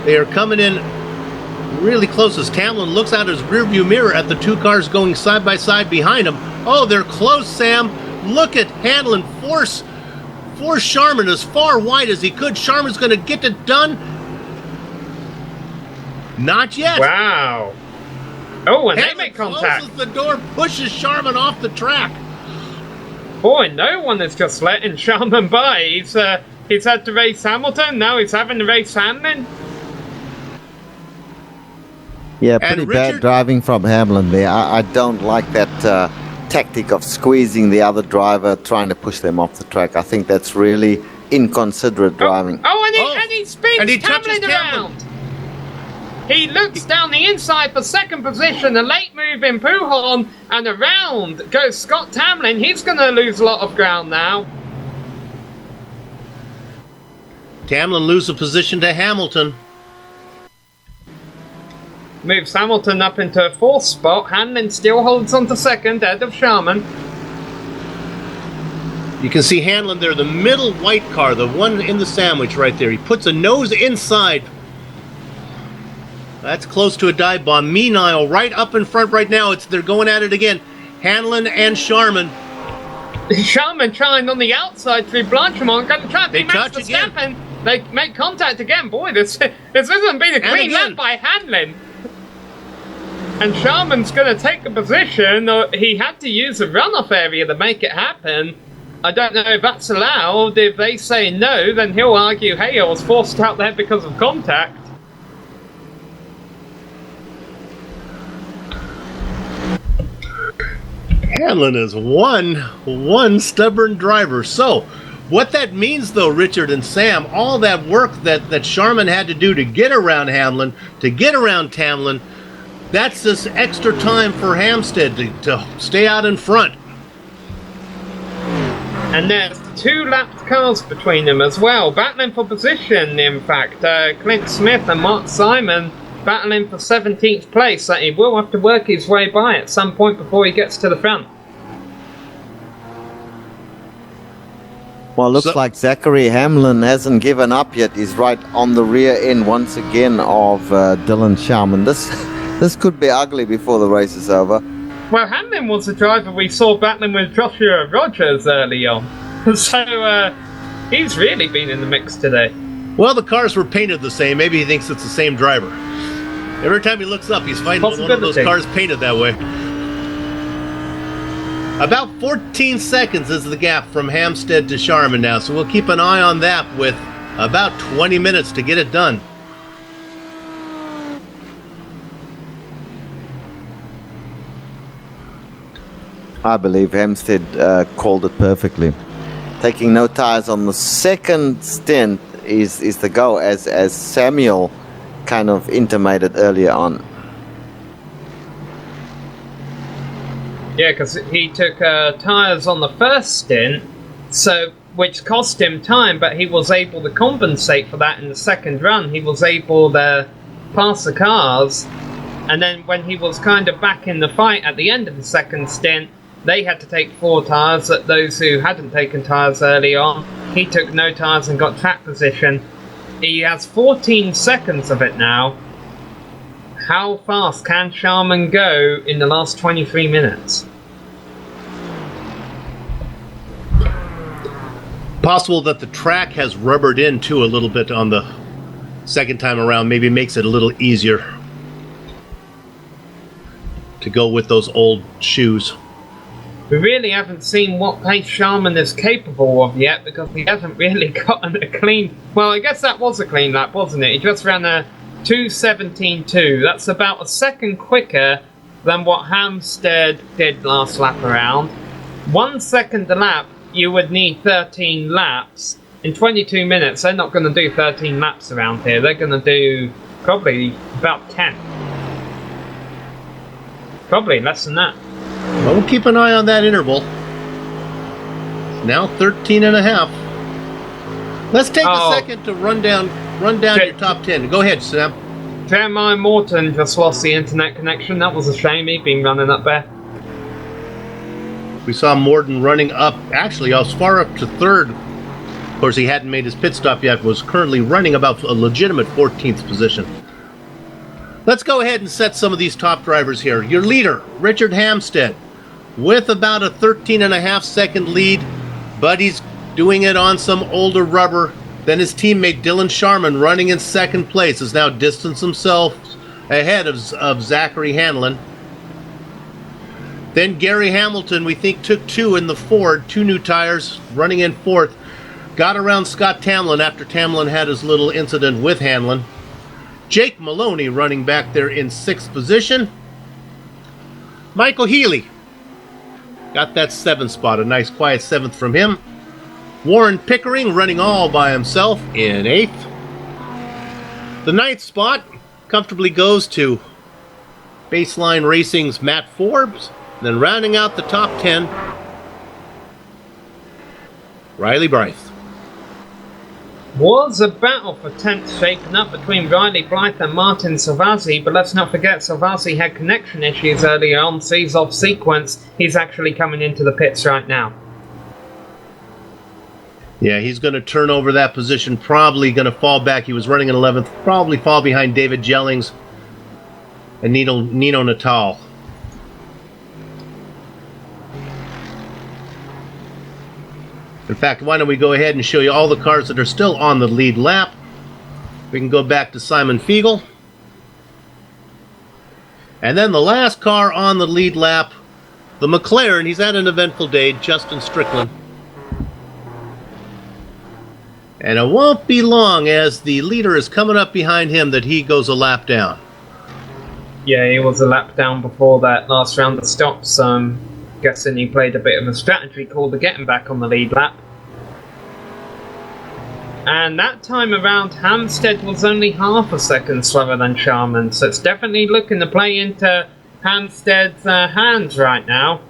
C: They are coming in really close as Tamlin looks out his rearview mirror at the two cars going side by side behind him. Oh, they're close, Sam. Look at Hamlin force Sharman as far wide as he could. Sharman's going to get it done. Not yet.
D: Wow. Oh, and
C: Hamlin
D: they make contact.
C: closes the door, pushes Sharman off the track.
D: Boy, no one is just letting Sharman by. He's had to race Hamilton, now he's having to race Hamlin.
E: Yeah, pretty
C: And
E: bad
C: Richard-
E: driving from Hamlin there. I don't like that tactic of squeezing the other driver, trying to push them off the track. I think that's really inconsiderate driving.
D: And he spins
C: And he touches
D: Tamlin around. He looks down the inside for second position, a late move in Pujon, and around goes Scott Tamlin. He's going to lose a lot of ground now.
C: Tamlin loses position to Hamilton.
D: Moves Hamilton up into a fourth spot. Hamlin still holds on to second, ahead of Sharman.
C: You can see Hamlin there, the middle white car, the one in the sandwich right there. He puts a nose inside. That's close to a dive bomb. Meanwhile, right up in front right now, they're going at it again. Hamlin and Sharman.
D: Sharman trying on the outside through Blanchimont, going to try to
C: They
D: beat Max
C: touch again.
D: Verstappen. They make contact again. Boy, this hasn't been a clean
C: again.
D: lap by Hamlin. And Sharman's going to take a position. He had to use the runoff area to make it happen. I don't know if that's allowed. If they say no, then he'll argue, hey, I was forced out there because of contact.
C: Hamlin is one stubborn driver. So, what that means, though, Richard and Sam, all that work that Sharman had to do to get around Hamlin, to get around Tamlin, that's this extra time for Hampstead to stay out in front.
D: And there's two lapped cars between them as well, battling for position, in fact. Clint Smith and Mark Simon battling for 17th place, that he will have to work his way by at some point before he gets to the front.
E: Well, looks like Zachary Hamlin hasn't given up yet. He's right on the rear end once again of Dylan Sharman. This could be ugly before the race is over.
D: Well, Hamlin was the driver we saw battling with Joshua Rogers early on. So, he's really been in the mix today.
C: Well, the cars were painted the same. Maybe he thinks it's the same driver. Every time he looks up, he's fighting one of those cars painted that way. About 14 seconds is the gap from Hampstead to Sharman now, so we'll keep an eye on that with about 20 minutes to get it done.
E: I believe Hampstead called it perfectly. Taking no tires on the second stint is the go, as Samuel kind of intimated earlier on.
D: Yeah, because he took tyres on the first stint, which cost him time, but he was able to compensate for that in the second run. He was able to pass the cars, and then when he was kind of back in the fight at the end of the second stint, they had to take 4 tyres. Those who hadn't taken tyres early on, he took no tyres and got track position. He has 14 seconds of it now. How fast can Sharman go in the last 23 minutes?
C: Possible that the track has rubbered in too a little bit on the second time around. Maybe makes it a little easier to go with those old shoes.
D: We really haven't seen what pace Sharman is capable of yet, because he hasn't really gotten a clean... Well, I guess that was a clean lap, wasn't it? He just ran a 2:17.2. That's about a second quicker than what Hampstead did last lap around. 1 second a lap, you would need 13 laps. In 22 minutes, they're not going to do 13 laps around here. They're going to do probably about 10. Probably less than that.
C: Well, we'll keep an eye on that interval. Now 13 and a half. Let's take a
D: Oh.
C: second to run down your top 10. Go ahead, Sam.
D: Jeremiah Morton just lost the internet connection. That was a shame. He'd been running up there.
C: We saw Morton running up, actually, as far up to third. Of course, he hadn't made his pit stop yet, was currently running about a legitimate 14th position. Let's go ahead and set some of these top drivers here. Your leader, Richard Hampstead, with about a 13.5 second lead, but he's doing it on some older rubber. Then his teammate Dylan Sharman, running in second place, has now distanced himself ahead of Zachary Hanlon. Then Gary Hamilton, we think, took 2 in the Ford, 2 new tires, running in 4th. Got around Scott Tamlin after Tamlin had his little incident with Hanlon. Jake Maloney running back there in 6th position. Michael Healy got that 7th spot, a nice quiet 7th from him. Warren Pickering running all by himself in 8th. The 9th spot comfortably goes to Baseline Racing's Matt Forbes. Then rounding out the top 10, Riley Blythe.
D: Was a battle for 10th shaken up between Riley Blythe and Martin Savazzi, but let's not forget Savazzi had connection issues earlier on, so he's off sequence. He's actually coming into the pits right now.
C: Yeah, he's going to turn over that position, probably going to fall back. He was running in 11th, probably fall behind David Jellings and Nino Natal. In fact, why don't we go ahead and show you all the cars that are still on the lead lap. We can go back to Simon Fiegel. And then the last car on the lead lap, the McLaren. He's had an eventful day, Justin Strickland. And it won't be long as the leader is coming up behind him that he goes a lap down.
D: Yeah, he was a lap down before that last round of stops, so I'm guessing he played a bit of a strategy call to get him back on the lead lap. And that time around, Hampstead was only half a second slower than Sharman, so it's definitely looking to play into Hampstead's hands right now.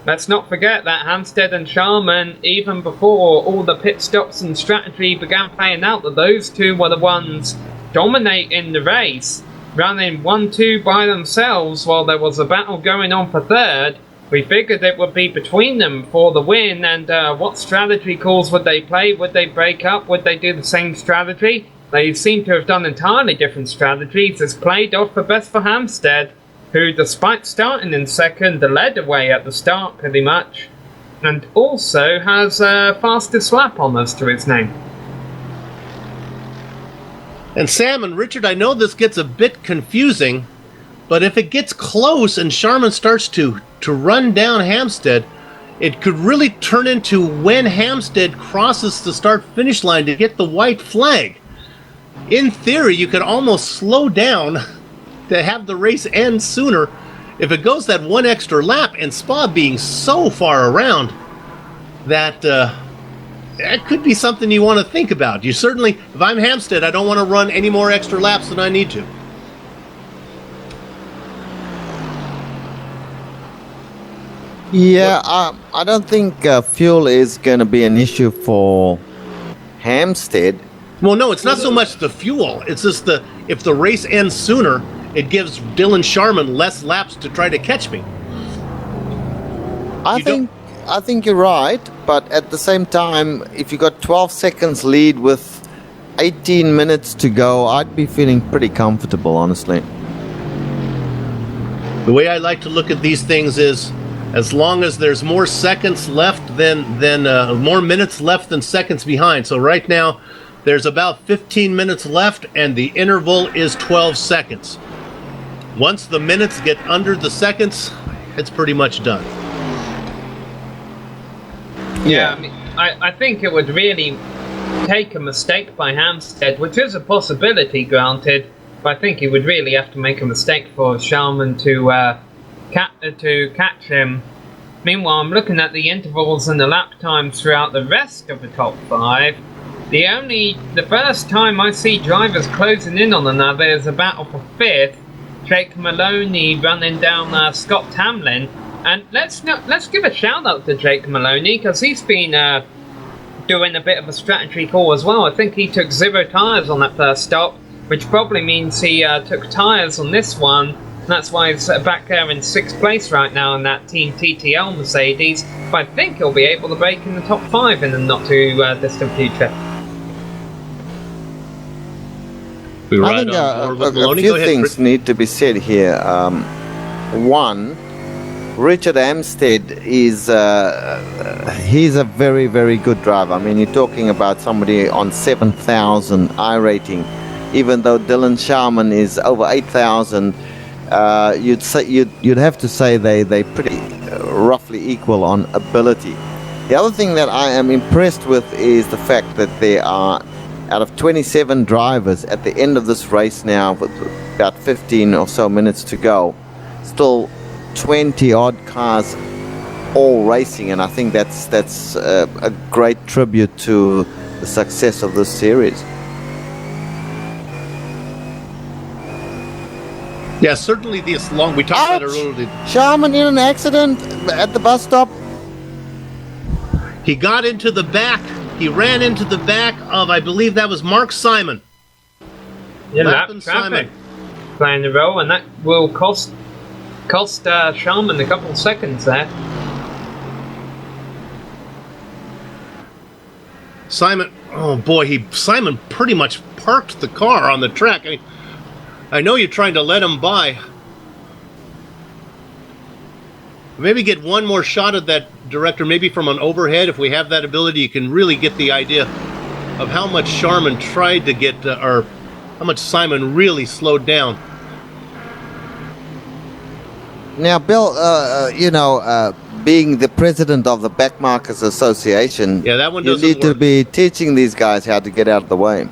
D: Let's not forget that Hampstead and Sharman, even before all the pit stops and strategy began playing out, that those two were the ones dominating the race, running 1-2 by themselves while there was a battle going on for third. We figured it would be between them for the win, and what strategy calls would they play? Would they break up? Would they do the same strategy? They seem to have done entirely different strategies. It's played off the best for Hampstead, who, despite starting in second, led away at the start pretty much, and also has fastest lap almost to his name.
C: And Sam and Richard, I know this gets a bit confusing, but if it gets close and Sharman starts to run down Hampstead, it could really turn into when Hampstead crosses the start-finish line to get the white flag. In theory, you could almost slow down to have the race end sooner if it goes that one extra lap, and Spa being so far around that that could be something you want to think about. You certainly, if I'm Hampstead, I don't want to run any more extra laps than I need to.
E: Yeah, I don't think fuel is going to be an issue for Hampstead.
C: Well, no, it's not so much the fuel. It's just if the race ends sooner, it gives Dylan Sharman less laps to try to catch me.
E: I think you're right, but at the same time, if you got 12 seconds lead with 18 minutes to go, I'd be feeling pretty comfortable, honestly.
C: The way I like to look at these things is, as long as there's more seconds left than more minutes left than seconds behind. So right now, there's about 15 minutes left, and the interval is 12 seconds. Once the minutes get under the seconds, it's pretty much done.
D: Yeah, I mean, I think it would really take a mistake by Hampstead, which is a possibility, granted, but I think he would really have to make a mistake for Sharman to catch him. Meanwhile, I'm looking at the intervals and the lap times throughout the rest of the top 5. The first time I see drivers closing in on another is a battle for 5th. Jake Maloney running down Scott Tamlin. And let's give a shout out to Jake Maloney, because he's been doing a bit of a strategy call as well. I think he took 0 tyres on that first stop, which probably means he took tyres on this one. That's why he's back there in 6th place right now in that Team TTL Mercedes. But I think he'll be able to break in the top 5 in the not too distant future.
E: I think a few things need to be said here. One, Richard Amstead is he's a very, very good driver. I mean, you're talking about somebody on 7,000 iRating. Even though Dylan Sharman is over 8,000, you'd have to say they pretty roughly equal on ability. The other thing that I am impressed with is the fact that there are, out of 27 drivers at the end of this race now, with about 15 or so minutes to go, still 20 odd cars all racing, and I think that's a great tribute to the success of this series.
C: Yeah, certainly this long. We talked about it earlier.
E: Sharman in an accident at the bus stop.
C: He got into the back. He ran into the back of, I believe that was Mark Simon.
D: Yeah, lap traffic playing the role, and that will cost Sharman a couple of seconds there.
C: Simon, oh boy, Simon pretty much parked the car on the track. I know you're trying to let him by. Maybe get one more shot at that, director, maybe from an overhead. If we have that ability, you can really get the idea of how much Sharman tried to get, or how much Simon really slowed down.
E: Now, Bill, being the president of the Backmarkers Association,
C: yeah, that one
E: you
C: doesn't
E: need to
C: work.
E: be teaching these guys how to get out of the way.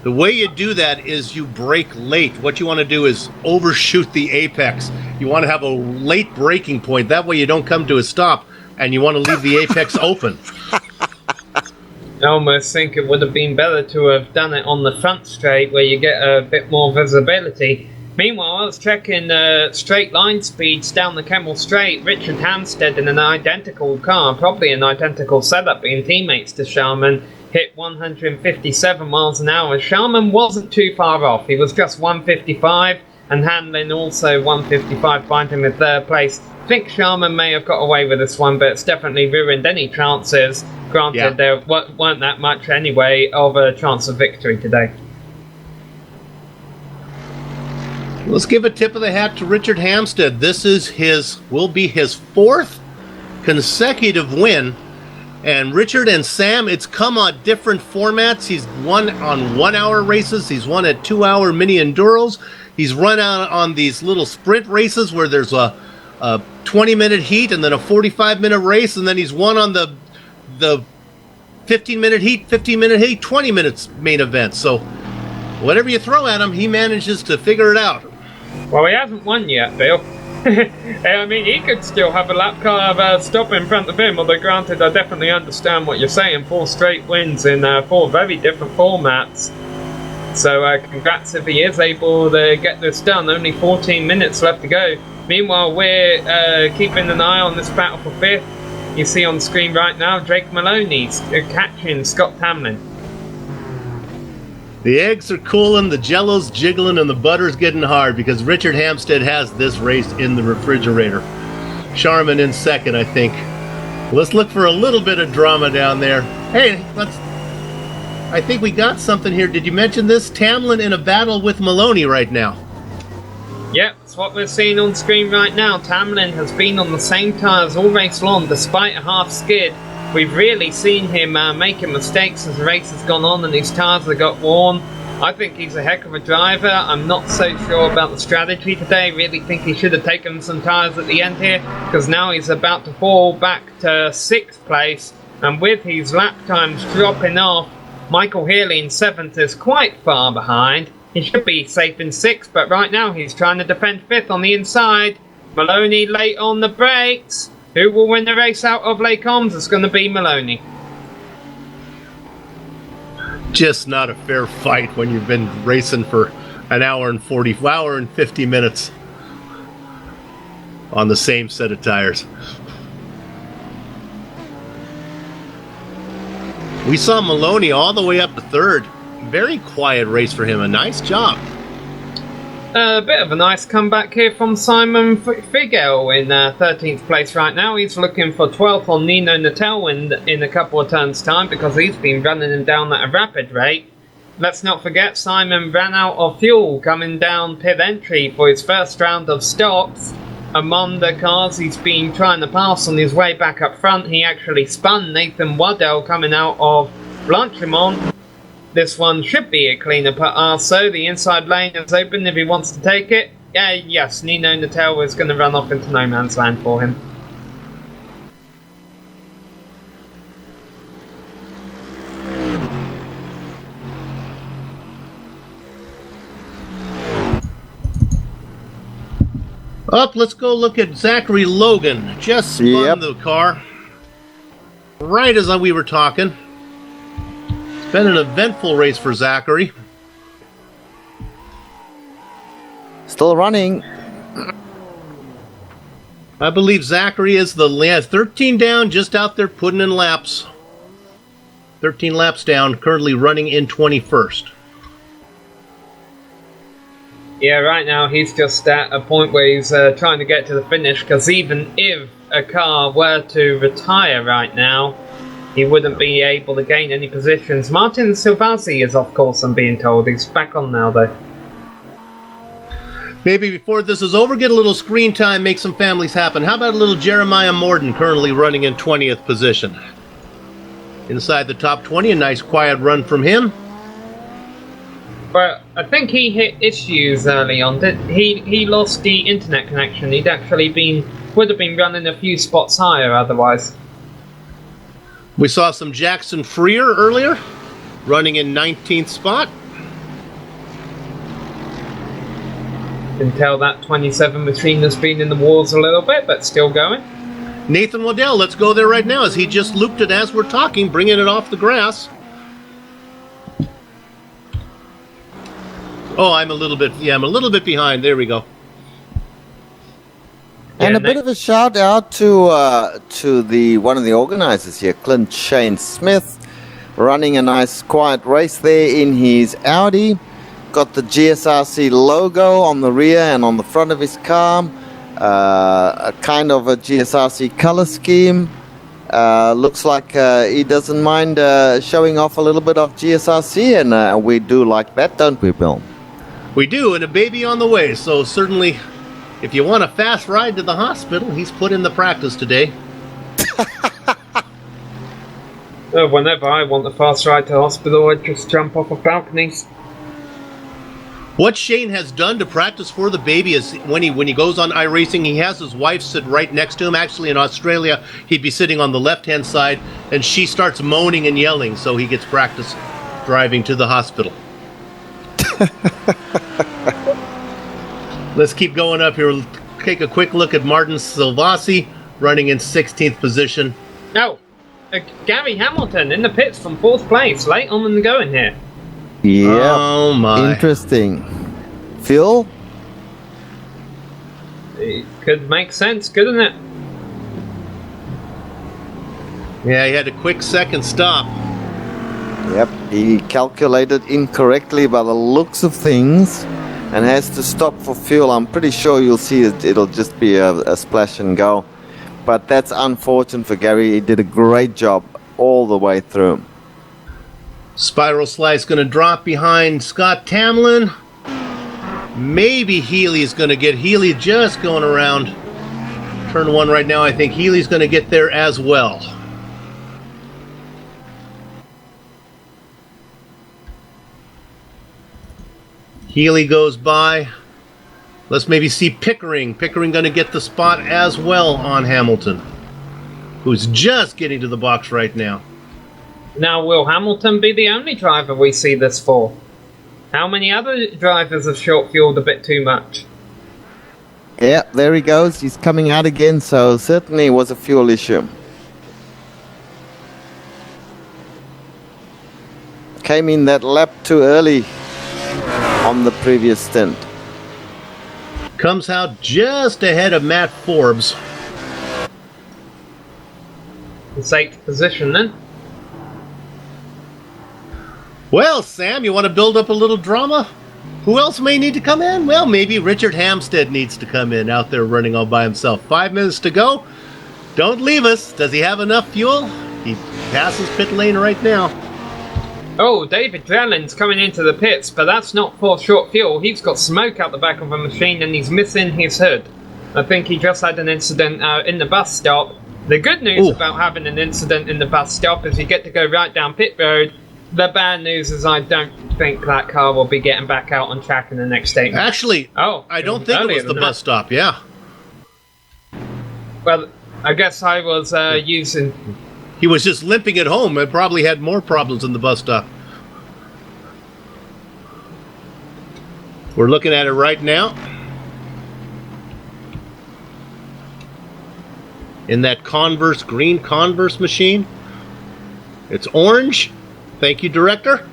C: The way you do that is you brake late. What you want to do is overshoot the apex. You want to have a late braking point. That way you don't come to a stop, and you want to leave the apex open.
D: I almost think it would have been better to have done it on the front straight where you get a bit more visibility. Meanwhile, I was checking straight line speeds down the Kemmel Straight. Richard Hampstead in an identical car, probably an identical setup, being teammates to Sharman, hit 157 miles an hour. Sharman wasn't too far off. He was just 155, and Hanlon also 155, finding him in 3rd place. I think Sharman may have got away with this one, but it's definitely ruined any chances. Granted, there weren't that much anyway of a chance of victory today.
C: Let's give a tip of the hat to Richard Hampstead. This is will be his 4th consecutive win. And Richard and Sam, it's come on different formats. He's won on 1-hour races. He's won at 2-hour mini enduros. He's run out on these little sprint races where there's a 20-minute heat and then a 45-minute race, and then he's won on the 15-minute heat, 15-minute heat, 20 minutes main event. So whatever you throw at him, he manages to figure it out.
D: Well, he hasn't won yet, Bill. I mean, he could still have a lap car stop in front of him, although granted, I definitely understand what you're saying. 4 straight wins in 4 very different formats. So congrats if he is able to get this done. Only 14 minutes left to go. Meanwhile, we're keeping an eye on this battle for 5th. You see on screen right now, Drake Maloney's catching Scott Tamlin.
C: The eggs are cooling, the jello's jiggling, and the butter's getting hard because Richard Hampstead has this race in the refrigerator. Sharman in 2nd, I think. Let's look for a little bit of drama down there. Hey, I think we got something here. Did you mention this? Tamlin in a battle with Maloney right now.
D: Yep, that's what we're seeing on screen right now. Tamlin has been on the same tyres all race long, despite a half skid. We've really seen him making mistakes as the race has gone on and his tyres have got worn. I think he's a heck of a driver. I'm not so sure about the strategy today. I really think he should have taken some tyres at the end here, because now he's about to fall back to 6th place, and with his lap times dropping off, Michael Healy in 7th is quite far behind. He should be safe in 6th, but right now he's trying to defend 5th on the inside. Maloney late on the brakes. Who will win the race out of Lake Holmes? It's going to be Maloney.
C: Just not a fair fight when you've been racing for an hour and 50 minutes on the same set of tires. We saw Maloney all the way up to third. Very quiet race for him. A nice job.
D: A bit of a nice comeback here from Simon Figel in 13th place right now. He's looking for 12th on Nino Natel in a couple of turns' time because he's been running him down at a rapid rate. Let's not forget Simon ran out of fuel coming down pit entry for his first round of stops. Among the cars he's been trying to pass on his way back up front, he actually spun Nathan Waddell coming out of Blanchimont. This one should be a cleaner put Arso. The inside lane is open if he wants to take it. Yes, Nino Natel is going to run off into no man's land for him.
C: Up, let's go look at Zachary Logan. Just spun the car. Right as we were talking. It's been an eventful race for Zachary.
E: Still running.
C: I believe Zachary is 13 down, just out there putting in laps. 13 laps down, currently running in 21st.
D: Yeah, right now he's just at a point where he's trying to get to the finish, because even if a car were to retire right now, he wouldn't be able to gain any positions. Martin Silvazzi is off course, I'm being told. He's back on now, though.
C: Maybe before this is over, get a little screen time, make some families happen. How about a little Jeremiah Morden, currently running in 20th position? Inside the top 20, a nice quiet run from him.
D: But I think he hit issues early on. He lost the internet connection. He'd actually would have been running a few spots higher otherwise.
C: We saw some Jackson Freer earlier, running in 19th spot.
D: Can tell that 27 machine has been in the wars a little bit, but still going.
C: Nathan Waddell, let's go there right now as he just looped it as we're talking, bringing it off the grass. Oh, I'm a little bit behind. There we go.
E: And a bit of a shout out to the one of the organizers here, Clint Shane Smith, running a nice quiet race there in his Audi. Got the GSRC logo on the rear and on the front of his car. A kind of a GSRC color scheme. Looks like he doesn't mind showing off a little bit of GSRC, and we do like that, don't we, Bill?
C: We do, and a baby on the way, so certainly if you want a fast ride to the hospital, he's put in the practice today.
D: Whenever I want a fast ride to the hospital, I just jump off of balconies.
C: What Shane has done to practice for the baby is when he goes on iRacing, he has his wife sit right next to him. Actually, in Australia, he'd be sitting on the left-hand side, and she starts moaning and yelling, so he gets practice driving to the hospital. Let's keep going up here. We'll take a quick look at Martin Silvassi, running in 16th position.
D: Oh, Gary Hamilton in the pits from 4th place, late on in the going here.
E: Yeah.
C: Oh my.
E: Interesting. Phil?
D: It could make sense, couldn't it?
C: Yeah, he had a quick second stop.
E: Yep, he calculated incorrectly by the looks of things and has to stop for fuel. I'm pretty sure you'll see it'll just be a splash and go. But that's unfortunate for Gary. He did a great job all the way through.
C: Spiral Slice going to drop behind Scott Tamlin. Maybe Healy's going to get Healy just going around turn 1 right now. I think Healy's going to get there as well. Healy goes by. Let's maybe see Pickering. Pickering going to get the spot as well on Hamilton, who's just getting to the box right now.
D: Now, will Hamilton be the only driver we see this for? How many other drivers have short-fueled a bit too much?
E: Yeah, there he goes. He's coming out again, so certainly was a fuel issue. Came in that lap too early on the previous stint.
C: Comes out just ahead of Matt Forbes.
D: It's 8th position then.
C: Well, Sam, you want to build up a little drama? Who else may need to come in? Well, maybe Richard Hampstead needs to come in, out there running all by himself. 5 minutes to go. Don't leave us. Does he have enough fuel? He passes pit lane right now.
D: Oh, David Drellin's coming into the pits, but that's not for short fuel. He's got smoke out the back of a machine and he's missing his hood. I think he just had an incident in the bus stop. The good news about having an incident in the bus stop is you get to go right down pit road. The bad news is I don't think that car will be getting back out on track in the next 8 minutes.
C: Actually, I don't think it was the bus stop, yeah.
D: Well, I guess I was using...
C: He was just limping at home and probably had more problems than the bus stop. We're looking at it right now. In that Converse, green Converse machine. It's orange. Thank you, director.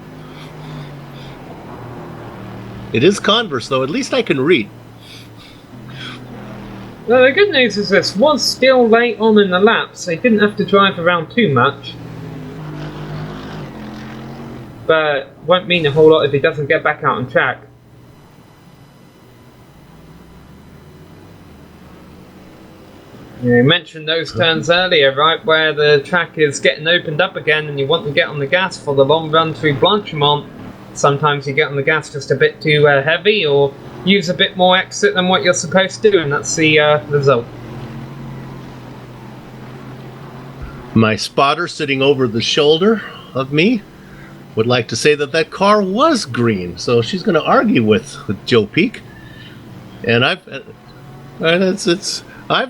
C: It is Converse, though. At least I can read.
D: Well, the good news is this was still late on in the lap, so he didn't have to drive around too much. But won't mean a whole lot if he doesn't get back out on track. You mentioned those turns earlier, right, where the track is getting opened up again and you want to get on the gas for the long run through Blanchimont. Sometimes you get on the gas just a bit too heavy or use a bit more exit than what you're supposed to, and that's the result.
C: My spotter sitting over the shoulder of me would like to say that that car was green, so she's going to argue with Joe Peak. And I've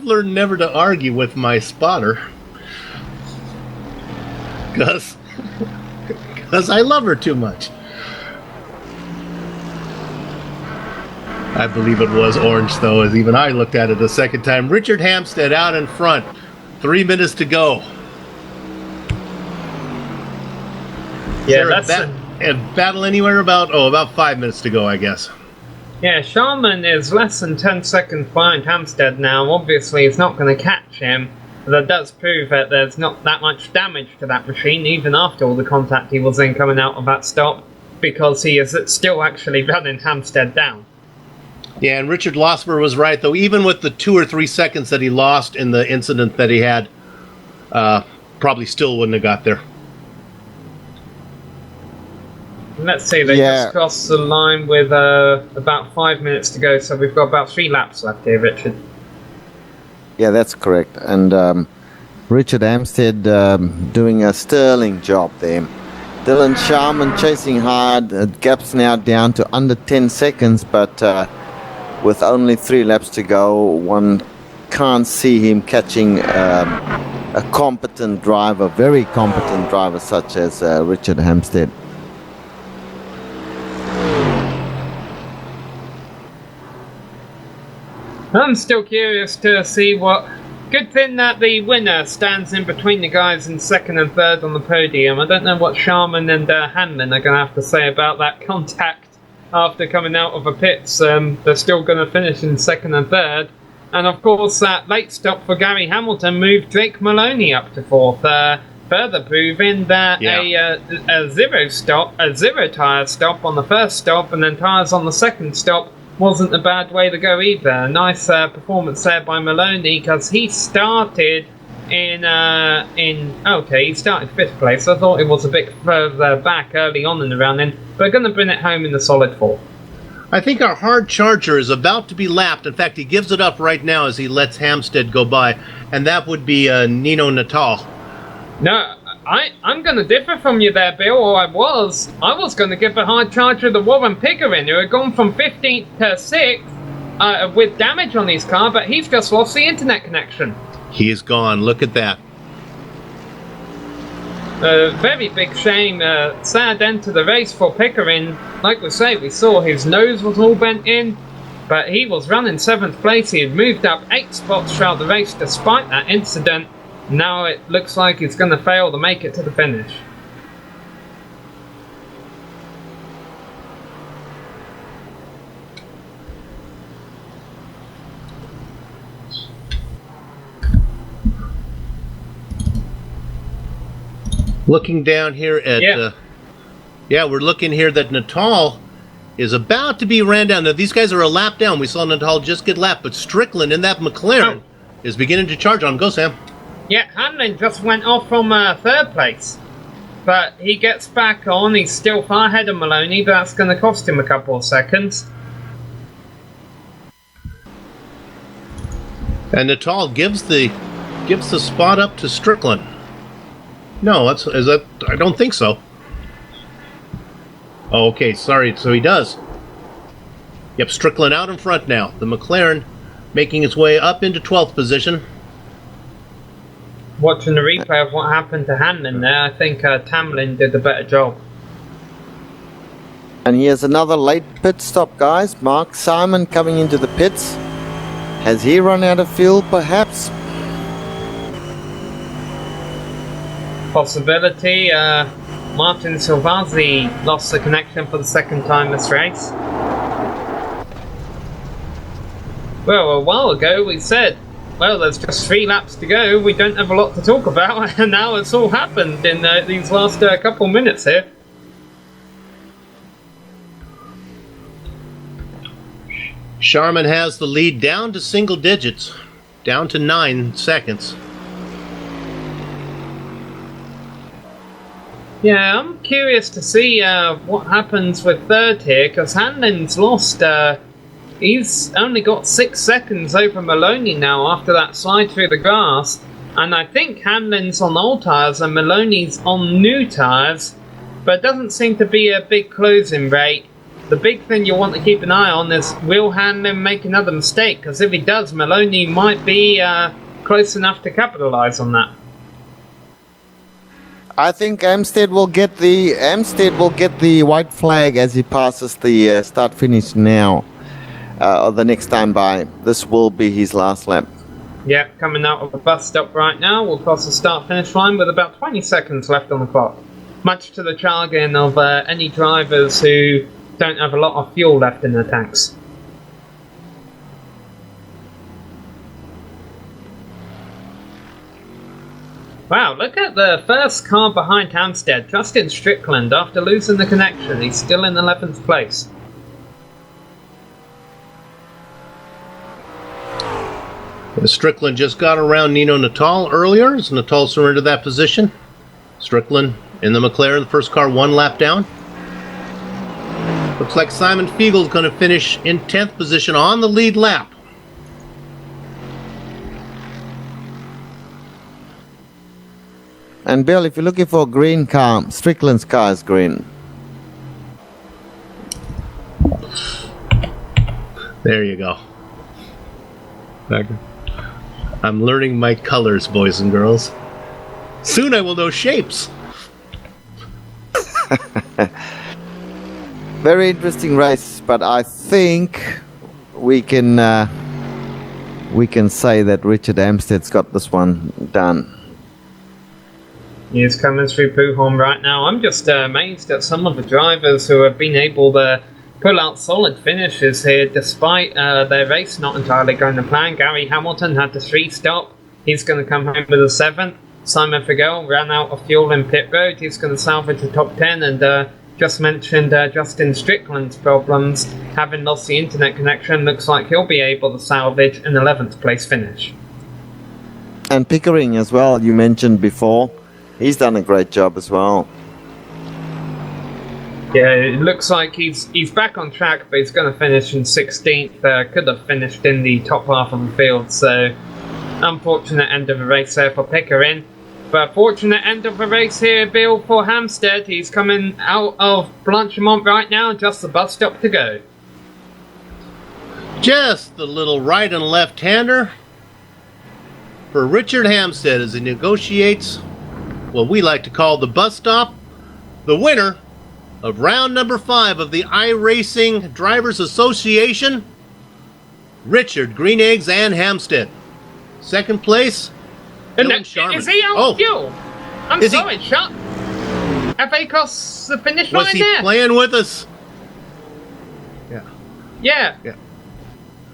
C: learned never to argue with my spotter, because I love her too much. I believe it was orange, though, as even I looked at it a second time. Richard Hampstead out in front. 3 minutes to go.
D: Yeah, that's
C: and battle anywhere about 5 minutes to go, I guess.
D: Yeah, Sharman is less than 10 seconds behind Hampstead now. Obviously, he's not going to catch him. But that does prove that there's not that much damage to that machine, even after all the contact he was in coming out of that stop, because he is still actually running Hampstead down.
C: Yeah, and Richard Losmer was right, though. Even with the 2 or 3 seconds that he lost in the incident that he had, probably still wouldn't have got there.
D: Let's see, they just crossed the line with about 5 minutes to go, so we've got about 3 laps left here, Richard.
E: Yeah, that's correct. And Richard Hampstead doing a sterling job there. Dylan Sharman chasing hard. Gap's now down to under 10 seconds, but with only 3 laps to go, one can't see him catching a competent driver, very competent driver such as Richard Hampstead.
D: I'm still curious to see what... Good thing that the winner stands in between the guys in second and third on the podium. I don't know what Sharman and Hanlon are going to have to say about that contact after coming out of the pits. They're still going to finish in second and third. And of course, that late stop for Gary Hamilton moved Drake Maloney up to fourth, further proving that a zero tyre stop on the first stop and then tyres on the second stop wasn't a bad way to go either. Nice performance there by Maloney, because he started he started 5th place. I thought it was a bit further back early on in the round then, but going to bring it home in the solid 4th.
C: I think our hard charger is about to be lapped. In fact, he gives it up right now as he lets Hampstead go by, and that would be Nino Natal.
D: No, I'm going to differ from you there, Bill, or I was going to give a hard charger to Warren Pickering, who had gone from 15th to 6th with damage on his car, but he's just lost the internet connection.
C: He is gone. Look at that.
D: Very big shame. Sad end to the race for Pickering. Like we say, we saw his nose was all bent in, but he was running 7th place. He had moved up 8 spots throughout the race despite that incident. Now it looks like he's going to fail to make it to the finish.
C: Looking down here at Yeah, we're looking here that Natal is about to be ran down. Now, these guys are a lap down. We saw Natal just get lapped, but Strickland in that McLaren is beginning to charge on him. Go, Sam.
D: Yeah, Hamlin just went off from third place. But he gets back on. He's still far ahead of Maloney, but that's going to cost him a couple of seconds.
C: And Natal gives the spot up to Strickland. No, is that? I don't think so. Oh, okay, sorry. So he does. Yep, Strickland out in front now. The McLaren making its way up into 12th position.
D: Watching the replay of what happened to Hamlin there, I think Tamlin did a better job.
E: And here's another late pit stop, guys. Mark Simon coming into the pits. Has he run out of fuel, perhaps?
D: Possibility. Martin Silvazzi lost the connection for the second time this race. Well, a while ago we said, well, there's just 3 laps to go, we don't have a lot to talk about, and now it's all happened in these last couple minutes here.
C: Sharman has the lead down to single digits, down to 9 seconds.
D: Yeah, I'm curious to see what happens with third here, because Hamlin's lost. He's only got 6 seconds over Maloney now after that slide through the grass. And I think Hamlin's on old tyres and Maloney's on new tyres. But it doesn't seem to be a big closing rate. The big thing you want to keep an eye on is, will Hamlin make another mistake? Because if he does, Maloney might be close enough to capitalise on that.
E: I think Amstead will get the white flag as he passes the start finish now, or the next time by. This will be his last lap.
D: Yeah, coming out of the bus stop right now, we'll cross the start finish line with about 20 seconds left on the clock. Much to the chagrin of any drivers who don't have a lot of fuel left in their tanks. Wow, look at the first car behind Hampstead, Justin Strickland. After losing the connection, he's still in 11th place.
C: Strickland just got around Nino Natal earlier, as Natal surrendered that position. Strickland in the McLaren, the first car 1 lap down. Looks like Simon Fiegel's going to finish in 10th position on the lead lap.
E: And Bill, if you're looking for a green car, Strickland's car is green.
C: There you go. I'm learning my colors, boys and girls. Soon I will know shapes.
E: Very interesting race, but I think we can say that Richard Amstead's got this one done.
D: He's coming through Puhorn right now. I'm just amazed at some of the drivers who have been able to pull out solid finishes here despite their race not entirely going to plan. Gary Hamilton had the 3-stop. He's going to come home with a 7th. Simon Figel ran out of fuel in pit road. He's going to salvage the top 10. And just mentioned Justin Strickland's problems. Having lost the internet connection, looks like he'll be able to salvage an 11th place finish.
E: And Pickering as well, you mentioned before. He's done a great job as well.
D: Yeah, it looks like he's back on track, but he's going to finish in 16th. Could have finished in the top half of the field, so unfortunate end of the race there for Pickering. But fortunate end of the race here, Bill, for Hampstead. He's coming out of Blanchimont right now, just the bus stop to go.
C: Just the little right and left-hander for Richard Hampstead as he negotiates what we like to call the bus stop. The winner of round number 5 of the iRacing Drivers Association, Richard Green Eggs and Hampstead. Second place, Dylan Sharman.
D: Is he on fuel? I'm sorry, Chuck. Have they crossed the finish line there?
C: Was he playing with us?
D: Yeah.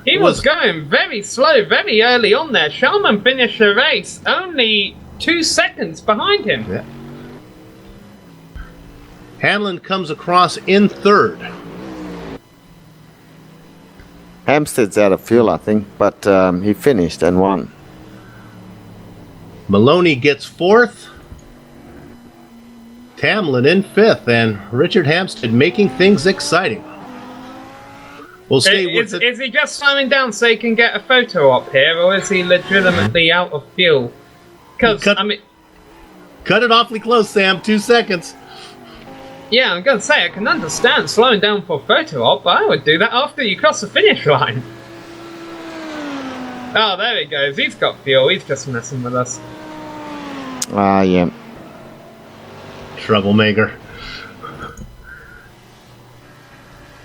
D: He was going very slow, very early on there. Sharman finished the race only 2 seconds behind him.
C: Hamlin comes across in third.
E: Hampstead's out of fuel, I think, but he finished and won.
C: Maloney gets fourth. Tamlin in fifth, and Richard Hampstead making things exciting. We'll stay with it.
D: Is he just slowing down so he can get a photo up here, or is he legitimately out of fuel? Because, I mean...
C: Cut it awfully close, Sam. 2 seconds.
D: Yeah, I'm gonna say, I can understand slowing down for a photo op, but I would do that after you cross the finish line. Oh, there he goes. He's got fuel. He's just messing with us.
E: Yeah.
C: Troublemaker.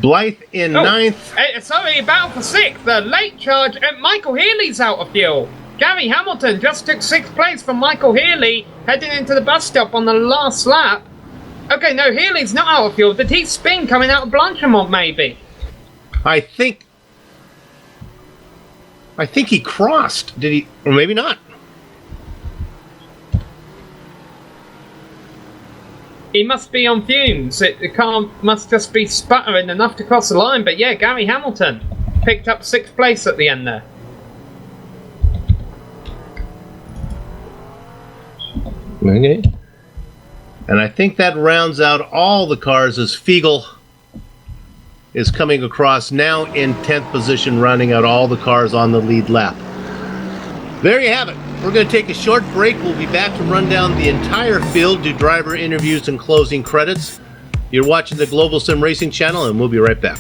C: Blythe in ninth.
D: Hey, sorry, battle for sixth. The late charge. Michael Healy's out of fuel. Gary Hamilton just took 6th place from Michael Healy, heading into the bus stop on the last lap. Okay, no, Healy's not out of fuel. Did he spin coming out of Blanchimont, maybe?
C: I think he crossed. Did he? Or maybe not.
D: He must be on fumes. The car must just be sputtering enough to cross the line. But yeah, Gary Hamilton picked up 6th place at the end there.
C: Okay. And I think that rounds out all the cars as Fiegel is coming across now in 10th position, rounding out all the cars on the lead lap. There you have it. We're going to take a short break. We'll be back to run down the entire field, do driver interviews and closing credits. You're watching the Global Sim Racing channel, and we'll be right back.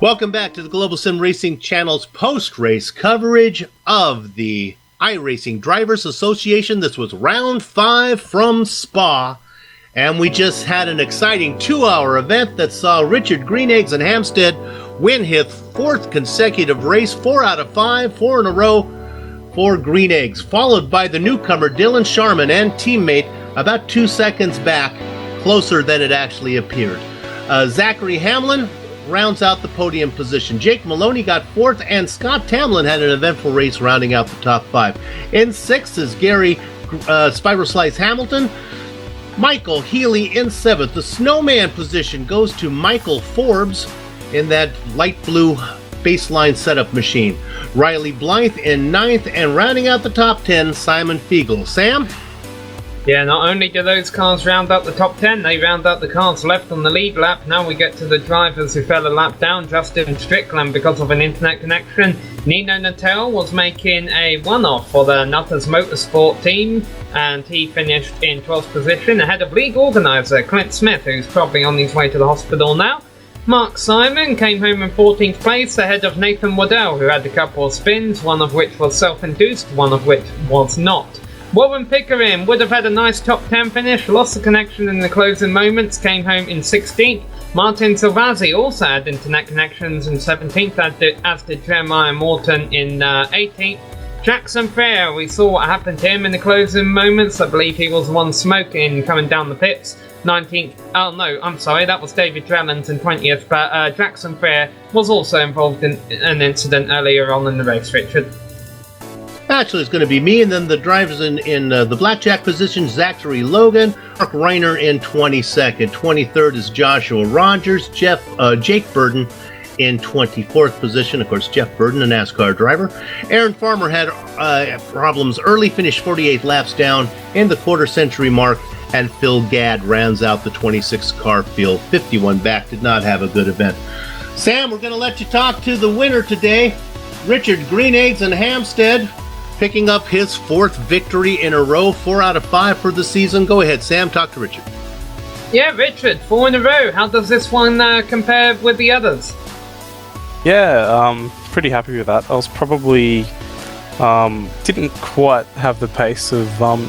C: Welcome back to the Global Sim Racing Channel's post-race coverage of the iRacing Drivers Association. This was round 5 from Spa, and we just had an exciting 2-hour event that saw Richard Greeneggs and Hampstead win his 4th consecutive race, 4 out of 5, 4 in a row for Greeneggs, followed by the newcomer Dylan Sharman and teammate about 2 seconds back, closer than it actually appeared. Zachary Hamlin rounds out the podium position. Jake Maloney got 4th, and Scott Tamlin had an eventful race rounding out the top 5. In 6th is Gary Spiral Slice Hamilton. Michael Healy in 7th. The snowman position goes to Michael Forbes in that light blue baseline setup machine. Riley Blythe in 9th, and rounding out the top 10, Simon Fiegel. Sam?
D: Yeah, not only do those cars round up the top 10, they round up the cars left on the lead lap. Now we get to the drivers who fell a lap down. Justin Strickland, because of an internet connection. Nino Natel was making a one-off for the Nutters Motorsport team, and he finished in 12th position ahead of league organiser Clint Smith, who's probably on his way to the hospital now. Mark Simon came home in 14th place ahead of Nathan Waddell, who had a couple of spins, one of which was self-induced, one of which was not. Warren Pickering would have had a nice top 10 finish, lost the connection in the closing moments, came home in 16th. Martin Silvazzi also had internet connections in 17th, as did Jeremiah Morton in 18th. Jackson Fair, we saw what happened to him in the closing moments. I believe he was the one smoking coming down the pits. 19th, oh no, I'm sorry, that was David Drellens in 20th, but Jackson Fair was also involved in an incident earlier on in the race, Richard.
C: Actually, it's going to be me, and then the drivers in the blackjack position, Zachary Logan, Mark Reiner in 22nd. 23rd is Joshua Rogers, Jake Burden in 24th position. Of course, Jeff Burden, a NASCAR driver. Aaron Farmer had problems early, finished 48 laps down in the quarter-century mark, and Phil Gadd rounds out the 26-car field. 51 back, did not have a good event. Sam, we're going to let you talk to the winner today, Richard Greeneggs and Hampstead, picking up his 4th victory in a row, 4 out of 5 for the season. Go ahead, Sam, talk to Richard.
D: Yeah, Richard, 4 in a row. How does this one compare with the others?
F: Yeah, pretty happy with that. I was probably didn't quite have the pace of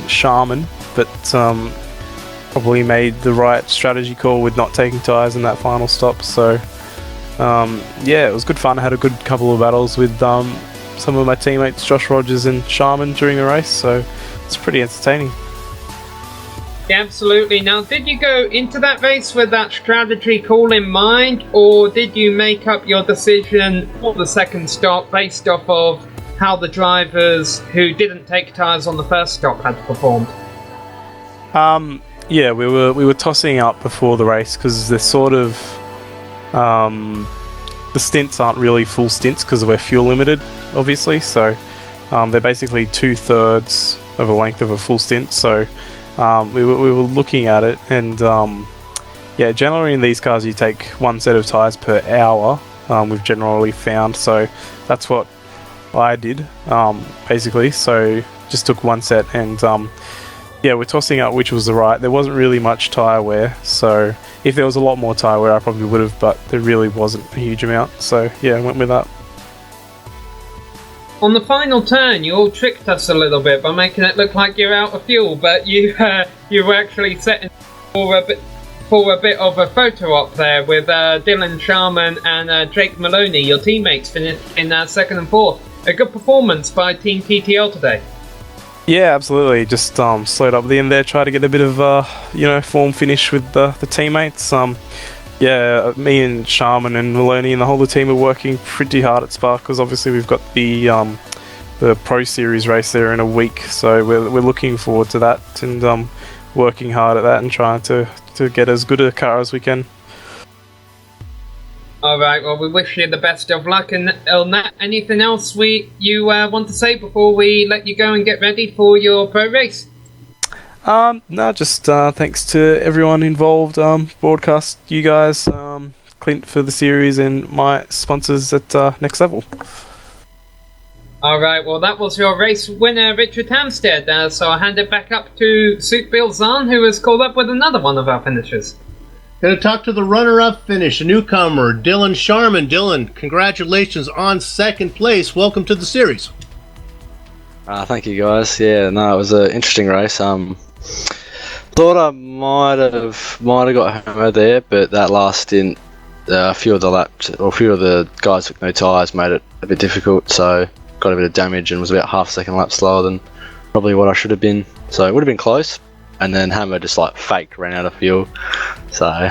F: Sharman, but probably made the right strategy call with not taking tyres in that final stop. So yeah, it was good fun. I had a good couple of battles with some of my teammates, Josh Rogers and Sharman, during the race, so it's pretty entertaining.
D: Yeah, absolutely. Now, did you go into that race with that strategy call in mind, or did you make up your decision for the second stop based off of how the drivers who didn't take tyres on the first stop had performed?
F: Yeah, we were tossing up before the race because they're sort of the stints aren't really full stints because we're fuel limited, obviously. So they're basically 2/3 of a length of a full stint. So we were looking at it, and yeah, generally in these cars you take one set of tyres per hour. We've generally found, so that's what I did basically. So just took one set, and yeah, we're tossing up which was the right. There wasn't really much tyre wear, so if there was a lot more tyre wear I probably would have, but there really wasn't a huge amount. So yeah, I went with that.
D: On the final turn, you all tricked us a little bit by making it look like you're out of fuel, but you were actually setting for a bit of a photo op there with Dylan Sharman and Jake Maloney. Your teammates finished in 2nd and 4th. A good performance by Team TTL today.
F: Yeah, absolutely. Just slowed up the end there, try to get a bit of form finish with the teammates. Yeah, me and Sharman and Maloney and the whole of the team are working pretty hard at Spa because obviously we've got the Pro Series race there in a week, so we're looking forward to that and working hard at that and trying to get as good a car as we can.
D: Alright, well, we wish you the best of luck. And anything else you want to say before we let you go and get ready for your pro race?
F: No, just thanks to everyone involved, broadcast, you guys, Clint for the series, and my sponsors at Next Level.
D: Alright, well, that was your race winner, Richard Hampstead. So I'll hand it back up to Suit Bill Zahn, who has called up with another one of our finishers.
C: Going to talk to the runner-up finish, a newcomer, Dylan Sharman. Dylan, congratulations on second place. Welcome to the series.
G: Thank you, guys. Yeah, no, it was an interesting race. Thought I might have got hammered there, but that last stint, a few of the guys took no tyres, made it a bit difficult. So got a bit of damage and was about half a second lap slower than probably what I should have been. So it would have been close. And then Hammer just like fake ran out of fuel. So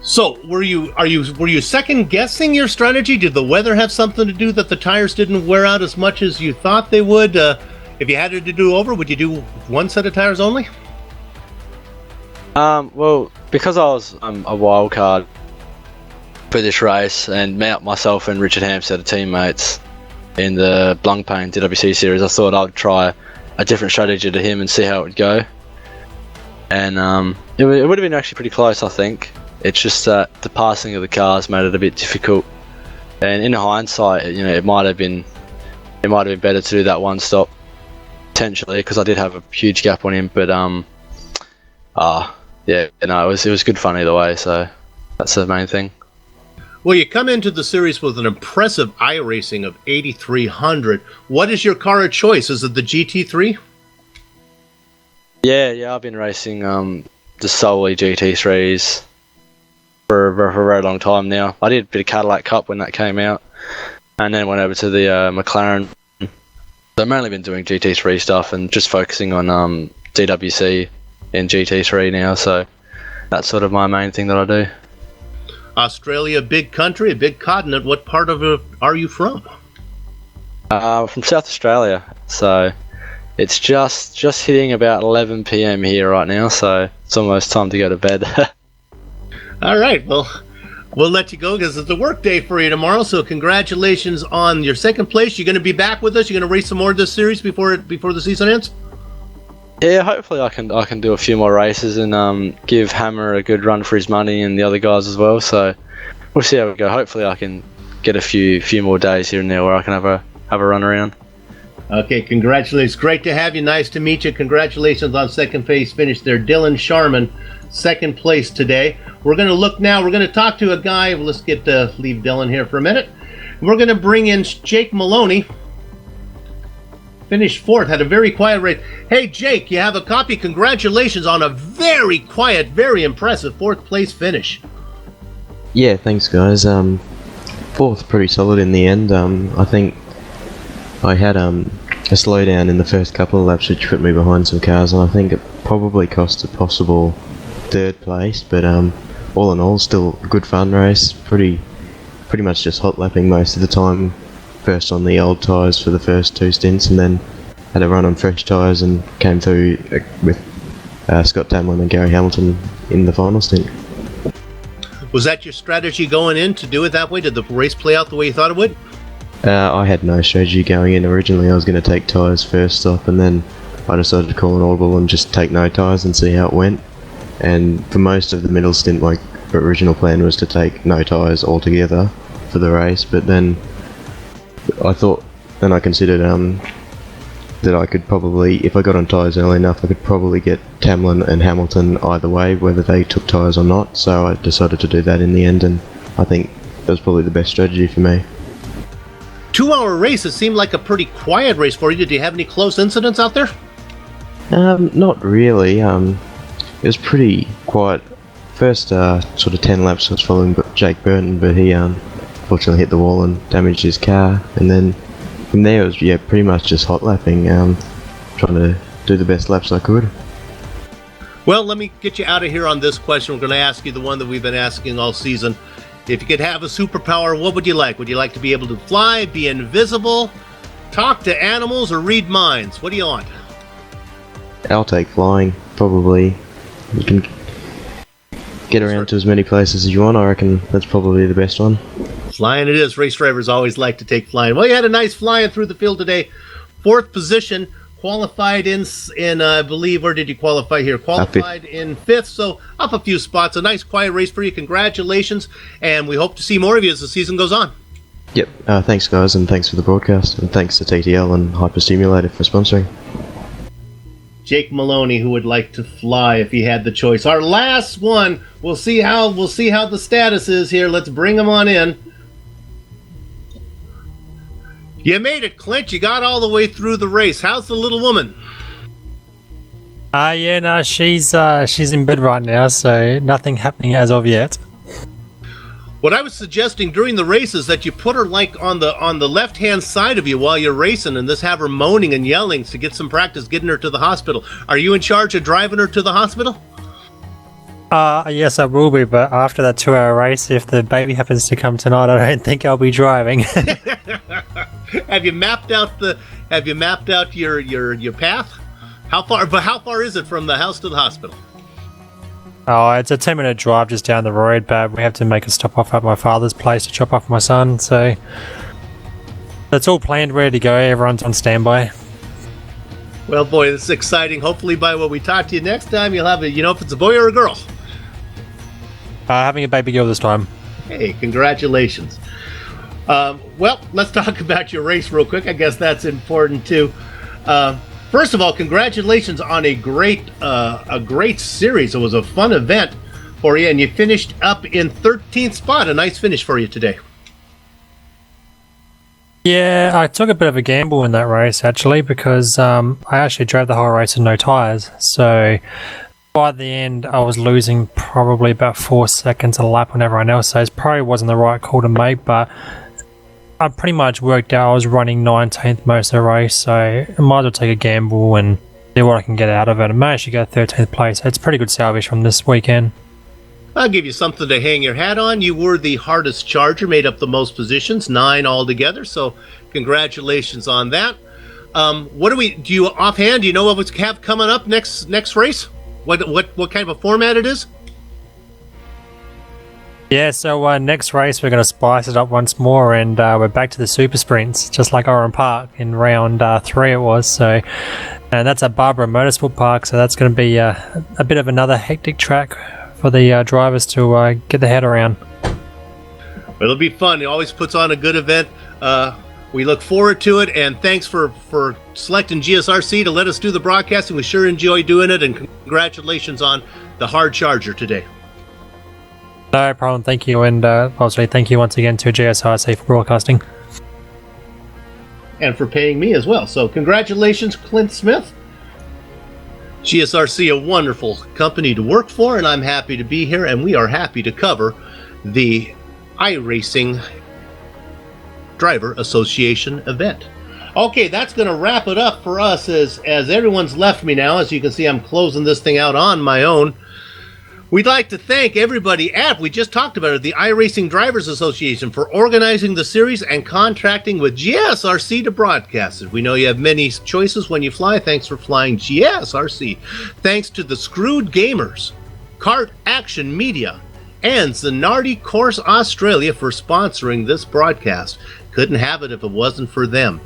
C: So were you second guessing your strategy? Did the weather have something to do that the tires didn't wear out as much as you thought they would? If you had to do over, would you do one set of tires only?
G: Well, because I was a wild card for this race, and myself and Richard Hampstead are teammates in the Blancpain DWC series, I thought I would try a different strategy to him and see how it would go. And it would have been actually pretty close, I think. It's just that the passing of the cars made it a bit difficult. And in hindsight, it might have been better to do that one stop potentially, because I did have a huge gap on him. But it was good fun either way. So that's the main thing.
C: Well, you come into the series with an impressive iRacing of 8,300. What is your car of choice? Is it the GT3?
G: Yeah, I've been racing just solely GT3s for a very long time now. I did a bit of Cadillac Cup when that came out, and then went over to the McLaren. So I've mainly been doing GT3 stuff and just focusing on DWC in GT3 now. So that's sort of my main thing that I do.
C: Australia, a big country, a big continent. What part of it are you from?
G: From South Australia. So it's just hitting about 11 p.m. here right now. So it's almost time to go to bed.
C: All right, well, we'll let you go because it's a work day for you tomorrow. So congratulations on your second place. You're going to be back with us. You're going to race some more of this series before the season ends.
G: Yeah, hopefully I can do a few more races and give Hammer a good run for his money and the other guys as well. So we'll see how we go. Hopefully I can get a few more days here and there where I can have a run around.
C: Okay, congratulations. Great to have you. Nice to meet you. Congratulations on second place finish there. Dylan Sharman, second place today. We're going to look now. We're going to talk to a guy. Let's leave Dylan here for a minute. We're going to bring in Jake Maloney. Finished fourth, had a very quiet race. Hey, Jake, you have a copy. Congratulations on a very quiet, very impressive fourth place finish.
H: Yeah, thanks, guys. Fourth, pretty solid in the end. I think I had a slowdown in the first couple of laps, which put me behind some cars, and I think it probably cost a possible third place. But all in all, still a good fun race. Pretty much just hot lapping most of the time. First on the old tyres for the first two stints, and then had a run on fresh tyres and came through with Scott Tamlin and Gary Hamilton in the final stint.
C: Was that your strategy going in to do it that way? Did the race play out the way you thought it would?
H: I had no strategy going in. Originally I was going to take tyres first stop, and then I decided to call an audible and just take no tyres and see how it went. And for most of the middle stint, my original plan was to take no tyres altogether for the race, but then I considered that I could probably, if I got on tyres early enough, I could probably get Tamlin and Hamilton either way, whether they took tyres or not. So I decided to do that in the end, and I think that was probably the best strategy for me.
C: 2-hour race, it seemed like a pretty quiet race for you. Did you have any close incidents out there?
H: Not really. It was pretty quiet. First sort of 10 laps I was following Jake Burton, but he fortunately hit the wall and damaged his car, and then from there it was pretty much just hot lapping, trying to do the best laps I could.
C: Well, let me get you out of here on this question. We're going to ask you the one that we've been asking all season. If you could have a superpower, what would you like? Would you like to be able to fly, be invisible, talk to animals, or read minds? What do you want?
H: I'll take flying, probably. You can get around to as many places as you want. I reckon that's probably the best one.
C: Flying it is. Race drivers always like to take flying. Well, you had a nice flying through the field today. Fourth position, qualified in I believe, where did you qualify here? Qualified in fifth, so up a few spots. A nice quiet race for you. Congratulations, and we hope to see more of you as the season goes on.
H: Yep. Thanks, guys, and thanks for the broadcast, and thanks to TTL and Hyperstimulator for sponsoring.
C: Jake Maloney, who would like to fly if he had the choice. Our last one. We'll see how the status is here. Let's bring him on in. You made it, Clint. You got all the way through the race. How's the little woman?
I: Yeah, no, she's in bed right now, so nothing happening as of yet.
C: What I was suggesting during the race is that you put her like on the left-hand side of you while you're racing, and just have her moaning and yelling to get some practice getting her to the hospital. Are you in charge of driving her to the hospital?
I: Yes, I will be, but after that 2-hour race, if the baby happens to come tonight, I don't think I'll be driving.
C: Have you mapped out your path? How far is it from the house to the hospital?
I: Oh, it's a 10-minute drive just down the road, but we have to make a stop off at my father's place to drop off my son, so that's all planned, ready to go. Everyone's on standby.
C: Well, boy, this is exciting. Hopefully by when we talk to you next time, you'll have if it's a boy or a girl.
I: Having a baby girl this time.
C: Hey, congratulations. Well, let's talk about your race real quick. I guess that's important too. First of all, congratulations on a great series. It was a fun event for you, and you finished up in 13th spot. A nice finish for you today.
I: Yeah, I took a bit of a gamble in that race, actually, because I actually drove the whole race with no tyres. So by the end, I was losing probably about 4 seconds a lap on everyone else. So it probably wasn't the right call to make, but I pretty much worked out I was running 19th most of the race, so I might as well take a gamble and see what I can get out of it. I managed to get 13th place. It's pretty good salvage from this weekend.
C: I'll give you something to hang your hat on. You were the hardest charger, made up the most positions, 9 altogether, so congratulations on that. Do you offhand, do you know what we have coming up next race? What kind of a format it is?
I: Yeah, so next race we're going to spice it up once more, and we're back to the super sprints, just like Oran Park in round 3 it was. So, and that's at Barbara Motorsport Park, so that's going to be a bit of another hectic track for the drivers to get their head around.
C: It'll be fun. It always puts on a good event. We look forward to it, and thanks for selecting GSRC to let us do the broadcasting. We sure enjoy doing it, and congratulations on the hard charger today.
I: No problem, thank you, and obviously thank you once again to GSRC for broadcasting.
C: And for paying me as well. So congratulations, Clint Smith. GSRC, a wonderful company to work for, and I'm happy to be here, and we are happy to cover the iRacing Driver Association event. Okay, that's going to wrap it up for us as everyone's left me now. As you can see, I'm closing this thing out on my own. We'd like to thank everybody we just talked about it, the iRacing Drivers Association, for organizing the series and contracting with GSRC to broadcast it. We know you have many choices when you fly. Thanks for flying GSRC. Thanks to the Screwed Gamers, Kart Action Media, and Zanardi Course Australia for sponsoring this broadcast. Couldn't have it if it wasn't for them.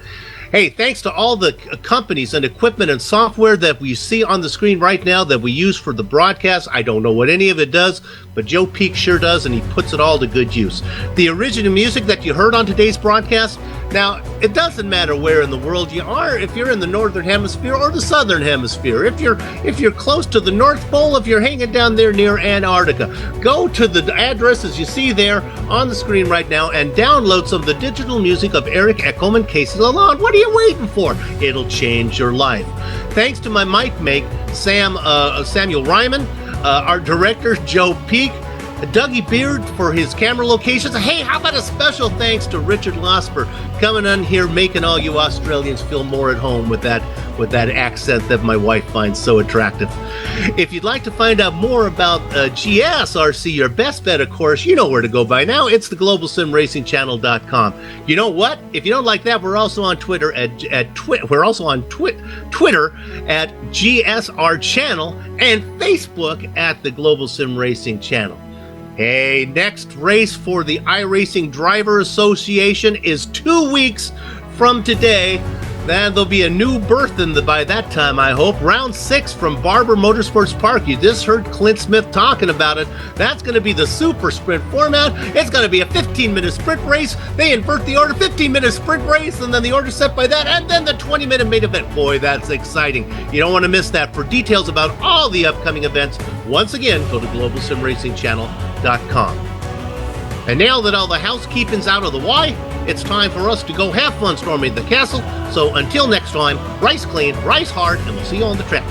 C: Hey, thanks to all the companies and equipment and software that we see on the screen right now that we use for the broadcast. I don't know what any of it does, but Joe Peak sure does, and he puts it all to good use. The original music that you heard on today's broadcast, now, it doesn't matter where in the world you are, if you're in the northern hemisphere or the southern hemisphere, if you're close to the North Pole, if you're hanging down there near Antarctica, go to the addresses you see there on the screen right now and download some of the digital music of Eric Eckelman and Casey Lalonde. What are you waiting for? It'll change your life. Thanks to my mic mate, Samuel Ryman, our director, Joe Peak, Dougie Beard for his camera locations. Hey, how about a special thanks to Richard Losper coming on here, making all you Australians feel more at home with that accent that my wife finds so attractive. If you'd like to find out more about GSRC, your best bet, of course, you know where to go by now. It's the GlobalSimRacingChannel.com. You know what? If you don't like that, we're also on Twitter we're also on Twitter at GSR Channel and Facebook at the Global Sim Racing Channel. Hey, next race for the iRacing Driver Association is 2 weeks from today. There'll be a new berth by that time, I hope. Round 6 from Barber Motorsports Park. You just heard Clint Smith talking about it. That's going to be the super sprint format. It's going to be a 15-minute sprint race. They invert the order, 15-minute sprint race, and then the order set by that, and then the 20-minute main event. Boy, that's exciting. You don't want to miss that. For details about all the upcoming events, once again, go to globalsimracingchannel.com. And now that all the housekeeping's out of the way, it's time for us to go have fun storming the castle. So until next time, race clean, race hard, and we'll see you on the track.